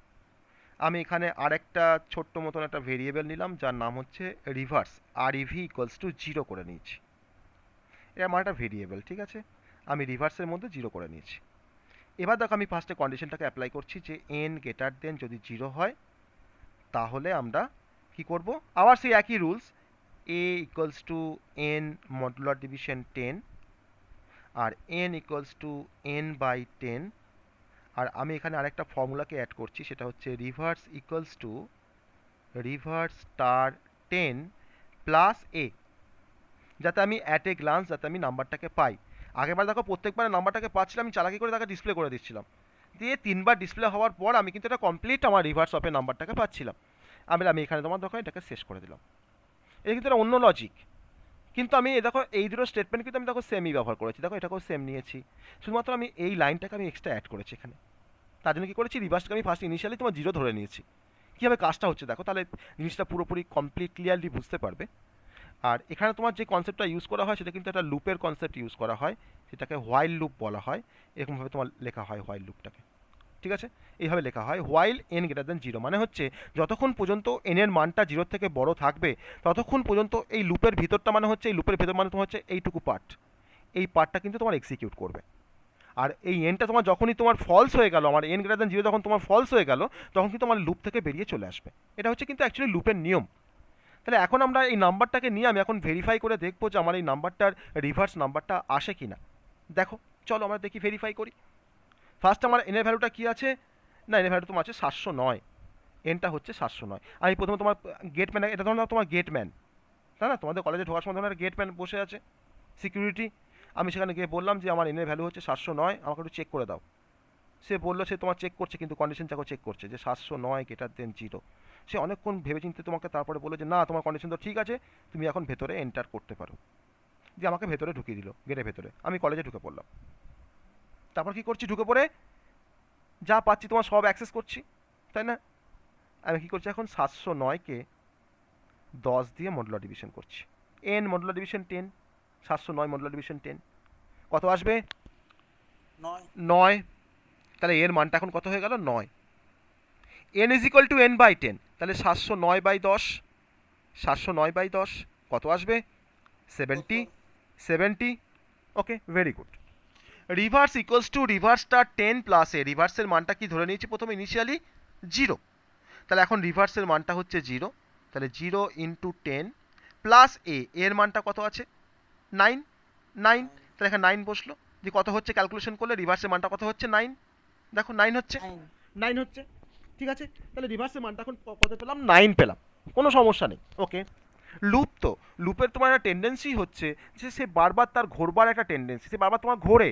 B: আমি এখানে আরেকটা ছোট্ট মতন একটা ভেরিয়েবল নিলাম যার নাম হচ্ছে রিভার্স, আর ইভি ইকুয়ালস টু 0 করে নিয়েছি। এটা আমার একটা ভেরিয়েবল, ঠিক আছে? আমি রিভার্সের মধ্যে 0 করে নিয়েছি। এবার দেখো আমি ফার্স্টে কন্ডিশনটাকে অ্যাপ্লাই করছি যে এন গ্রেটার দেন যদি 0 হয় তাহলে আমরা কি করব, আবার সেই একই rules, A equals to N modular division 10 আর N equals to N by 10। আর আমি এখানে আরেকটা ফর্মুলাকে অ্যাড করছি, সেটা হচ্ছে reverse equals to reverse star 10 plus A, যাতে আমি অ্যাট এ গ্লান্স যাতে আমি নাম্বারটাকে পাই। আগেরবার দেখো প্রত্যেকবার নাম্বারটাকে পাচ্ছিলাম, আমি চালাকি করে তাকে ডিসপ্লে করে দিচ্ছিলাম, দিয়ে 3বার ডিসপ্লে হওয়ার পর আমি কিন্তু এটা কমপ্লিট আমার রিভার্স অফে নাম্বারটাকে পাচ্ছিলাম। আমি এখানে তোমার দেখো এটাকে শেষ করে দিলাম। এটা কিন্তু একটা অন্য লজিক, কিন্তু আমি দেখো এই দুটো স্টেটমেন্ট কিন্তু আমি দেখো সেমই ব্যবহার করেছি, দেখো এটাকেও সেম নিয়েছি, শুধুমাত্র আমি এই লাইনটাকে আমি এক্সট্রা অ্যাড করেছি এখানে। তার জন্য কী করেছি, রিভার্সটাকে আমি ফার্স্ট ইনিশিয়ালি তোমার 0 ধরে নিয়েছি। কীভাবে কাজটা হচ্ছে দেখো, তাহলে জিনিসটা পুরোপুরি কমপ্লিট ক্লিয়ারলি বুঝতে পারবে। আর এখানে তোমার যে কনসেপ্টটা ইউজ করা হয় সেটা কিন্তু একটা লুপের কনসেপ্ট ইউজ করা হয়, সেটাকে হোয়াইল লুপ বলা হয়। এরকমভাবে তোমার লেখা হয় হোয়াইল লুপটাকে, ঠিক আছে? এইভাবে লেখা হয় হোয়াইল এন গ্রেটার দেন 0, মানে হচ্ছে যতক্ষণ পর্যন্ত এনের মানটা 0 থেকে বড় থাকবে ততক্ষণ পর্যন্ত এই লুপের ভিতরটা, মানে হচ্ছে এই লুপের ভিতর মানে তোমার হচ্ছে এইটুকু পার্ট, এই পার্টটা কিন্তু তোমার এক্সিকিউট করবে। আর এই এনটা তোমার যখনই তোমার ফলস হয়ে গেল, আমার এন গ্রেটার দেন 0 যখন তোমার ফলস হয়ে গেল, তখন কিন্তু আমার লুপ থেকে বেরিয়ে চলে আসবে। এটা হচ্ছে কিন্তু অ্যাকচুয়ালি লুপের নিয়ম। তাহলে এখন আমরা এই নাম্বারটাকে নিয়ে আমি এখন ভেরিফাই করে দেখবো যে আমার এই নাম্বারটার রিভার্স নাম্বারটা আসে কি না। দেখো চলো আমরা দেখি, ভেরিফাই করি। ফার্স্ট আমার এনের ভ্যালুটা কি আছে, না এনের ভ্যালু তোমার আছে 709, এনটা হচ্ছে 709। আমি প্রথমে তোমার গেটম্যান, এটা ধরো তোমার গেটম্যান, তাই না? তোমাদের কলেজে ঢোকার সময় ধরো গেটম্যান বসে আছে, সিকিউরিটি। আমি সেখানে গিয়ে বললাম যে আমার এনের ভ্যালু হচ্ছে 709, আমাকে একটু চেক করে দাও। সে বললো সে তোমার চেক করছে, কিন্তু কন্ডিশনটাকেও চেক করছে যে 709 গ্রেটার দেন 0। সে অনেকক্ষণ ভেবেচিন্তে তোমাকে তারপরে বললো যে না তোমার কন্ডিশন তো ঠিক আছে, তুমি এখন ভেতরে এন্টার করতে পারো। যে আমাকে ভেতরে ঢুকিয়ে দিল গেটের ভেতরে, আমি কলেজে ঢুকে পড়লাম। তারপর কি করছি, ঢুকে পড়ে যা পাচ্ছি তোমার সব অ্যাক্সেস করছি, তাই না? আমি কী করছি এখন 709কে 10 দিয়ে মডুলার ডিভিশন করছি, N modular division 10, 709 modular division 10 কত আসবে, 9। তাহলে এর মানটা এখন কত হয়ে গেল, 9। N is equal to N by 10, তাহলে 709/10, 709/10 কত আসবে, 70। Okay, very good. Reverse equals to রিভার্সটা 10 প্লাস এ, রিভার্সের মানটা কি ধরে নিয়েছি প্রথমে ইনিশিয়ালি 0, তাহলে এখন রিভার্সের মানটা হচ্ছে 0, তাহলে 0 ইন্টু 10 প্লাস এ, এর মানটা কত আছে 9, তাহলে এখানে 9 বসলো, যে কত হচ্ছে ক্যালকুলেশন করলে রিভার্সের মানটা কত হচ্ছে 9, দেখো 9 হচ্ছে, 9 হচ্ছে, ঠিক আছে? তাহলে রিভার্সের মানটা এখন কত পেলাম, 9 পেলাম, কোনো সমস্যা নেই। ওকে, লুপ তো লুপের তোমার একটা টেন্ডেন্সি হচ্ছে যে সে বারবার তার ঘোরবার একটা টেন্ডেন্সি, সে বারবার তোমার ঘোরে,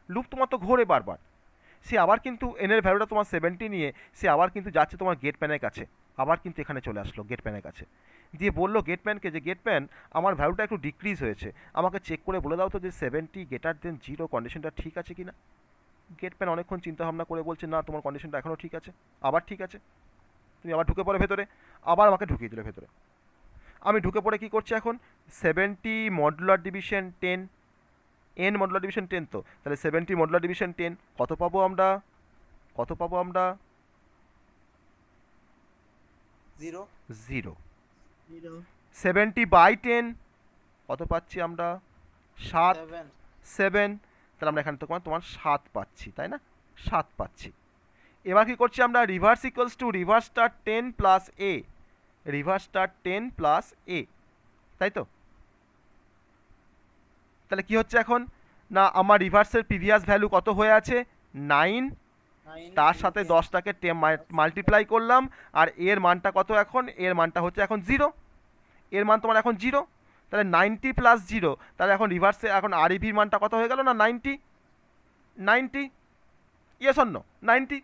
B: লুপ তোমার তো ঘোরে বারবার, সে আবার কিন্তু n এর ভ্যালুটা তোমার 70 নিয়ে সে আবার কিন্তু যাচ্ছে তোমার গেট প্যানের কাছে, আবার কিন্তু এখানে চলে আসলো গেট প্যানের কাছে, দিয়ে বললো গেট প্যানকে যে গেট প্যান আমার ভ্যালুটা একটু ডিক্রিজ হয়েছে, আমাকে চেক করে বলে দাও তো যে 70 গ্রেটার দেন 0 কন্ডিশনটা ঠিক আছে কি না। গেট প্যান অনেকক্ষণ চিন্তা ভাবনা করে বলছে না তোমার কন্ডিশনটা এখনও ঠিক আছে, আবার ঠিক আছে। তুমি আবার ঢুকে পড়ে ভেতরে, আবার আমাকে ঢুকিয়ে দিলে ভেতরে। আমি ঢুকে পড়ে কী করছি এখন, 70 modular division 10, n modular division 10, তো তাহলে 70 মডুলার ডিভিশন 10 কত পাবো আমরা, কত পাবো আমরা,
G: 0
B: 0।
A: 0
B: 70 বাই 10 কত পাচ্ছি আমরা, 7,
G: 7
B: 7, তাহলে আমরা এখানে তোমার 7 পাচ্ছি, তাই না, 7 পাচ্ছি। এবার কি করছি আমরা, reverse equals to reverse star 10 plus a, reverse star 10 plus a, তাই তো। তাহলে কি হচ্ছে এখন, না আমার রিভার্সের প্রিভিয়াস ভ্যালু কত হয়ে আছে 9,
G: 9
B: তার সাথে 10টাকে মাল্টিপ্লাই করলাম, আর এর মানটা কত এখন, এর মানটা হচ্ছে এখন 0, এর মান তোমার এখন 0, তাহলে 90 প্লাস 0, তাহলে এখন রিভার্সে এখন আরইভির মানটা কত হয়ে গেল না 90, 90, ইয়েস অর নো 90।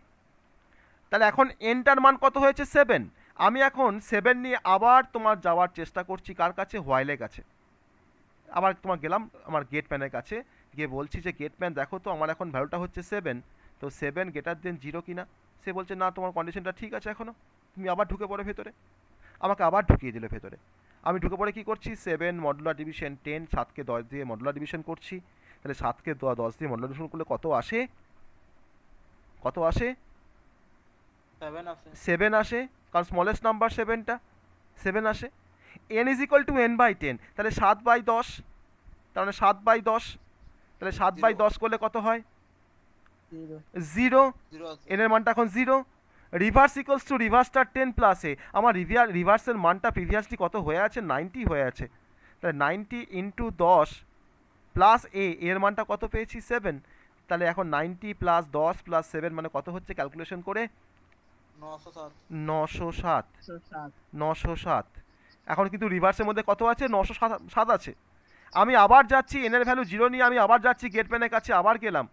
B: তাহলে এখন এনটার মান কত হয়েছে 7, আমি এখন 7 নিয়ে আবার তোমার যাওয়ার চেষ্টা করছি কার কাছে, হোয়াইলের কাছে। আবার তোমার গেলাম আমার গেট প্যানের কাছে, গিয়ে বলছি যে গেট প্যান দেখো তো আমার এখন ভ্যালুটা হচ্ছে 7, তো 7 গ্রেটার দেন 0 কিনা। সে বলছে না তোমার কন্ডিশনটা ঠিক আছে এখনও। তুমি আবার ঢুকে পড়ে ভেতরে, আমাকে আবার ঢুকিয়ে দিলে ভেতরে। আমি ঢুকে পড়ে কী করছি, 7 মডুলার ডিভিশন 10, 7কে 10 দিয়ে মডুলার ডিভিশন করছি, তাহলে 7কে 10 দিয়ে মডুলার ডিভিশন করলে কত আসে, কত আসে,
G: 7 আছে
B: 7 আসে, কারণ স্মলেস্ট নাম্বার 7টা, 7 আসে। n is equal to n by 10, তাহলে 7/10, তার মানে 7/10, তাহলে 7/10 করলে কত হয়
A: 0
B: 0,
G: 0 আছে
B: n এর মানটা এখন 0। Reverse equals to reverse star 10 plus a, আমার রিভার্সের মানটা প্রিভিয়াসলি কত হয়ে আছে 90 হয়ে আছে, তাহলে 90 ইন্টু 10 প্লাস এ, এর মানটা কত পেয়েছি 7, তাহলে এখন 90 প্লাস 10 প্লাস 7 মানে কত হচ্ছে ক্যালকুলেশন করে
G: 907
B: 907,
A: 107
B: 907। এখন কিন্তু রিভার্সের মধ্যে কত আছে 907 আছে। আমি আবার যাচ্ছি এন এর ভ্যালু 0 নিয়ে, আমি আবার যাচ্ছি গেটম্যানের কাছে, আবার গেলাম,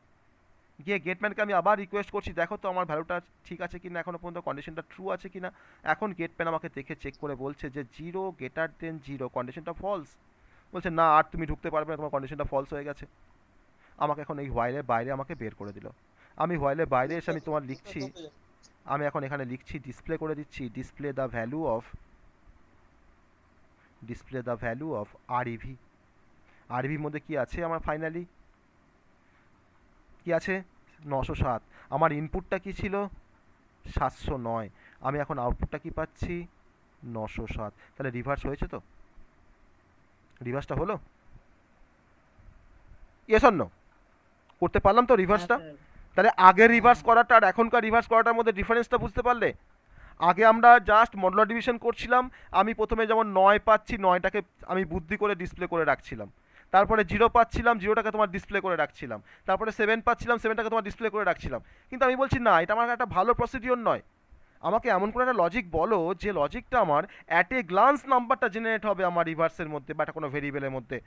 B: গিয়ে গেটম্যানকে আমি আবার রিকোয়েস্ট করছি দেখো তো আমার ভ্যালুটা ঠিক আছে কিনা, এখনো পর্যন্ত কন্ডিশনটা ট্রু আছে কিনা। এখন গেটম্যান আমাকে দেখে চেক করে বলছে যে 0 গ্রেটার দেন 0 কন্ডিশনটা ফলস, বলছে না আর তুমি ঢুকতে পারবে না, তোমার কন্ডিশনটা ফলস হয়ে গেছে। আমাকে এখন এই হোয়াইলের বাইরে আমাকে বের করে দিল। আমি হোয়াইলের বাইরে এসে আমি তোমার লিখছি, আমি এখন এখানে লিখছি, ডিসপ্লে করে দিচ্ছি, ডিসপ্লে দ্য ভ্যালু অফ আরইভি। আরইভির মধ্যে কি আছে আমার ফাইনালি, কি আছে 907, আমার ইনপুটটা কি ছিল 709, আমি এখন আউটপুটটা কি পাচ্ছি 907, তাহলে রিভার্স হয়েছে তো, রিভার্সটা হলো, ইয়েস অর নো, করতে পারলাম তো রিভার্সটা। তাহলে আগের রিভার্স করাটা আর এখনকার রিভার্স করাটার মধ্যে ডিফারেন্সটা বুঝতে পারলে। আগে আমরা জাস্ট মডুলার ডিভিশন করছিলাম, আমি প্রথমে যেমন 9 পাচ্ছি 9টাকে আমি বুদ্ধি করে ডিসপ্লে করে রাখছিলাম, তারপরে 0 পাচ্ছিলাম 0টাকে তোমার ডিসপ্লে করে রাখছিলাম, তারপরে 7 পাচ্ছিলাম 7টাকে তোমার ডিসপ্লে করে রাখছিলাম। কিন্তু আমি বলছি না এটা আমার একটা ভালো প্রসিডিওর নয়, আমাকে এমন করে একটা লজিক বলো যে লজিকটা আমার অ্যাট এ গ্লান্স নাম্বারটা জেনারেট হবে আমার রিভার্সের মধ্যে বা একটা কোনো ভেরিয়েবলের মধ্যে।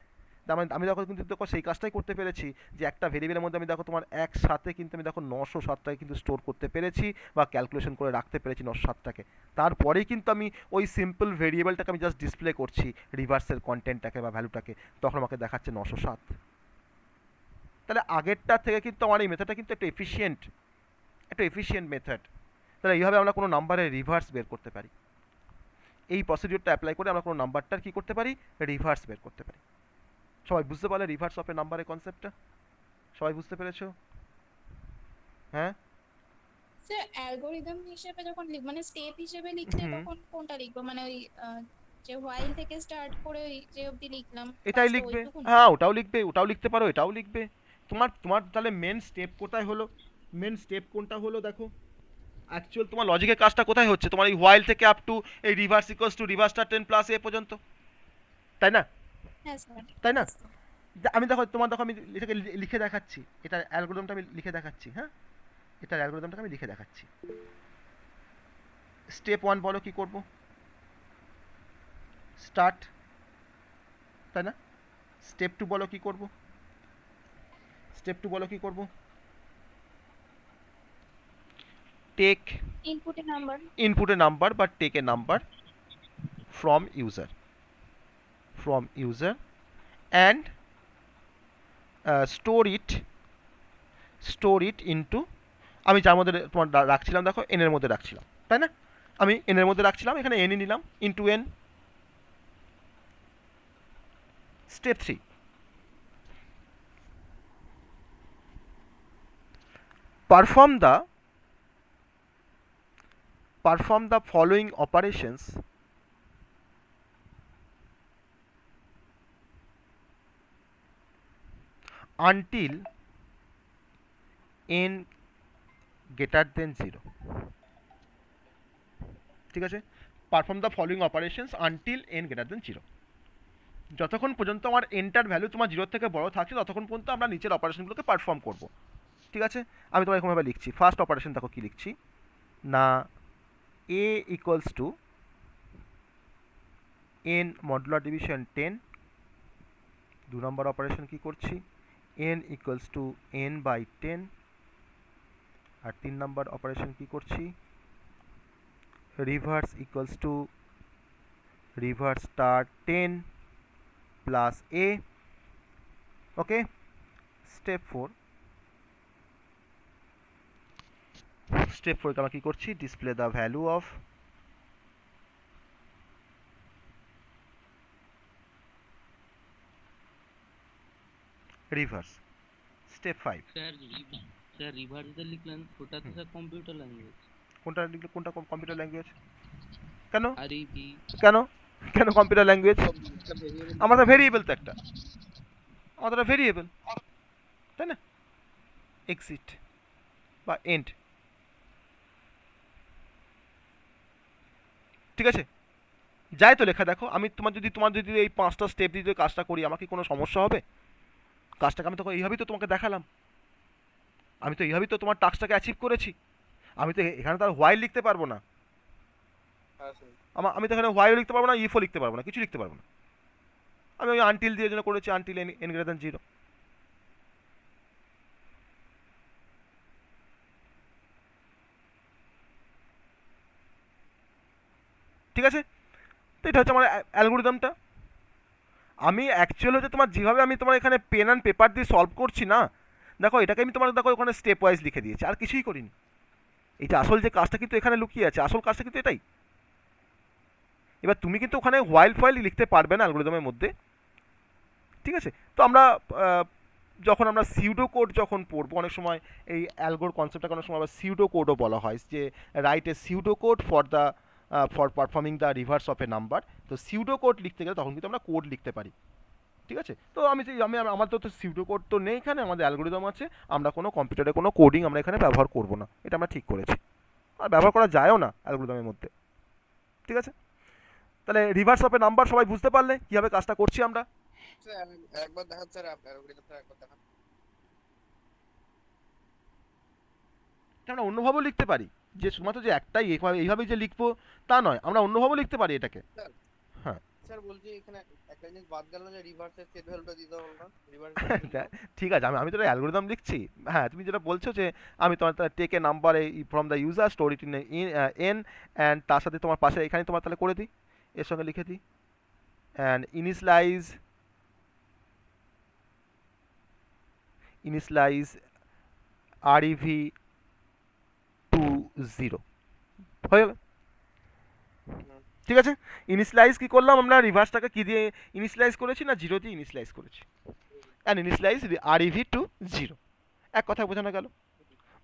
B: আমি দেখো কিন্তু দেখো সেই কাজটাই করতে পেরেছি যে একটা ভেরিয়েবলের মধ্যে আমি দেখো তোমার একসাথে কিন্তু আমি দেখো 907টাকে কিন্তু স্টোর করতে পেরেছি বা ক্যালকুলেশন করে রাখতে পেরেছি 907টাকে। তারপরেই কিন্তু আমি ওই সিম্পল ভেরিয়েবলটাকে আমি জাস্ট ডিসপ্লে করছি রিভার্সের কন্টেন্টটাকে বা ভ্যালুটাকে, তখন আমাকে দেখাচ্ছে 907। তাহলে আগেরটার থেকে কিন্তু আমার এই মেথডটা কিন্তু একটা এফিশিয়েন্ট মেথড। তাহলে এইভাবে আমরা কোনো নাম্বারের রিভার্স বের করতে পারি, এই প্রসিডিওরটা অ্যাপ্লাই করে আমরা কোনো নাম্বারটার কী করতে পারি, রিভার্স বের করতে পারি। সবাই বুঝতে পারলে রিভার্স অফ এ নাম্বারের কনসেপ্টটা, সবাই বুঝতে পেরেছো? হ্যাঁ
H: স্যার অ্যালগরিদম হিসেবে যখন মানে স্টেপ হিসেবে লিখলে তখন কোনটা লিখবো, মানে ওই যে হোয়াইল থেকে স্টার্ট করে ওই যে অবধি লিখলাম
B: এটাই
H: first
B: লিখবে,
H: ওইটুকুনি?
B: হ্যাঁ ওটাও লিখবে, ওটাও লিখতে পারো, এটাও লিখবে। তোমার তাহলে মেন স্টেপ কোথায় হলো, মেন স্টেপ কোনটা হলো দেখো, অ্যাকচুয়াল তোমার লজিকের কাজটা কোথায় হচ্ছে, তোমার এই হোয়াইল থেকে আপ টু এই reverse equals to reverse star 10 plus a পর্যন্ত, তাই না?
H: হ্যাঁ স্যার।
B: তাই না? আমি দেখো আমি এটাকে লিখে দেখাচ্ছি, এটার অ্যালগরিদমটা আমি লিখে দেখাচ্ছি, হ্যাঁ এটার অ্যালগরিদমটাকে আমি লিখে দেখাচ্ছি। স্টেপ 1 বলো কি করব, স্টার্ট, তাই না? স্টেপ 2 বলো কি করব, স্টেপ 2 বলো কি করব, টেক
H: ইনপুটে number.
B: input a number but take a number from user and store it into, আমি যার মধ্যে তোমার রাখছিলাম দেখো n এর মধ্যে রাখছিলাম, তাই না? আমি n এর মধ্যে রাখছিলাম, এখানে n ই নিলাম into n। Step 3, perform the following operations until n greater than 0। ঠিক আছে, perform the following operations until n greater than 0। যতক্ষণ পর্যন্ত আমার এন্টার ভ্যালু তোমার 0 থেকে বড় থাকছে ততক্ষণ পর্যন্ত আমরা নিচের অপারেশনগুলোকে পারফর্ম করব। ঠিক আছে, আমি তোমার এরকমভাবে লিখছি। ফার্স্ট অপারেশন দেখো কি লিখছি না, a equals to n modular division 10। 2 নম্বর অপারেশন কি করছি, n equals to n by 10। আর 3 নম্বর অপারেশন কি করছি, reverse equals to reverse star 10 plus a। Okay, step 4 কে আমরা কি করছি, display the value of reverse. Step 5,
D: sir reverse যে লিখলেন ওটা তো স্যার কম্পিউটার ল্যাঙ্গুয়েজ।
B: কোনটা লিখলে, কোনটা কম্পিউটার ল্যাঙ্গুয়েজ? কেন
D: আরইভি
B: কেন কেন কম্পিউটার ল্যাঙ্গুয়েজ? আমাদের ভেরিয়েবল তো একটা, আমাদের ভেরিয়েবল, তাই না? এক্সিট বা এন্ড, ঠিক আছে, যাই তো লেখা। দেখো আমি তোমার যদি এই 5টা স্টেপ দিয়ে যদি কাজটা করি, আমার কি কোনো সমস্যা হবে? কাজটাকে আমি তো এইভাবেই তো তোমাকে দেখালাম, আমি তো এইভাবেই তো তোমার টাস্কটাকে অ্যাচিভ করেছি। আমি তো এখানে তার হোয়াইল লিখতে পারবো না, আমি তো এখানে হোয়াইল লিখতে পারবো না, ইফও লিখতে পারবো না, কিছু লিখতে পারবো না। আমি ওই আনটিল দিয়ে জন্য করেছি, আনটিল n গ্রেটার দ্যান 0। ঠিক আছে, তো এটা হচ্ছে আমার অ্যালগোরিদমটা। আমি অ্যাকচুয়ালি হচ্ছে তোমার যেভাবে আমি তোমার এখানে পেন অ্যান্ড পেপার দিয়ে সলভ করছি না, দেখো এটাকে আমি তোমার দেখো ওখানে স্টেপ ওয়াইজ লিখে দিয়েছি, আর কিছুই করিনি। এইটা আসল যে কাজটা কিন্তু এখানে লুকিয়ে আছে, আসল কাজটা কিন্তু এটাই। এবার তুমি কিন্তু ওখানে হোয়াইল ফাইল লিখতে পারবে না অ্যালগোরিদমের মধ্যে, ঠিক আছে? তো আমরা যখন আমরা সিউডো কোড যখন পড়বো, অনেক সময় এই অ্যালগোর কনসেপ্টটাকে অনেক সময় আবার সিউডো কোডও বলা হয়, যে write a pseudo code for performing the reverse of a number. তো সিউডো কোড লিখতে গেলে তখন কিন্তু আমরা কোড লিখতে পারি, ঠিক আছে? তো আমার তো সিউডো কোড তো নেই এখানে, আমাদের অ্যালগোরিদম আছে, আমরা কোনো কম্পিউটারে কোনো কোডিং আমরা এখানে ব্যবহার করব না, এটা আমরা ঠিক করেছি, আর ব্যবহার করা যায়ও না অ্যালগোরিদমের মধ্যে, ঠিক আছে? তাহলে রিভার্স অফ এ নাম্বার সবাই বুঝতে পারলে কীভাবে কাজটা করছি আমরা?
E: স্যার একবার দেখান স্যার, আপনার অ্যালগরিদমটা একবার দেখান।
B: আমরা অন্যভাবেও লিখতে পারি, যে শুধুমাত্র যে একটাই এইভাবে যে লিখবো তা নয়, আমরা অন্যভাবেও লিখতে পারি এটাকে। হ্যাঁ
E: স্যার বলছি এখানে একটা জিনিস বাদ গেল, যে রিভার্সের সেট ভ্যালুটা দিতে হবে না, রিভার্স
B: ঠিক আছে, আমি তো অ্যালগোরিদম লিখছি। হ্যাঁ, তুমি যেটা বলছো যে আমি তোমার take a number from the user, store it in N, and তার সাথে তোমার পাশে এখানে তোমার তাহলে করে দিই, এর সঙ্গে লিখে দিই অ্যান্ড ইনিশিয়ালাইজ আরইভি টু 0 হয়ে যাবে, ঠিক আছে? ইনিশিয়ালাইজ কি করলাম আমরা, রিভার্সটাকে কি দিয়ে ইনিশিয়ালাইজ করেছি না 0 দিয়ে ইনিশিয়ালাইজ করেছি, অ্যান্ড ইনিশিয়ালাইজ আরইভি টু 0। এক কথা বোঝানো গেল।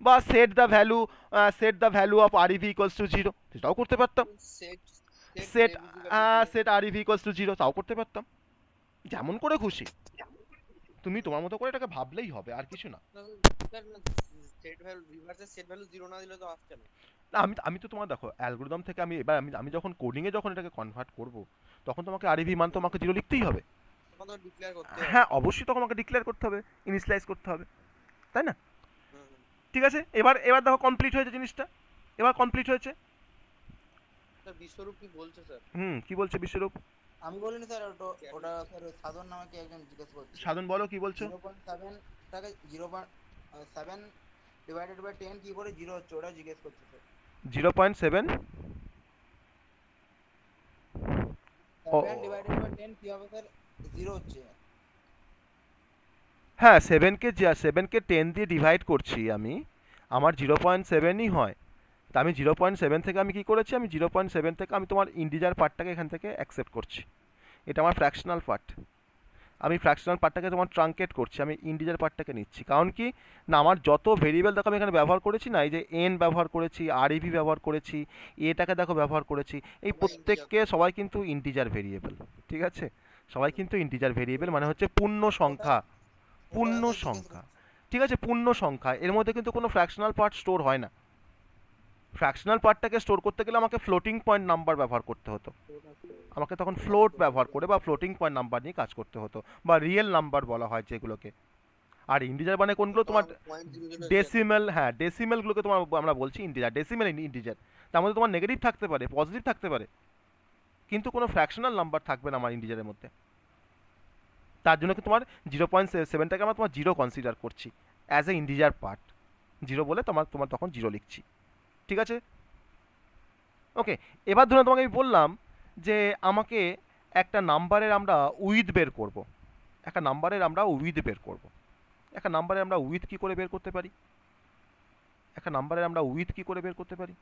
B: বা set the value of REV equals to 0, সেটাও করতে পারতাম। সেট আরইভি ইকুয়ালস টু 0, তাও করতে পারতাম। যেমন করে খুশি, তুমি তোমার মতো করে এটাকে ভাবলেই হবে, আর কিছু না।
E: সেট ভ্যালু রিভার্সের সেট ভ্যালু 0 না দিলে তো আসছে না।
B: আমি তো তোমার দেখো অ্যালগোরিদম থেকে আমি যখন কোডিংয়ে যখন এটাকে কনভার্ট করব, তখন তোমাকে আরইভি মান তোমাকে 0 লিখতেই হবে।
E: তখন তো ডিক্লেয়ার করতে হবে।
B: হ্যাঁ অবশ্যই, তখন আমাকে ডিক্লেয়ার করতে হবে, ইনিশিয়ালাইজ করতে হবে, তাই না? ঠিক আছে, এবার দেখো কমপ্লিট হয়েছে জিনিসটা, এবার কমপ্লিট হয়েছে।
E: স্যার বিশ্বরূপ কি বলছে স্যার?
B: কি বলছে বিশ্বরূপ?
G: আমি বলিনি স্যার, ওটা স্যার সাধন নামে কি একজন জিজ্ঞেস করছে।
B: সাধন বলো কি বলছো?
G: 0.7 টাকে 0.7 ডিভাইডেড বাই 10 কি করে 0 হচ্ছে ওটা জিজ্ঞেস করছে স্যার।
B: 0.7 ও
G: 7 ডিভাইডেড বাই 10 কি হবে স্যার? 0 হচ্ছে।
B: হ্যাঁ 7কে 10 দিয়ে ডিভাইড করছি আমি, আমার 0.7ই হয়। তা আমি 0.7 থেকে আমি কি করেছি, আমি 0.7 থেকে আমি তোমার ইন্টিজার পার্টটাকে এখান থেকে অ্যাকসেপ্ট করছি, এটা আমার ফ্র্যাকশনাল পার্ট। আমি ফ্র্যাকশনাল পার্টটাকে তোমার ট্রাঙ্কেট করছি, আমি ইন্টিজার পার্টটাকে নিচ্ছি। কারণ কি না, আমার যত ভেরিয়েবল দেখো আমি এখানে ব্যবহার করেছি না, এই যে এন ব্যবহার করেছি, আরইভি ব্যবহার করেছি, এটাকে দেখো ব্যবহার করেছি, এই প্রত্যেককে সবাই কিন্তু ইন্টিজার ভেরিয়েবল, ঠিক আছে? সবাই কিন্তু ইন্টিজার ভেরিয়েবল, মানে হচ্ছে পূর্ণ সংখ্যা, পূর্ণ
G: ওটাই স্যার জিজ্ঞেস
B: সংখ্যা,
G: করছি।
B: ঠিক আছে? পূর্ণ সংখ্যা, এর মধ্যে কিন্তু কোনো ফ্র্যাকশনাল পার্ট স্টোর হয় না। ফ্র্যাকশনাল পার্টটাকে স্টোর করতে গেলে আমাকে ফ্লোটিং পয়েন্ট নাম্বার ব্যবহার করতে হতো, আমাকে তখন ফ্লোট ব্যবহার করে বা ফ্লোটিং পয়েন্ট নাম্বার নিয়ে কাজ করতে হতো, বা রিয়েল নাম্বার বলা হয় যেগুলোকে। আর ইন্টিজার মানে কোনগুলো তোমার
E: পয়েন্ট জিরো
B: ডেসিমেল, হ্যাঁ ডেসিমেলগুলোকে তোমার আমরা বলছি ইন্টিজার, ডেসিমেল ইন্টিজার। তার মধ্যে তোমার নেগেটিভ থাকতে পারে, পজিটিভ থাকতে পারে, কিন্তু কোনো ফ্র্যাকশনাল নাম্বার থাকবে না আমার ইন্টিজারের মধ্যে। তার জন্য কি তোমার 0.7টাকে আমরা তোমার জিরো কনসিডার করছি as a integer part, zero বলে তোমার তখন জিরো লিখছি, ঠিক আছে? ওকে, এবার ধরুন তোমাকে আমি বললাম যে আমাকে একটা নাম্বারের আমরা উইথ বের করব, একটা নাম্বারের আমরা উইথ বের করব। একটা নাম্বারের আমরা উইথ কি করে বের করতে পারি? একটা নাম্বারের আমরা উইথ কি করে বের করতে পারি?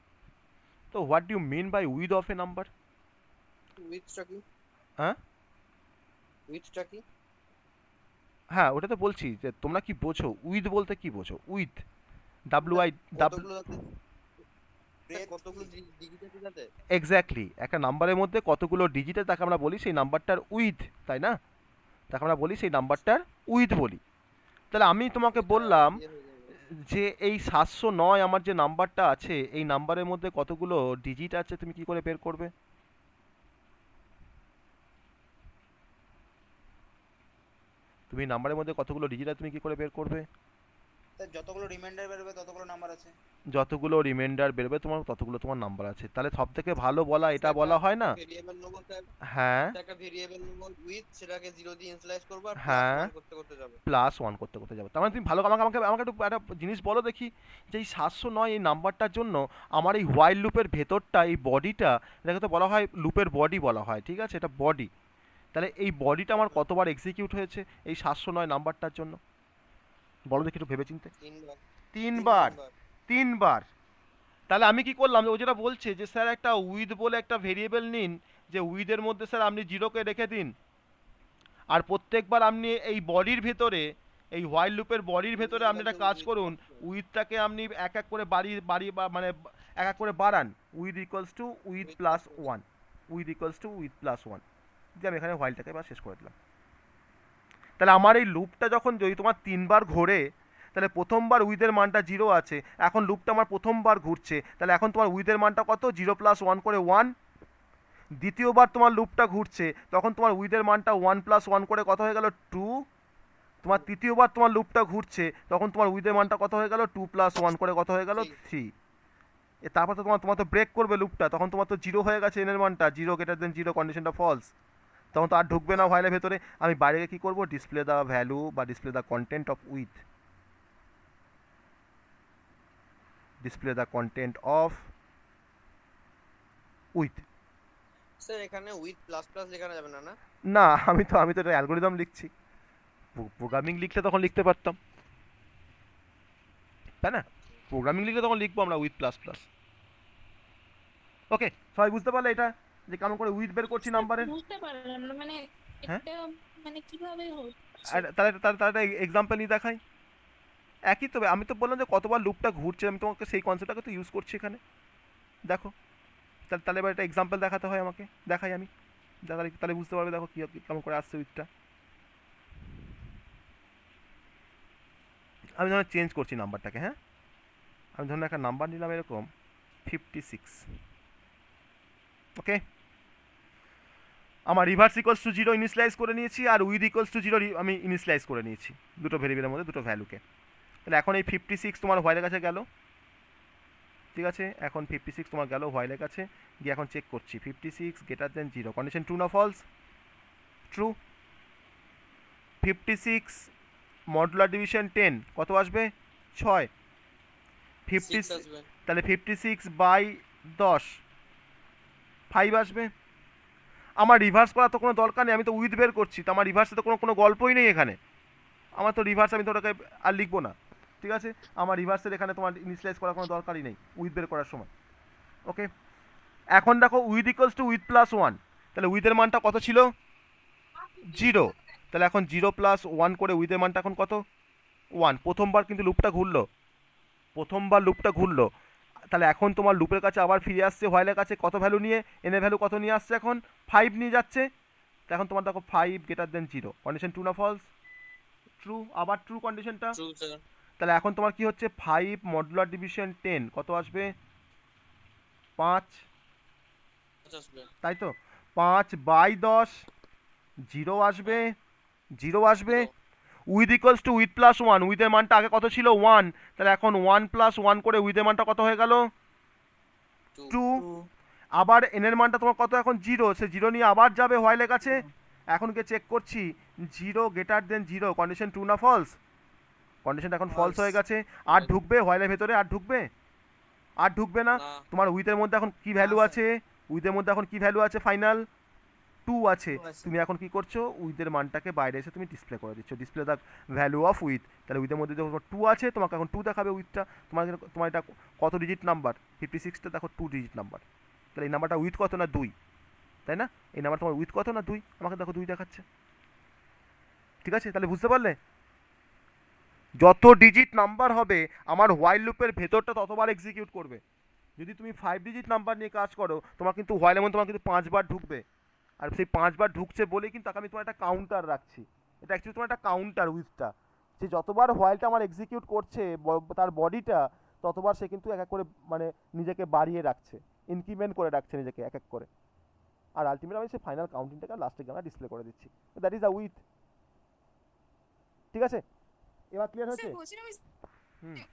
B: তো what do you mean by with of a number?
E: উইথটা কি?
B: হ্যাঁ
E: উইথটা কি?
B: হ্যাঁ, ওটা তো বলছি যে তোমরা কি বোঝো উইথ বলতে, কি বোঝো উইথ? ডাব্লিউ
E: কতগুলো কতগুলো ডিজিট আছে তাতে?
B: এক্স্যাক্টলি, একটা নাম্বারের মধ্যে কতগুলো ডিজিটে তাকে আমরা বলি সেই নাম্বারটার উইথ, তাই না? তাকে আমরা বলি সেই নাম্বারটার উইথ বলি। তাহলে আমি তোমাকে বললাম যে এই 709 আমার যে নাম্বারটা আছে, এই নাম্বারের মধ্যে কতগুলো ডিজিট আছে তুমি কি করে বের করবে? তুমি নাম্বারের মধ্যে কতগুলো ডিজিট আছে তুমি কি করে বের করবে?
G: স্যার যতগুলো রিমাইন্ডার বেরোবে ততগুলো নাম্বার আছে।
B: যতগুলো রিমাইন্ডার বেরোবে তোমার ততগুলো তোমার নাম্বার আছে। তাহলে সব থেকে ভালো বলা এটা বলা হয় না?
E: ভেরিয়েবল নেবো স্যার,
B: হ্যাঁ
E: একটা ভেরিয়েবল নেবো উইথ, সেটাকে 0 দিয়ে ইনিশিয়ালাইজ করব আর
B: হ্যাঁ
E: +1 করতে করতে যাব।
B: প্লাস ওয়ান করতে করতে যাবে। তার মানে তুমি ভালো আমাকে আমাকে আমাকে একটু একটা জিনিস বলো দেখি, যে এই 709 এই নাম্বারটার জন্য আমার এই হোয়াইল লুপের ভেতরটা, এই বডিটা, এটাকে তো বলা হয় লুপের বডি বলা হয়, ঠিক আছে? এটা বডি। তাহলে এই বডিটা আমার কতবার এক্সিকিউট হয়েছে এই 709 নাম্বারটার জন্য? বলো দেখি একটু ভেবেচিন্তে।
E: 3 বার।
B: 3বার। 3বার। তাহলে আমি কি করলাম, ও যেটা বলছে যে স্যার একটা উইথ বলে একটা ভেরিয়েবল নিন, যে উইথের মধ্যে স্যার আপনি জিরোকে রেখে দিন, আর প্রত্যেকবার আপনি এই বডির ভেতরে, এই হোয়াইল লুপের বডির ভেতরে আপনি একটা কাজ করুন, উইথটাকে আপনি এক এক করে বাড়ি বা মানে এক এক করে বাড়ান, with equals to with plus one, with equals to with plus one, যে আমি এখানে হোয়াইলটাকে এবার শেষ করে দিলাম। তাহলে আমার এই লুপটা যখন যদি তোমার 3বার ঘোরে, তাহলে প্রথমবার উইথের মানটা 0 আছে, এখন লুপটা আমার প্রথমবার ঘুরছে, তাহলে এখন তোমার উইথের মানটা কত? 0 প্লাস 1 করে 1। দ্বিতীয়বার তোমার লুপটা ঘুরছে, তখন তোমার উইথের মানটা 1 প্লাস 1 করে কত হয়ে গেল? 2। তোমার তৃতীয়বার তোমার লুপটা ঘুরছে, তখন তোমার উইথের মানটা কত হয়ে গেল? 2 প্লাস 1 করে কত হয়ে গেল? 3। তারপর তো তোমার তো ব্রেক করবে লুপটা, তখন তোমার তো 0 হয়ে গেছে এনের মানটা, 0 গ্রেটার দেন 0, কন্ডিশনটা ফলস, তখন তো আর ঢুকবে না ভাইলের ভেতরে। আমি বাইরে কি করব? ডিসপ্লে দ্য ভ্যালু বা display the content of with, display the content of with.
E: Sir এখানে উইথ প্লাস প্লাস লেখা যাবে না? না
B: না, আমি তো এটা অ্যালগোরিদম লিখছি, প্রোগ্রামিং লিখলে তখন লিখতে পারতাম, তাই না? প্রোগ্রামিং লিখলে তখন লিখবো আমরা উইথ প্লাস প্লাস। ওকে, সবাই বুঝতে পারলে এটা, যে কেমন করে উইথ বের করছি নাম্বারের?
H: বুঝতে পারলাম না, মানে
B: হ্যাঁ?
H: এটা মানে কিভাবে হচ্ছে?
B: আর তাহলে এক্সাম্পল নিয়ে দেখাই। একই তো, আমি তো বললাম যে কতবার লুপটা ঘুরছে, আমি তোমাকে সেই কনসেপ্টটাকে তো ইউজ করছি এখানে, দেখো। তাহলে এবার একটা এক্সাম্পল দেখাতে হয় আমাকে, দেখাই আমি, তাহলে বুঝতে পারবে। দেখো কী কেমন করে আসছে উইথটা। আমি ধরুন চেঞ্জ করছি নাম্বারটাকে, হ্যাঁ, আমি ধরুন একটা নাম্বার নিলাম এরকম 56। ওকে, আমার রিভার্স ইকুয়ালস টু 0 ইনিশিয়ালাইজ করে নিয়েছি, আর উইথ ইকুয়ালস টু 0 আমি ইনিশিয়ালাইজ করে নিয়েছি, দুটো ভেরিয়েবলের মধ্যে দুটো ভ্যালুকে। তাহলে এখন এই 56 তোমার হোয়াইলের কাছে গেল, ঠিক আছে? এখন 56 তোমার গেল হোয়াইলের কাছে গিয়ে, এখন চেক করছি 56 গ্রেটার দেন 0, কন্ডিশন ট্রু না ফলস? ট্রু। 56 মডুলার ডিভিশন 10 কত আসবে? 6।
E: 6 আসবে।
B: তাহলে 56/10 5 আসবে। আমার রিভার্স করার তো কোনো দরকার নেই, আমি তো উইথ বের করছি, তো আমার রিভার্সে তো কোনো গল্পই নেই এখানে। আমার তো রিভার্স আমি তো ওটাকে আর লিখবো না, ঠিক আছে? আমার রিভার্সের এখানে তোমার ইনিশিয়ালাইজ করার কোনো দরকারই নেই উইথ বের করার সময়। ওকে, এখন দেখো with equals to with plus 1, তাহলে উইথের মানটা কত ছিল? 0। তাহলে এখন 0 + 1 করে উইথের মানটা এখন কত? 1। প্রথমবার কিন্তু লুপটা ঘুরলো, তাহলে এখন তোমার লুপের কাছে আবার ফিরে আসছে হোয়াইলের কাছে কত ভ্যালু নিয়ে, এন এর ভ্যালু কত নিয়ে আসছে? এখন 5 নিয়ে যাচ্ছে। তো এখন তোমার দেখো 5 > 0, কন্ডিশন ট্রু না ফলস? ট্রু, আবার ট্রু কন্ডিশনটা।
E: True sir.
B: তাহলে এখন তোমার কি হচ্ছে? 5 মডুলার ডিভিশন 10 কত আসবে? 5,
E: আসবে।
B: তাই তো? 5/10 0 আসবে, 0 আসবে। With equals to with plus 1, উইথের মানটা আগে কত ছিল? 1, তাহলে এখন 1 + 1 করে উইথের মানটা কত হয়ে গেল? 2। আবার এন এর মানটা তোমার কত এখন? 0, সে 0 নিয়ে আবার যাবে হোয়াইলের কাছে। এখন কে চেক করছি 0 > 0, কন্ডিশন ট্রু না ফলস? কন্ডিশনটা এখন ফলস হয়ে গেছে। আর ঢুকবে হোয়াইলের ভেতরে? আর ঢুকবে না। তোমার উইথের মধ্যে এখন কি ভ্যালু আছে? উইথের মধ্যে এখন কি ভ্যালু আছে? ফাইনাল 2 আছে। তুমি এখন কি করছো? উইথের মানটাকে বাইরে এসে তুমি ডিসপ্লে করে দিচ্ছ, display the value of with. তাহলে উইথের মধ্যে যখন 2 আছে তোমাকে এখন 2 দেখাবে উইথটা। তোমার এটা কত ডিজিট নাম্বার? 56টা দেখো 2 ডিজিট নাম্বার। তাহলে এই নাম্বারটা উইথ কত? না 2, তাই না? এই নাম্বার তোমার উইথ কত? না 2, আমাকে দেখো 2 দেখাচ্ছে। ঠিক আছে, তাহলে বুঝতে পারলে? যত ডিজিট নাম্বার হবে আমার হোয়াইল লুপের ভেতরটা ততবার এক্সিকিউট করবে। যদি তুমি 5 ডিজিট নাম্বার নিয়ে কাজ করো তোমার কিন্তু হোয়াইলের মধ্যে তোমার কিন্তু 5 বার ঢুকবে। আর সেই 5 বার ঢুকছে বলেই কিন্তু আমি তোমার একটা কাউন্টার রাখছি। এটা অ্যাকচুয়ালি তোমার একটা কাউন্টার উইথটা, যে যতবার হোয়াইলটা আমার এক্সিকিউট করছে তার বডিটা ততবার সে কিন্তু এক এক করে মানে নিজেকে বাড়িয়ে রাখছে, ইনক্রিমেন্ট করে রাখছে নিজেকে এক এক করে। আর আলটিমেট আমি সেই ফাইনাল কাউন্টিংটাকে লাস্টে আমরা ডিসপ্লে করে দিচ্ছি। That is the with. ঠিক আছে, এবার ক্লিয়ার হয়েছে?
H: স্যার বলছিলাম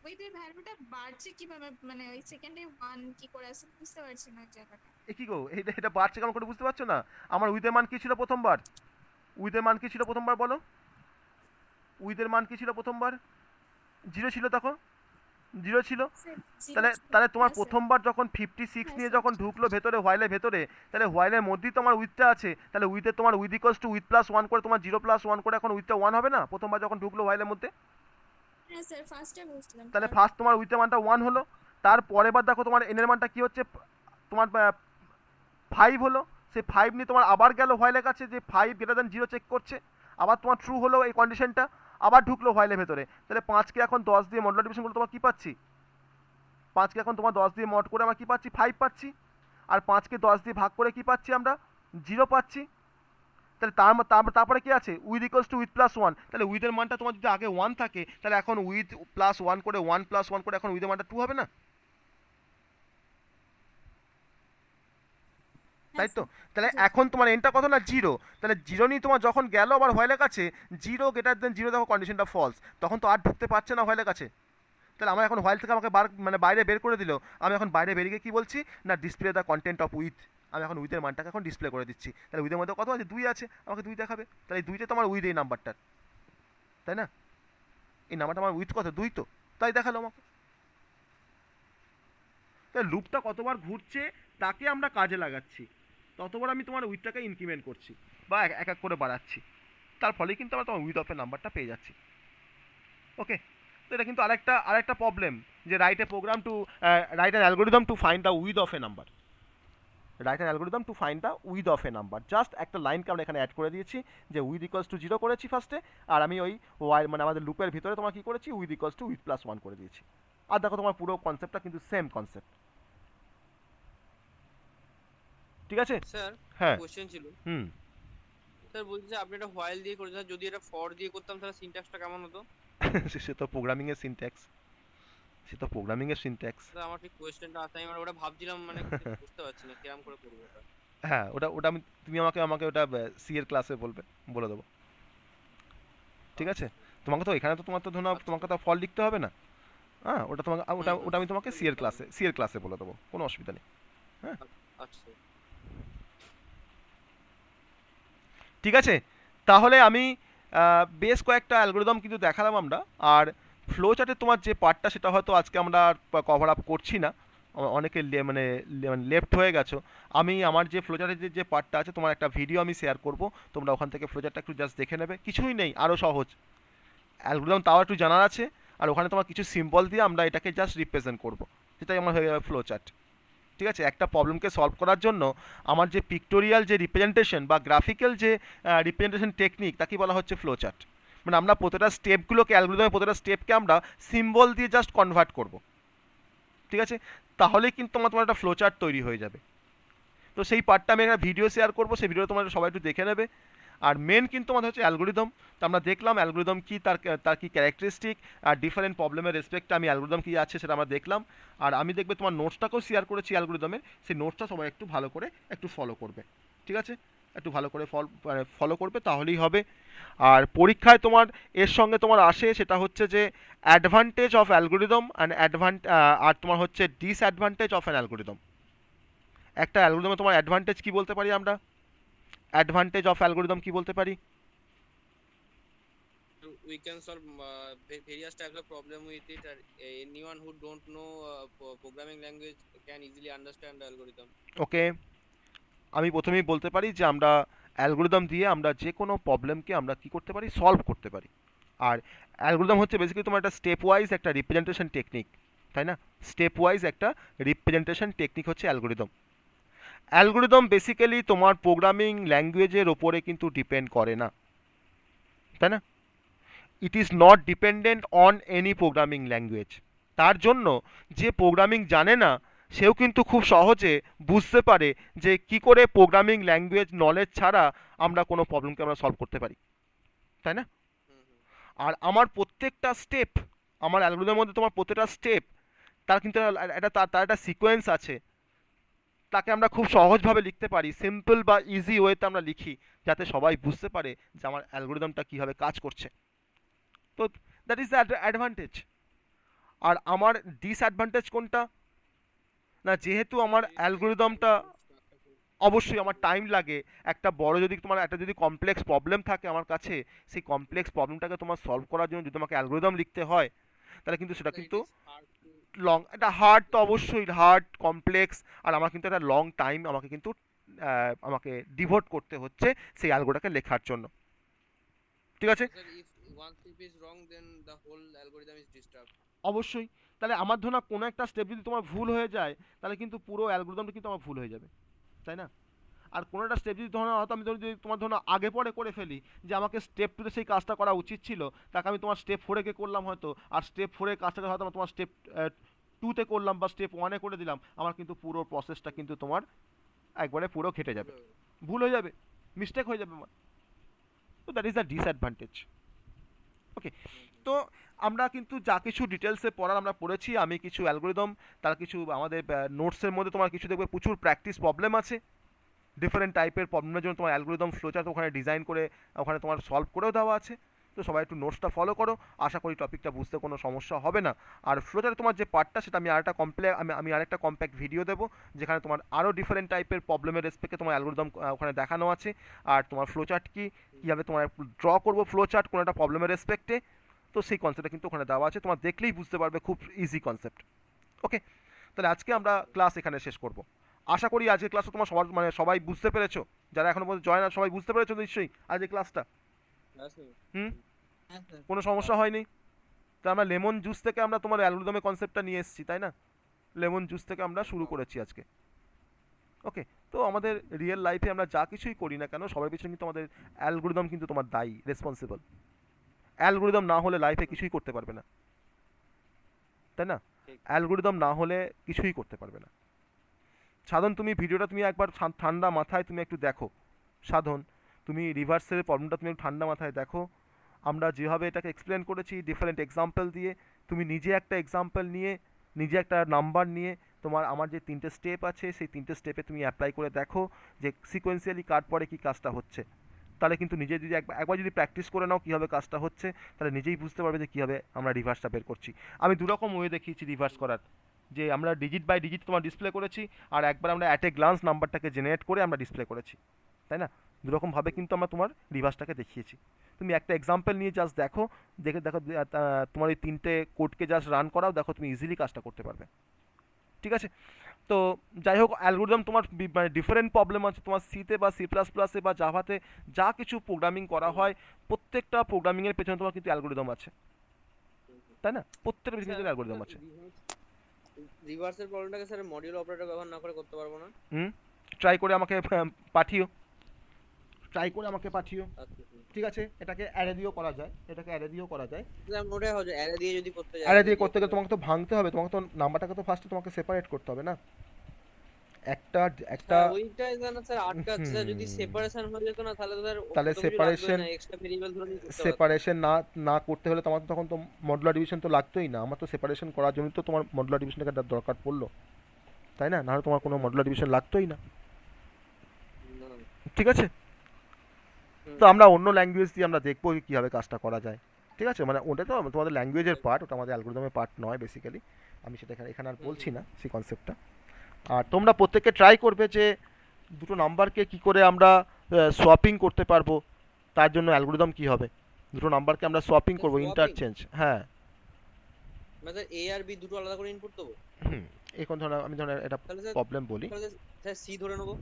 H: উইথের ভ্যালুটা বাড়ছে কিভাবে, মানে ওই সেকেন্ডে 1 কি করে আসে বুঝতে পারছি না জায়গাটা।
B: এ কি গো, এটা বাড়ছে কেমন করে বুঝতে পারছো না? আমার উইথের মান কি ছিল প্রথমবার? উইথের মান কি ছিল প্রথমবার বলো? উইথের মান কি ছিল প্রথমবার? 0 ছিল, দেখো 0 ছিল। তাহলে তোমার প্রথমবার যখন 56 নিয়ে যখন ঢুকলো ভেতরে হোয়াইলের ভেতরে, তাহলে হোয়াইলের মধ্যেই তোমার উইথটা আছে। তাহলে উইথে তোমার with equals to with plus 1 করে তোমার 0 + 1 করে এখন উইথটা 1 হবে না? প্রথমবার যখন ঢুকলো হোয়াইলের মধ্যে,
H: হ্যাঁ স্যার ফার্স্টে বুঝলাম।
B: তাহলে ফার্স্ট তোমার উইথের মানটা 1 হলো। তারপরের বার দেখো তোমার এনের মানটা কি হচ্ছে? তোমার 5 হলো। সে 5 নিয়ে তোমার আবার গেল হোয়াইলের কাছে, যে 5 > 0 চেক করছে। আবার তোমার ট্রু হলো এই কন্ডিশনটা, আবার ঢুকলো হোয়াইলের ভেতরে। তাহলে 5কে এখন 10 দিয়ে মডুলার ডিভিশন করলে তোমার কি পাচ্ছি? 5কে এখন তোমার 10 দিয়ে মড করে আমরা কি পাচ্ছি? 5 পাচ্ছি। আর 5কে 10 দিয়ে ভাগ করে কি পাচ্ছি আমরা? 0 পাচ্ছি। তাহলে তারপরে কি আছে? With equals to with plus 1। তাহলে উইথের মানটা তোমার যদি আগে 1 থাকে তাহলে এখন উইথ প্লাস 1 করে 1 + 1 করে এখন উইথের মানটা 2 হবে না? তাই তো? তাহলে এখন তোমার এনটা কত? না 0। তাহলে 0 নিয়ে তোমার যখন গেল আবার হোয়াইলের কাছে, 0 > 0 দেখো কন্ডিশনটা ফলস, তখন তো আর ঢুকতে পারছে না হোয়াইলের কাছে। তাহলে আমার এখন হোয়াইল থেকে আমাকে মানে বাইরে বের করে দিল। আমি এখন বাইরে বেরিয়ে কি বলছি? না display the content of with. আমি এখন উইথের মানটাকে এখন ডিসপ্লে করে দিচ্ছি। তাহলে উইথের মধ্যে কত আছে? 2 আছে, আমাকে 2 দেখাবে। তাহলে এই 2টা তোমার উইথ এই নাম্বারটার, তাই না? এই নাম্বারটা আমার উইথ কত? 2 তো, তাই দেখালো আমাকে। তাহলে লুপটা কতবার ঘুরছে তাকে আমরা কাজে লাগাচ্ছি, ততবার আমি তোমার উইথটাকে ইনক্রিমেন্ট করছি বা এক এক করে বাড়াচ্ছি। তার ফলে কিন্তু আমরা তোমার উইথ অফ এর নাম্বারটা পেয়ে যাচ্ছি। ওকে, তো এটা কিন্তু আরেকটা প্রবলেম, যে write an algorithm to find the with of a number. Right an algorithm to find the with of a number. Just একটা লাইনকে আমরা এখানে অ্যাড করে দিয়েছি, যে উইথ ইকুয়ালস টু 0 করেছি ফার্স্টে, আর আমি ওই মানে আমাদের লুপের ভিতরে তোমার কি করেছি? With equals to with plus 1 করে দিয়েছি। আর দেখো তোমার পুরো কনসেপ্টটা কিন্তু সেম কনসেপ্ট। ঠিক আছে
E: স্যার
B: হ্যাঁ
E: কোশ্চেন ছিল।
B: হুম
E: স্যার বলছি যে আপনি এটা হোয়াইল দিয়ে করেছেন, যদি এটা ফর দিয়ে করতাম তাহলে সিনট্যাক্সটা কেমন হতো?
B: সে তো প্রোগ্রামিং এর সিনট্যাক্স,
E: স্যার আমার ঠিক কোশ্চেনটা আছে, আমি ওটা ভাবছিলাম, মানে কিছু বুঝতে পারছি না কিরকম করে করবো এটা।
B: হ্যাঁ ওটা তুমি আমাকে ওটা সি এর ক্লাসে বলে দেবো। ঠিক আছে, তোমাকে তো এখানে তো তোমাকে তো ফল লিখতে হবে না। হ্যাঁ ওটা আমি তোমাকে সি এর ক্লাসে বলে দেবো, কোনো অসুবিধা নেই। হ্যাঁ
E: আচ্ছা
B: ঠিক আছে, তাহলে আমি বেশ কয়েকটা অ্যালগোরিদম কিন্তু দেখালাম আমরা। আর ফ্লো চার্টে তোমার যে পার্টটা সেটা হয়তো আজকে আমরা কভার আপ করছি না, অনেকে মানে লেফট হয়ে গেছো, আমি আমার যে ফ্লোচার্টের যে পার্টটা আছে তোমার একটা ভিডিও আমি শেয়ার করব, তোমরা ওখান থেকে ফ্লোচারটা একটু জাস্ট দেখে নেবে, কিছুই নেই, আরও সহজ অ্যালগোরিদম তাও একটু জানার আছে, আর ওখানে তোমার কিছু সিম্বল দিয়ে আমরা এটাকে জাস্ট রিপ্রেজেন্ট করব, সেটাই আমার হয়ে যাবে ফ্লো চার্ট। ঠিক আছে, একটা প্রবলেমকে সলভ করার জন্য আমার যে পিক্টোরিয়াল যে রিপ্রেজেন্টেশন বা গ্রাফিক্যাল যে রিপ্রেজেন্টেশন টেকনিক তাকে বলা হচ্ছে ফ্লো চার্ট। মানে আমরা প্রতিটা স্টেপগুলোকে অ্যালগোরিদমের প্রতিটা স্টেপকে আমরা সিম্বল দিয়ে জাস্ট কনভার্ট করব। ঠিক আছে, তাহলেই কিন্তু তোমার একটা ফ্লো চার্ট তৈরি হয়ে যাবে। তো সেই পার্টটা আমি একটা ভিডিও শেয়ার করবো, সেই ভিডিও তোমরা সবাই একটু দেখে নেবে। আর মেন কিন্তু আমাদের হচ্ছে অ্যালগোরিদম। তো আমরা দেখলাম অ্যালগোরিদম কি, তার কি ক্যারেক্টারিস্টিক, আর ডিফারেন্ট প্রবলেমের রেসপেক্টে আমি অ্যালগোরিদম কি আছে সেটা আমরা দেখলাম। আর আমি দেখবে তোমার নোটসটাকেও শেয়ার করেছি অ্যালগোরিদমের, সেই নোটসটা সবাই একটু ভালো করে একটু ফলো করবে। ঠিক আছে, একটু ভালো করে ফলো করবে, তাহলেই হবে। আর পরীক্ষায় তোমার এর সঙ্গে তোমার আসে সেটা হচ্ছে যে অ্যাডভান্টেজ অফ অ্যালগোরিদম আর তোমার হচ্ছে ডিসঅ্যাডভান্টেজ অফ অ্যান অ্যালগোরিদম। একটা অ্যালগোরিদমে তোমার অ্যাডভান্টেজ কি বলতে পারি আমরা, অ্যাডভান্টেজ অফ অ্যালগোরিদম কি বলতে পারি?
E: We can solve various types of problem with it, and anyone who don't know programming language can easily understand the algorithm.
B: ওকে, আমি প্রথমেই বলতে পারি যে আমরা অ্যালগোরিদম দিয়ে আমরা যে কোনো প্রবলেমকে আমরা কি করতে পারি, সলভ করতে পারি। আর অ্যালগোরিদম হচ্ছে বেসিক্যালি তোমার একটা স্টেপ ওয়াইজ একটা রিপ্রেজেন্টেশন টেকনিক, তাই না? স্টেপ ওয়াইজ একটা রিপ্রেজেন্টেশন টেকনিক হচ্ছে অ্যালগোরিদম। অ্যালগোরিদম বেসিক্যালি তোমার প্রোগ্রামিং ল্যাঙ্গুয়েজের ওপরে কিন্তু ডিপেন্ড করে না, তাই না? It is not dependent on any programming language. তার জন্য যে প্রোগ্রামিং জানে না সেও কিন্তু খুব সহজে বুঝতে পারে যে কি করে প্রোগ্রামিং ল্যাঙ্গুয়েজ নলেজ ছাড়া আমরা কোনো প্রবলেমকে আমরা সলভ করতে পারি, তাই না? আর আমার প্রত্যেকটা স্টেপ, আমার অ্যালগোরিদমের মধ্যে তোমার প্রত্যেকটা স্টেপ তার কিন্তু তার একটা সিকোয়েন্স আছে, তাকে আমরা খুব সহজভাবে লিখতে পারি, সিম্পল বা ইজি ওয়েতে আমরা লিখি, যাতে সবাই বুঝতে পারে যে আমার অ্যালগোরিদমটা কীভাবে কাজ করছে। তো দ্যাট ইজ দ্য অ্যাডভান্টেজ। আর আমার ডিসঅ্যাডভান্টেজ কোনটা না, যেহেতু আমার অ্যালগোরিদমটা অবশ্যই আমার টাইম লাগে, একটা বড় যদি তোমার একটা যদি কমপ্লেক্স প্রবলেম থাকে আমার কাছে, সেই কমপ্লেক্স প্রবলেমটাকে তোমার সলভ করার জন্য যদি তোমাকে অ্যালগোরিদম লিখতে হয় তাহলে কিন্তু সেটা
E: So it
B: কিন্তু
E: is hard to
B: লং, এটা হার্ড তো অবশ্যই হার্ড কমপ্লেক্স, আর আমার কিন্তু একটা লং টাইম আমাকে কিন্তু আমাকে ডিভোট করতে হচ্ছে সেই অ্যালগোটাকে লেখার জন্য। ঠিক আছে,
E: sir, if one step is wrong then the whole algorithm is disturbed.
B: অবশ্যই। তাহলে আমার ধরুন কোনো একটা স্টেপ যদি তোমার ভুল হয়ে যায় তাহলে কিন্তু পুরো অ্যালগোরিদমটা কিন্তু আমার ভুল হয়ে যাবে, তাই না? আর কোনো একটা স্টেপ যদি ধরো হয়তো আমি যদি তোমার ধরো আগে পরে করে ফেলি, যে আমাকে স্টেপ 2তে সেই কাজটা করা উচিত ছিল, তাকে আমি তোমার স্টেপ 4 করলাম হয়তো, আর স্টেপ 4 কাজটাকে হয়তো তোমার স্টেপ 2তে করলাম বা স্টেপ 1 করে দিলাম, আমার কিন্তু পুরো প্রসেসটা কিন্তু তোমার একবারে পুরো ঘেটে যাবে, ভুল হয়ে যাবে, মিস্টেক হয়ে যাবে আমার। তো দ্যাট ইজ দ্য ডিসঅ্যাডভান্টেজ। ওকে, তো আমরা কিন্তু যা কিছু ডিটেলসে পড়ার আমরা পড়েছি, আমি কিছু অ্যালগোরিদম, তার কিছু আমাদের নোটসের মধ্যে তোমার কিছু দেখবে প্রচুর প্র্যাকটিস প্রবলেম আছে, ডিফারেন্ট টাইপের প্রবলেমের জন্য তোমার অ্যালগোরিদম ফ্লোচার্ট ওখানে ডিজাইন করে ওখানে তোমার সলভ করেও দেওয়া আছে। তো সবাই একটু নোটসটা ফলো করো, আশা করি টপিকটা বুঝতে কোনো সমস্যা হবে না। আর ফ্লোচার্টে তোমার যে পার্টটা সেটা আমি আরেকটা কম্প্যাক্ট ভিডিও দেবো, যেখানে তোমার আরও ডিফারেন্ট টাইপের প্রবলেমের রেসপেক্টে তোমার অ্যালগোরিদম ওখানে দেখানো আছে, আর তোমার ফ্লোচার্ট কি, কীভাবে তোমার ড্র করবো ফ্লোচার্ট কোনো একটা প্রবলেমের রেসপেক্টে, তো সেই কনসেপ্টটা কিন্তু ওখানে দেওয়া আছে, তোমার দেখলেই বুঝতে পারবে, খুব ইজি কনসেপ্ট। ওকে, তাহলে আজকে আমরা ক্লাস এখানে শেষ করব। আশা করি আজকের ক্লাসটা তোমার সবার মানে সবাই বুঝতে পেরেছো, যারা এখনো পর্যন্ত জয়েন সবাই বুঝতে পেরেছো নিশ্চয়ই আজকের ক্লাসটা। হুম,
G: হ্যাঁ স্যার।
B: কোনো সমস্যা হয়নি? তা আমরা লেমন জুস থেকে আমরা তোমার অ্যালগোরিদমের কনসেপ্টটা নিয়ে এসেছি, তাই না? লেমন জুস থেকে আমরা শুরু করেছি আজকে। ওকে, তো আমাদের রিয়েল লাইফে আমরা যা কিছুই করি না কেন সবার পিছনে কিন্তু আমাদের অ্যালগোরিদম কিন্তু তোমার দায়ী, রেসপন্সিবল। অ্যালগোরিদম না হলে লাইফে কিছুই করতে পারবে না, তাই না? অ্যালগোরিদম না হলে কিছুই করতে পারবে না। সাধন, তুমি ভিডিওটা তুমি একবার ঠান্ডা মাথায় তুমি একটু দেখো। সাধন, তুমি রিভার্সের প্রবলেমটা তুমি একটু ঠান্ডা মাথায় দেখো। আমরা যেভাবে এটাকে এক্সপ্লেন করেছি ডিফারেন্ট এক্সাম্পল দিয়ে, তুমি নিজে একটা এক্সাম্পল নিয়ে, নিজে একটা নাম্বার নিয়ে তোমার আমার যে 3টে স্টেপ আছে সেই 3টে স্টেপে তুমি অ্যাপ্লাই করে দেখো যে সিকোয়েন্সিয়ালি কার পরে কী কাজটা হচ্ছে। তাহলে কিন্তু নিজে যদি একবার যদি প্র্যাকটিস করে নাও কীভাবে কাজটা হচ্ছে, তাহলে নিজেই বুঝতে পারবে যে কীভাবে আমরা রিভার্সটা বের করছি। আমি দুরকম ওয়ে দেখিয়েছি রিভার্স করার, যে আমরা ডিজিট বাই ডিজিট তোমার ডিসপ্লে করেছি, আর একবার আমরা অ্যাট এ গ্লান্স নাম্বারটাকে জেনারেট করে আমরা ডিসপ্লে করেছি, তাই না? দুরকমভাবে কিন্তু আমরা তোমার রিভার্সটাকে দেখিয়েছি। তুমি একটা এক্সাম্পল নিয়ে জাস্ট দেখো, দেখো তোমার এই 3টে কোডকে জাস্ট রান করাও, দেখো তুমি ইজিলি কাজটা করতে পারবে। ঠিক আছে? তো যাই হোক, অ্যালগোরিদম তোমার মানে ডিফারেন্ট প্রবলেম আছে তোমার সিতে বা সি প্লাস প্লাসে বা জাভাতে যা কিছু প্রোগ্রামিং করা হয়, প্রত্যেকটা প্রোগ্রামিংয়ের পেছনে তোমার কিন্তু অ্যালগোরিদম আছে, তাই না? প্রত্যেকটা পেছনে অ্যালগোরিদম আছে।
E: রিভার্সের প্রবলেমটাকে স্যার মডিউল অপারেটর ব্যবহার না করে করতে পারবো না?
B: ট্রাই করে আমাকে পাঠিও, ট্রাই করে আমাকে পাঠিও,
E: আচ্ছা
B: ঠিক আছে? এটাকে অ্যারে দিয়েও করা যায়, এটাকে অ্যারে দিয়েও করা যায়।
E: স্যার ওটাই হচ্ছে অ্যারে দিয়ে যদি করতে যাই,
B: অ্যারে দিয়ে করতে গেলে তোমাকে তো ভাঙতে হবে, তোমাকে তো নাম্বারটাকে তো ফার্স্টে তোমাকে সেপারেট করতে হবে না, একটা একটা
E: ওইটাই জানা স্যার আটকাচ্ছে স্যার। যদি সেপারেশন হয়ে যেত না তাহলে তো স্যার
B: তাহলে সেপারেশন
E: এক্সট্রা ভেরিয়েবল ধরে নিয়ে করতে পারতাম।
B: সেপারেশন না না করতে হলে তোমার তো তখন তো মডুলার ডিভিশন তো লাগতোই না। আমার তো সেপারেশন করার জন্য তো তোমার মডুলার ডিভিশনটা দরকার পড়লো, তাই না? নাহলে তোমার কোনো মডুলার ডিভিশন লাগতোই না,
E: না।
B: ঠিক আছে? তো আমরা অন্য ল্যাঙ্গুয়েজ দিয়ে আমরা দেখবো কীভাবে কাজটা করা যায়, ঠিক আছে? মানে ওটা তো তোমাদের ল্যাঙ্গুয়েজের পার্ট, ওটা আমাদের অ্যালগোরিদমের পার্ট নয় বেসিক্যালি। আমি সেটা এখানে আর বলছি না সেই কনসেপ্টটা। আর তোমরা প্রত্যেককে ট্রাই করবে যে দুটো নাম্বারকে কি করে আমরা সোয়াপিং করতে পারবো, তার জন্য অ্যালগোরিদম কি হবে, দুটো নাম্বারকে আমরা সোয়াপিং করবো,
E: Swapping?
B: ইন্টারচেঞ্জ। হ্যাঁ,
E: মানে এ আর বি দুটো আলাদা করে ইনপুট দেবো?
B: এখন আমি ধরুন এটা
E: তাহলে স্যার
B: প্রবলেম বলি।
E: তাহলে স্যার সি ধরে নেবো।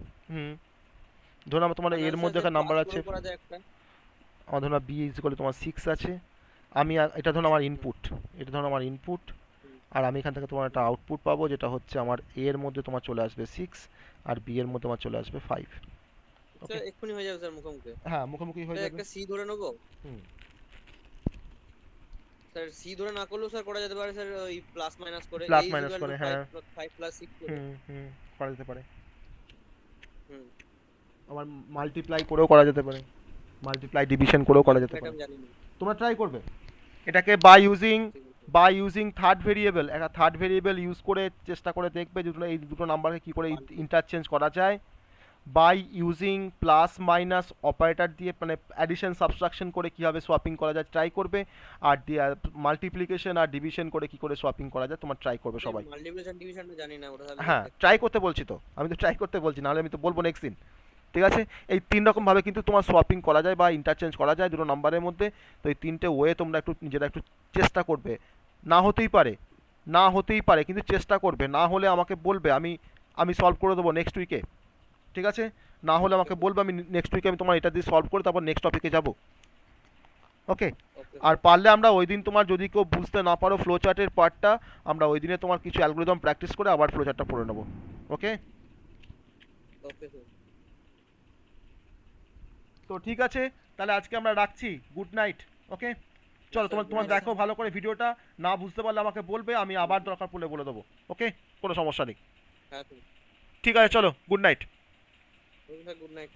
B: ধরুন আমার তোমার এর মধ্যে একটা নাম্বার আছে,
E: করা যায় একটা।
B: আমার ধরুন বি ইজ ইকুয়াল তোমার 6 আছে, আমি এটা ধরুন আমার ইনপুট, এটা ধরুন আমার ইনপুট, আর আমি এখান থেকে তোমার একটা আউটপুট পাবো যেটা হচ্ছে আমার এ এর মধ্যে তোমার চলে আসবে 6 আর বি এর মধ্যে তোমার চলে আসবে 5।
E: স্যার এক্ষুনি হয়ে যাবে স্যার মুখোমুখি।
B: হ্যাঁ, মুখোমুখি হয়ে
E: স্যার
B: যাবে।
E: একটা সি ধরে নেবো। স্যার সি ধরে না করলেও স্যার করা যেতে পারে স্যার ওই প্লাস মাইনাস করে,
B: প্লাস মাইনাস করে, হ্যাঁ
E: 5 প্লাস 6 করে।
B: করা যেতে পারে।
E: হুম,
B: আবার মাল্টিপ্লাই করেও করা যেতে পারে, মাল্টিপ্লাই ডিভিশন করেও করা যেতে
E: এটা
B: পারে।
E: আমি জানি না।
B: তোমরা ট্রাই করবে এটাকে বাই ইউজিং থার্ড ভেরিয়েবল, একটা থার্ড ভেরিয়েবল ইউজ করে চেষ্টা করে দেখবে যে এই দুটো নাম্বারকে কী করে ইন্টারচেঞ্জ করা যায়, by using plus minus operator দিয়ে মানে অ্যাডিশন সাবট্রাকশন করে কীভাবে সোয়াপিং করা যায় ট্রাই করবে, আর মাল্টিপ্লিকেশন আর ডিভিশন করে কী করে সোয়াপিং করা যায় তোমার ট্রাই করবে সবাই।
E: মাল্টিপ্লিকেশন ডিভিশনটা জানি না ওটা তাহলে।
B: হ্যাঁ, ট্রাই করতে বলছি তো, আমি তো ট্রাই করতে বলছি, নাহলে আমি তো বলবো নেক্সট দিন, ঠিক আছে? এই 3 রকমভাবে কিন্তু তোমার সোয়াপিং করা যায় বা ইন্টারচেঞ্জ করা যায় দুটো নাম্বারের মধ্যে। তো এই 3টে ওয়ে তোমরা একটু নিজেরা একটু চেষ্টা করবে, না হতেই পারে কিন্তু চেষ্টা করবে, না হলে আমাকে বলবে, আমি সলভ করে দেবো নেক্সট উইকে, ঠিক আছে? না হলে আমাকে বলবে, আমি নেক্সট উইকে আমি তোমার এটা দিয়ে সলভ করে তারপর নেক্সট টপিকে যাব, ওকে? আর পারলে আমরা ওই দিন তোমার যদি কেউ বুঝতে না পারো ফ্লো চার্টের পার্টটা, আমরা ওই দিনে তোমার কিছু অ্যালগোরিদম প্র্যাকটিস করে আবার ফ্লো চার্টটা পড়ে নেবো, ওকে?
E: Okay sir.
B: তো ঠিক আছে, তাহলে আজকে আমরা রাখছি, গুড নাইট, ওকে? চলো তোমার দেখো ভালো করে ভিডিওটা, না বুঝতে পারলে আমাকে বলবে, আমি আবার দরকার পড়লে বলে দেবো, ওকে? কোনো সমস্যা নেই,
E: হ্যাঁ স্যার।
B: ঠিক আছে, চলো good night.
E: Okay sir, good night.